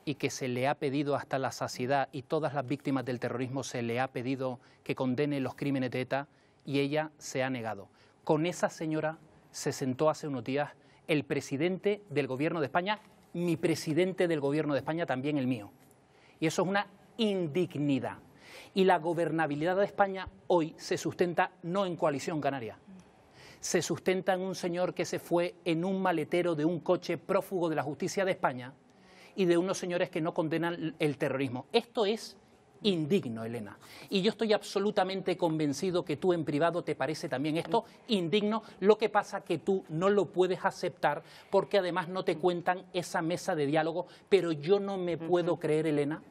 y que se le ha pedido hasta la saciedad, y todas las víctimas del terrorismo se le ha pedido que condene los crímenes de ETA, y ella se ha negado. Con esa señora se sentó hace unos días el presidente del Gobierno de España, mi presidente del Gobierno de España, también el mío. Y eso es una indignidad. Y la gobernabilidad de España hoy se sustenta no en Coalición Canaria, se sustenta en un señor que se fue en un maletero de un coche prófugo de la justicia de España y de unos señores que no condenan el terrorismo. Esto es indigno, Elena. Y yo estoy absolutamente convencido que tú en privado te parece también esto indigno. Lo que pasa que tú no lo puedes aceptar porque además no te cuentan esa mesa de diálogo. Pero yo no me puedo creer, Elena,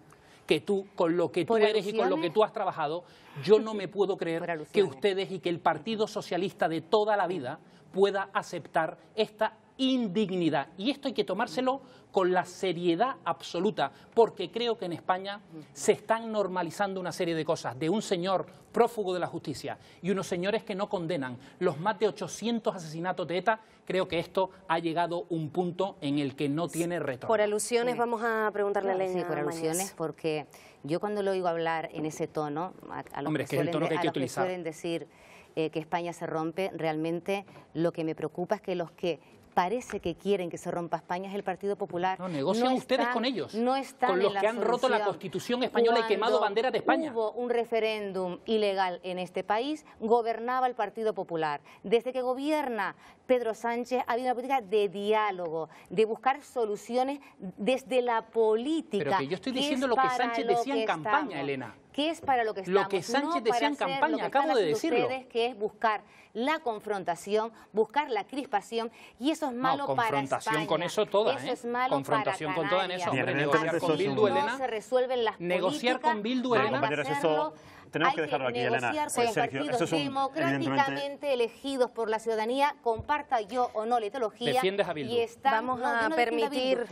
que tú, con lo que tú eres y con lo que tú has trabajado, yo no me puedo creer que ustedes y que el Partido Socialista de toda la vida pueda aceptar esta indignidad. Y esto hay que tomárselo con la seriedad absoluta, porque creo que en España se están normalizando una serie de cosas, de un señor prófugo de la justicia y unos señores que no condenan los más de 800 asesinatos de ETA. Creo que esto ha llegado a un punto en el que no tiene retorno. Por alusiones vamos a preguntarle a Elena. Sí, por alusiones, porque yo cuando lo oigo hablar en ese tono, a los que suelen decir que España se rompe, realmente lo que me preocupa es que los que parece que quieren que se rompa España es el Partido Popular. No, negocian ustedes con ellos, no están con los en la que han roto la solución. Constitución española y quemado banderas de España. Hubo un referéndum ilegal en este país, gobernaba el Partido Popular. Desde que gobierna Pedro Sánchez ha habido una política de diálogo, de buscar soluciones desde la política. Pero que yo estoy diciendo lo que Sánchez decía en campaña, Elena. ¿Qué es para lo que estamos? Lo que Sánchez no decía en para hacer campaña, lo que acabo están de haciendo decirlo. Ustedes, que es buscar la confrontación, buscar la crispación, y eso es malo para España. Confrontación con eso toda, Eso es malo confrontación para con toda en eso. Canarias. Hombre, negociar con Bildu, Elena. No se resuelven las negociar políticas, con Bildu, hay Elena. que Compañeros, hacerlo. tenemos Hay que dejarlo aquí, Elena. negociar con los Sergio, partidos esto es democráticamente elegidos por la ciudadanía, comparta yo o no la ideología. Defiendes a Bildu. Y está, vamos a permitir,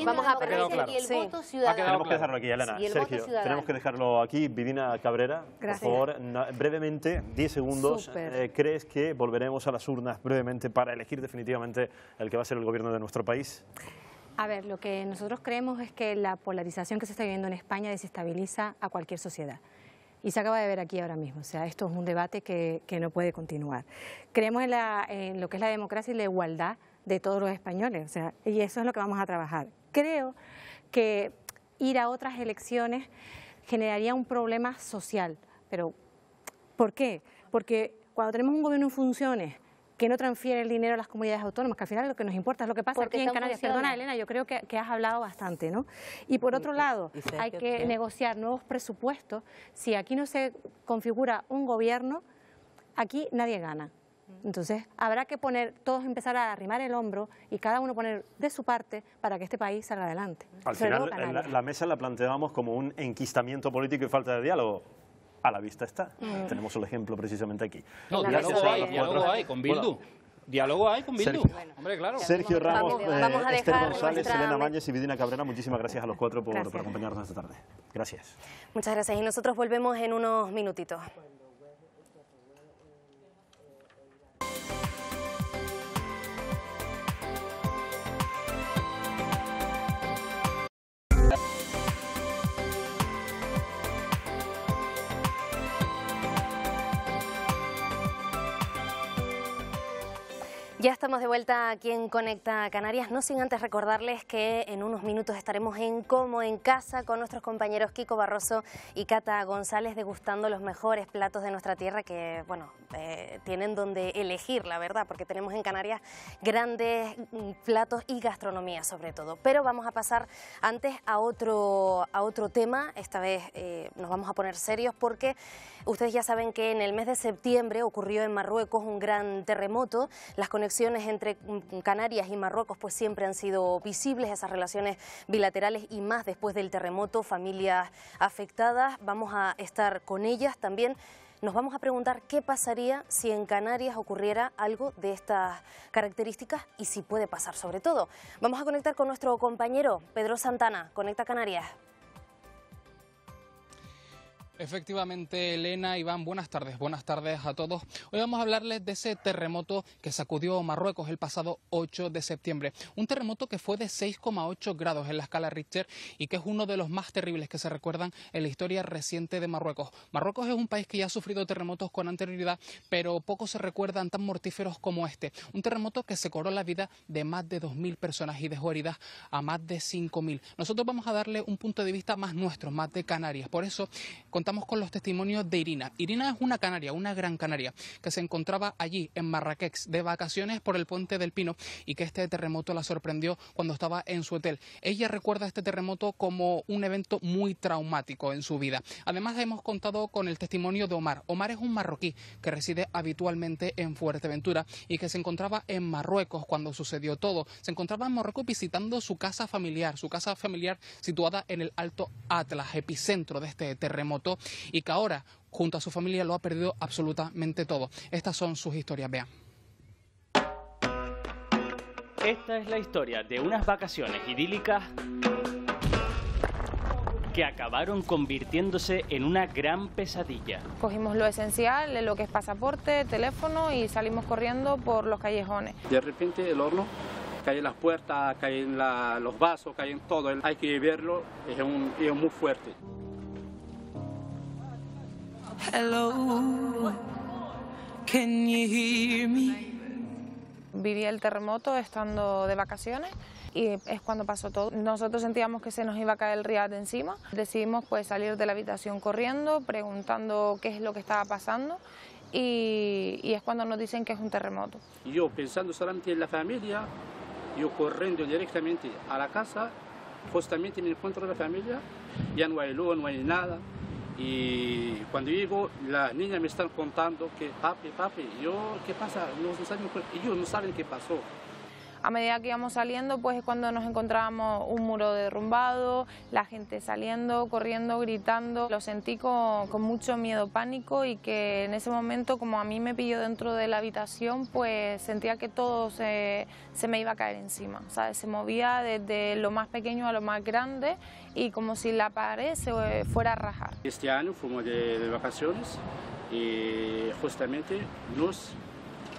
vamos a permitir y el voto ciudadano. Tenemos que dejarlo aquí, Elena. Y el voto Sergio, ciudadano. tenemos que dejarlo aquí. Vivina Cabrera, Gracias. por favor, brevemente, 10 segundos. Súper. ¿Crees que volveremos a las urnas brevemente para elegir definitivamente el que va a ser el gobierno de nuestro país? A ver, lo que nosotros creemos es que la polarización que se está viviendo en España desestabiliza a cualquier sociedad. Y se acaba de ver aquí ahora mismo. O sea, esto es un debate que no puede continuar. Creemos en lo que es la democracia y la igualdad de todos los españoles. O sea, y eso es lo que vamos a trabajar. Creo que ir a otras elecciones generaría un problema social. Pero, ¿por qué? Porque cuando tenemos un gobierno en funciones que no transfiere el dinero a las comunidades autónomas, que al final lo que nos importa es lo que pasa Porque aquí en están Canarias. funcionando. Perdona, Elena, yo creo que has hablado bastante, ¿no? Y por otro lado, hay que negociar nuevos presupuestos. Si aquí no se configura un gobierno, aquí nadie gana. Entonces, habrá que todos empezar a arrimar el hombro y cada uno poner de su parte para que este país salga adelante. Al Sobre todo final, Canarias. la mesa la planteábamos como un enquistamiento político y falta de diálogo. A la vista está. Tenemos el ejemplo precisamente aquí. No, Gracias a los diálogo cuatro. hay con Bildu. Diálogo hay con Bildu. Sergio. Hombre, claro. Sergio Ramos, Vamos a Esther dejar González, nuestra- Elena Mañez y Vidina Cabrera, muchísimas gracias a los cuatro por Gracias. acompañarnos esta tarde. Gracias. Muchas gracias. Y nosotros volvemos en unos minutitos. Ya estamos de vuelta aquí en Conecta Canarias, no sin antes recordarles que en unos minutos estaremos en Como en Casa con nuestros compañeros Kiko Barroso y Cata González degustando los mejores platos de nuestra tierra que, bueno, tienen donde elegir, la verdad, porque tenemos en Canarias grandes platos y gastronomía sobre todo. Pero vamos a pasar antes a otro tema, esta vez nos vamos a poner serios porque ustedes ya saben que en el mes de septiembre ocurrió en Marruecos un gran terremoto. Las conexiones entre Canarias y Marruecos pues siempre han sido visibles, esas relaciones bilaterales y más después del terremoto, familias afectadas, vamos a estar con ellas también. Nos vamos a preguntar qué pasaría si en Canarias ocurriera algo de estas características y si puede pasar sobre todo. Vamos a conectar con nuestro compañero Pedro Santana, Conecta Canarias. Efectivamente, Elena, Iván, buenas tardes a todos. Hoy vamos a hablarles de ese terremoto que sacudió Marruecos el pasado 8 de septiembre. Un terremoto que fue de 6,8 grados en la escala Richter y que es uno de los más terribles que se recuerdan en la historia reciente de Marruecos. Marruecos es un país que ya ha sufrido terremotos con anterioridad, pero pocos se recuerdan tan mortíferos como este. Un terremoto que se cobró la vida de más de 2.000 personas y dejó heridas a más de 5.000. Nosotros vamos a darle un punto de vista más nuestro, más de Canarias. Por eso contamos con los testimonios de Irina. Irina es una canaria, una gran canaria, que se encontraba allí en Marrakech de vacaciones por el Puente del Pino y que este terremoto la sorprendió cuando estaba en su hotel. Ella recuerda este terremoto como un evento muy traumático en su vida. Además hemos contado con el testimonio de Omar. Omar es un marroquí que reside habitualmente en Fuerteventura y que se encontraba en Marruecos cuando sucedió todo. Se encontraba en Marruecos visitando su casa familiar situada en el Alto Atlas, epicentro de este terremoto, y que ahora, junto a su familia, lo ha perdido absolutamente todo. Estas son sus historias, vean. Esta es la historia de unas vacaciones idílicas que acabaron convirtiéndose en una gran pesadilla. Cogimos lo esencial, lo que es pasaporte, teléfono y salimos corriendo por los callejones. De repente el horno caen las puertas, caen los vasos, caen todo. Hay que verlo, es muy fuerte. Hello, can you hear me? Viví el terremoto estando de vacaciones y es cuando pasó todo. Nosotros sentíamos que se nos iba a caer el Riad de encima. Decidimos pues salir de la habitación corriendo, preguntando qué es lo que estaba pasando y es cuando nos dicen que es un terremoto. Yo pensando solamente en la familia, yo corriendo directamente a la casa, justamente me encuentro la familia, ya no hay luz, no hay nada. Y cuando llego, las niñas me están contando que papi, ¿qué pasa? Ellos no saben qué pasó. A medida que íbamos saliendo, pues es cuando nos encontrábamos un muro derrumbado, la gente saliendo, corriendo, gritando. Lo sentí con mucho miedo, pánico, y que en ese momento, como a mí me pilló dentro de la habitación, pues sentía que todo se me iba a caer encima, ¿sabes? Se movía desde lo más pequeño a lo más grande y como si la pared se fuera a rajar. Este año fuimos de vacaciones y justamente nos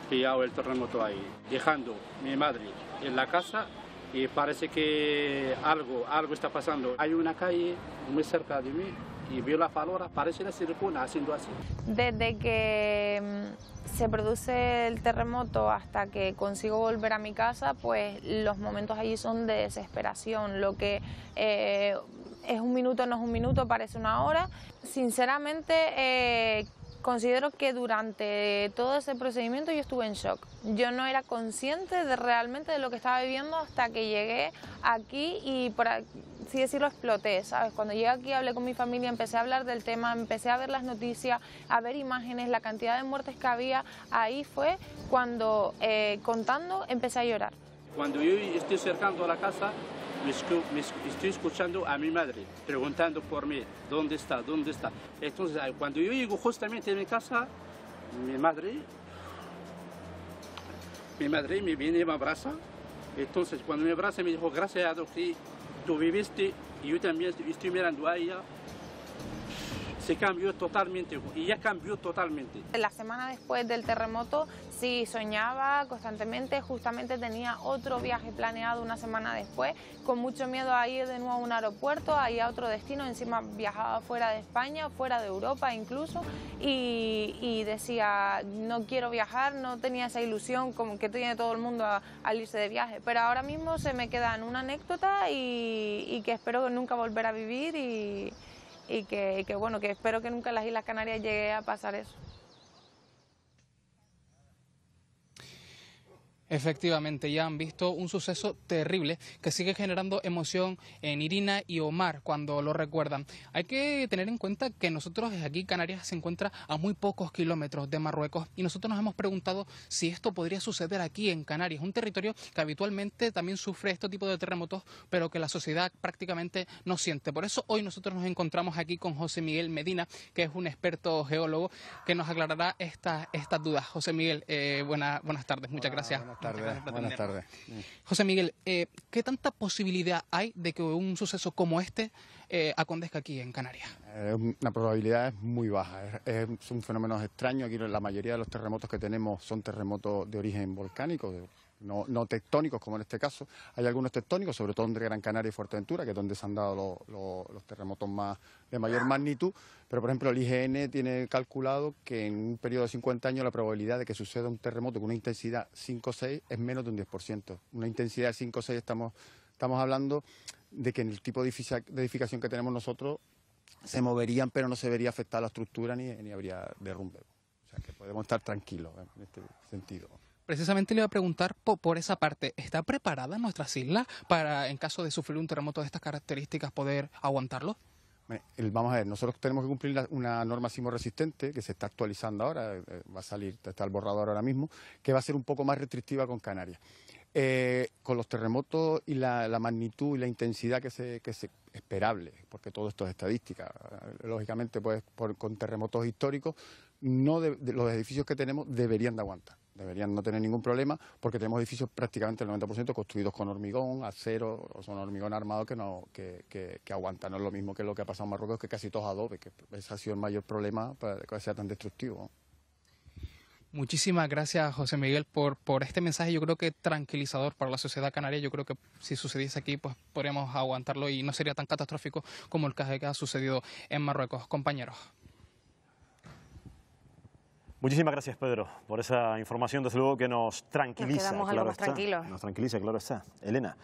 pillado el terremoto ahí, dejando a mi madre en la casa y parece que algo está pasando. Hay una calle muy cerca de mí y veo la palora, parece la silicona haciendo así. Desde que se produce el terremoto hasta que consigo volver a mi casa, pues los momentos allí son de desesperación. Lo que es un minuto no es un minuto, parece una hora. Sinceramente, considero que durante todo ese procedimiento yo estuve en shock. Yo no era consciente realmente de lo que estaba viviendo hasta que llegué aquí y, por así decirlo, exploté, ¿sabes? Cuando llegué aquí hablé con mi familia, empecé a hablar del tema, empecé a ver las noticias, a ver imágenes, la cantidad de muertes que había. Ahí fue cuando, contando, empecé a llorar. Cuando yo estoy acercando a la casa, estoy escuchando a mi madre preguntando por mí, ¿dónde está? ¿Dónde está? Entonces, cuando yo llego justamente a mi casa, mi madre me viene y me abraza. Entonces, cuando me abraza, me dijo, gracias a Dios que tú viviste y yo también estoy mirando a ella. Se cambió totalmente, y ya cambió totalmente. La semana después del terremoto sí soñaba constantemente, justamente tenía otro viaje planeado una semana después, con mucho miedo a ir de nuevo a un aeropuerto, a ir a otro destino, encima viajaba fuera de España, fuera de Europa incluso, y decía, no quiero viajar, no tenía esa ilusión como que tiene todo el mundo al irse de viaje, pero ahora mismo se me queda en una anécdota y que espero nunca volver a vivir y que bueno, que espero que nunca en las Islas Canarias llegue a pasar eso. Efectivamente, ya han visto un suceso terrible que sigue generando emoción en Irina y Omar cuando lo recuerdan. Hay que tener en cuenta que nosotros aquí, Canarias, se encuentra a muy pocos kilómetros de Marruecos y nosotros nos hemos preguntado si esto podría suceder aquí en Canarias, un territorio que habitualmente también sufre este tipo de terremotos, pero que la sociedad prácticamente no siente. Por eso hoy nosotros nos encontramos aquí con José Miguel Medina, que es un experto geólogo que nos aclarará estas dudas. José Miguel, buenas tardes, muchas gracias. Buenas tardes. José Miguel, ¿qué tanta posibilidad hay de que un suceso como este acontezca aquí en Canarias? La probabilidad es muy baja. Es un fenómeno extraño. Aquí la mayoría de los terremotos que tenemos son terremotos de origen volcánico, no tectónicos como en este caso. Hay algunos tectónicos, sobre todo entre Gran Canaria y Fuerteventura, que es donde se han dado los terremotos de mayor magnitud. Pero, por ejemplo, el IGN tiene calculado que en un periodo de 50 años la probabilidad de que suceda un terremoto con una intensidad 5 o 6 es menos de un 10%. Una intensidad de 5 o 6 estamos hablando de que en el tipo de edificación que tenemos nosotros se moverían, pero no se vería afectada la estructura ni habría derrumbe. O sea que podemos estar tranquilos en este sentido. Precisamente le iba a preguntar por esa parte. ¿Está preparada nuestras islas para, en caso de sufrir un terremoto de estas características, poder aguantarlo? Vamos a ver, nosotros tenemos que cumplir una norma sismoresistente que se está actualizando ahora, va a salir, está el borrador ahora mismo, que va a ser un poco más restrictiva con Canarias. Con los terremotos y la magnitud y la intensidad que es esperable, porque todo esto es estadística, lógicamente pues con terremotos históricos, los edificios que tenemos deberían de aguantar. Deberían no tener ningún problema porque tenemos edificios prácticamente el 90% construidos con hormigón, acero, o son hormigón armado que aguantan. No es lo mismo que lo que ha pasado en Marruecos, que casi todos adobe, que ese ha sido el mayor problema para que sea tan destructivo. Muchísimas gracias, José Miguel, por este mensaje. Yo creo que tranquilizador para la sociedad canaria. Yo creo que si sucediese aquí, pues podríamos aguantarlo y no sería tan catastrófico como el caso que ha sucedido en Marruecos. Compañeros. Muchísimas gracias, Pedro, por esa información, desde luego que nos tranquiliza. Nos quedamos algo más tranquilos. Nos tranquiliza, claro está. Elena,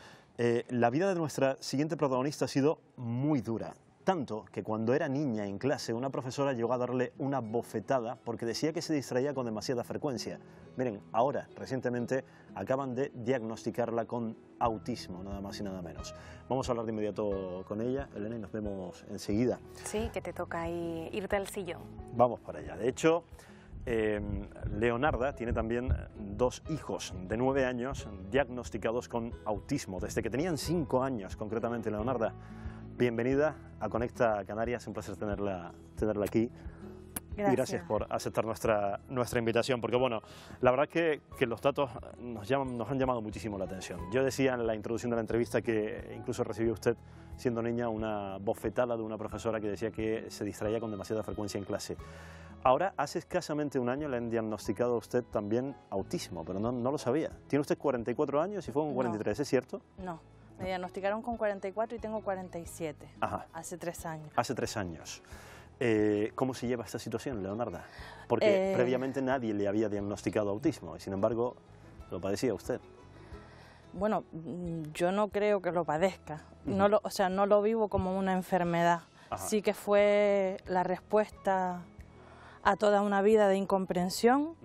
la vida de nuestra siguiente protagonista ha sido muy dura. Tanto que cuando era niña en clase, una profesora llegó a darle una bofetada porque decía que se distraía con demasiada frecuencia. Miren, ahora, recientemente, acaban de diagnosticarla con autismo, nada más y nada menos. Vamos a hablar de inmediato con ella, Elena, y nos vemos enseguida. Sí, que te toca ahí irte al sillón. Vamos para allá. De hecho, Leonarda tiene también 2 hijos de 9 años diagnosticados con autismo, desde que tenían 5 años, concretamente. Leonarda, bienvenida a Conecta Canarias, un placer tenerla aquí. Gracias. Y gracias por aceptar nuestra invitación, porque bueno, la verdad que los datos nos han llamado muchísimo la atención. Yo decía en la introducción de la entrevista que incluso recibió usted, siendo niña, una bofetada de una profesora que decía que se distraía con demasiada frecuencia en clase. Ahora, hace escasamente un año le han diagnosticado a usted también autismo, pero no lo sabía. Tiene usted 44 años y fue con 43, ¿es cierto? No, me diagnosticaron con 44 y tengo 47, Ajá. hace 3 años. Hace 3 años. ¿Cómo se lleva esta situación, Leonarda? Porque previamente nadie le había diagnosticado autismo y sin embargo lo padecía usted. Bueno, yo no creo que lo padezca, no lo vivo como una enfermedad. Ajá. Sí que fue la respuesta a toda una vida de incomprensión,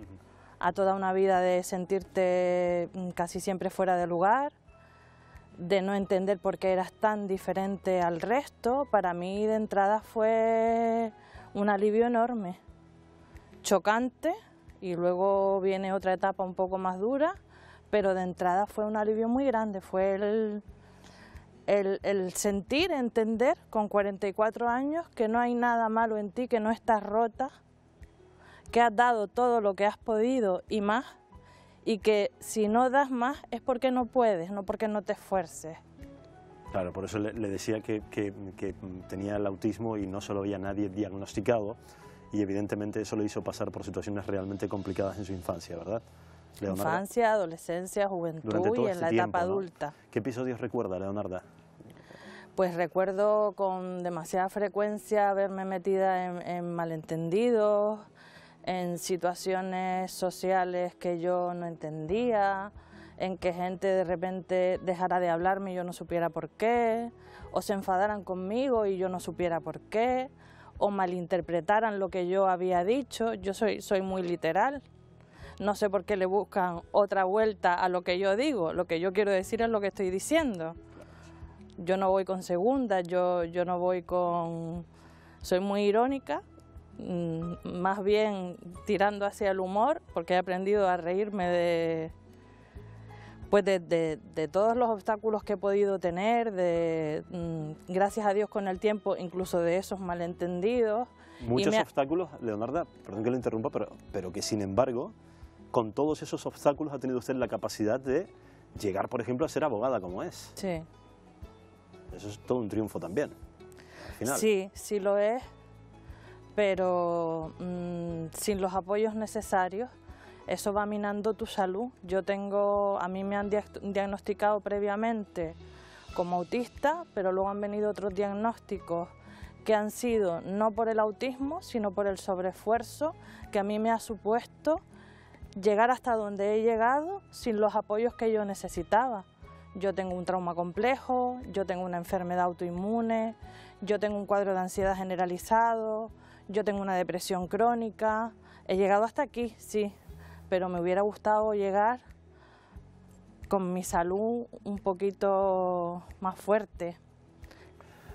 a toda una vida de sentirte casi siempre fuera de lugar, de no entender por qué eras tan diferente al resto. Para mí de entrada fue un alivio enorme, chocante, y luego viene otra etapa un poco más dura, pero de entrada fue un alivio muy grande, fue el sentir, entender con 44 años que no hay nada malo en ti, que no estás rota, que has dado todo lo que has podido y más, y que si no das más es porque no puedes, no porque no te esfuerces. Claro, por eso le decía que tenía el autismo y no se lo había nadie diagnosticado, y evidentemente eso le hizo pasar por situaciones realmente complicadas en su infancia, ¿verdad, Leonarda? Infancia, adolescencia, juventud y en la etapa adulta. ¿Qué episodios recuerda, Leonarda? Pues recuerdo con demasiada frecuencia verme metida en malentendidos, en situaciones sociales que yo no entendía, en que gente de repente dejara de hablarme y yo no supiera por qué, o se enfadaran conmigo y yo no supiera por qué, o malinterpretaran lo que yo había dicho. Yo soy muy literal, no sé por qué le buscan otra vuelta a lo que yo digo, lo que yo quiero decir es lo que estoy diciendo. Yo no voy con segundas, yo no voy con... Soy muy irónica, más bien tirando hacia el humor, porque he aprendido a reírme de todos los obstáculos que he podido tener, gracias a Dios con el tiempo, incluso de esos malentendidos. Muchos obstáculos, Leonarda, perdón que lo interrumpa, pero que sin embargo, con todos esos obstáculos ha tenido usted la capacidad de llegar, por ejemplo, a ser abogada como es. Sí. Eso es todo un triunfo también, al final. Sí, sí lo es, pero sin los apoyos necesarios, eso va minando tu salud. A mí me han diagnosticado previamente como autista, pero luego han venido otros diagnósticos que han sido no por el autismo, sino por el sobreesfuerzo que a mí me ha supuesto llegar hasta donde he llegado sin los apoyos que yo necesitaba. Yo tengo un trauma complejo, yo tengo una enfermedad autoinmune, yo tengo un cuadro de ansiedad generalizado, yo tengo una depresión crónica. He llegado hasta aquí, sí, pero me hubiera gustado llegar con mi salud un poquito más fuerte.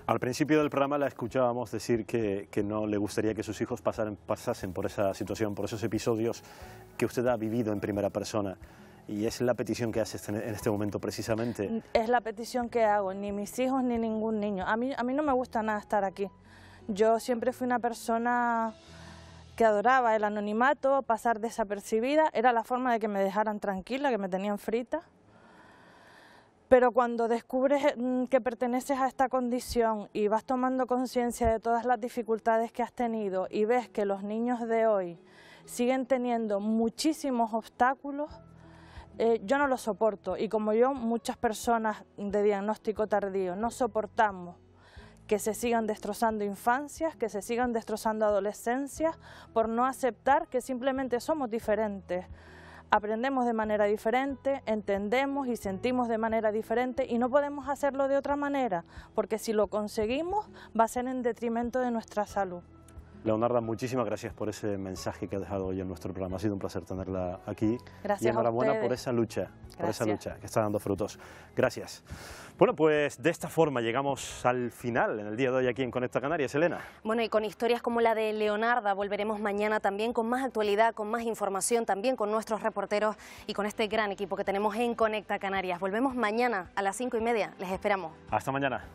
Al principio del programa la escuchábamos decir que no le gustaría que sus hijos pasasen por esa situación, por esos episodios que usted ha vivido en primera persona. Y es la petición que hace en este momento precisamente. Es la petición que hago, ni mis hijos ni ningún niño. A mí no me gusta nada estar aquí. Yo siempre fui una persona que adoraba el anonimato, pasar desapercibida, era la forma de que me dejaran tranquila, que me tenían frita. Pero cuando descubres que perteneces a esta condición y vas tomando conciencia de todas las dificultades que has tenido y ves que los niños de hoy siguen teniendo muchísimos obstáculos, yo no lo soporto, y como yo, muchas personas de diagnóstico tardío no soportamos que se sigan destrozando infancias, que se sigan destrozando adolescencias, por no aceptar que simplemente somos diferentes. Aprendemos de manera diferente, entendemos y sentimos de manera diferente y no podemos hacerlo de otra manera, porque si lo conseguimos va a ser en detrimento de nuestra salud. Leonarda, muchísimas gracias por ese mensaje que ha dejado hoy en nuestro programa. Ha sido un placer tenerla aquí. Gracias. Y enhorabuena a ustedes. por esa lucha que está dando frutos. Gracias. Bueno, pues de esta forma llegamos al final en el día de hoy aquí en Conecta Canarias. Elena. Bueno, y con historias como la de Leonarda volveremos mañana también con más actualidad, con más información, también con nuestros reporteros y con este gran equipo que tenemos en Conecta Canarias. Volvemos mañana a las 5:30. Les esperamos. Hasta mañana.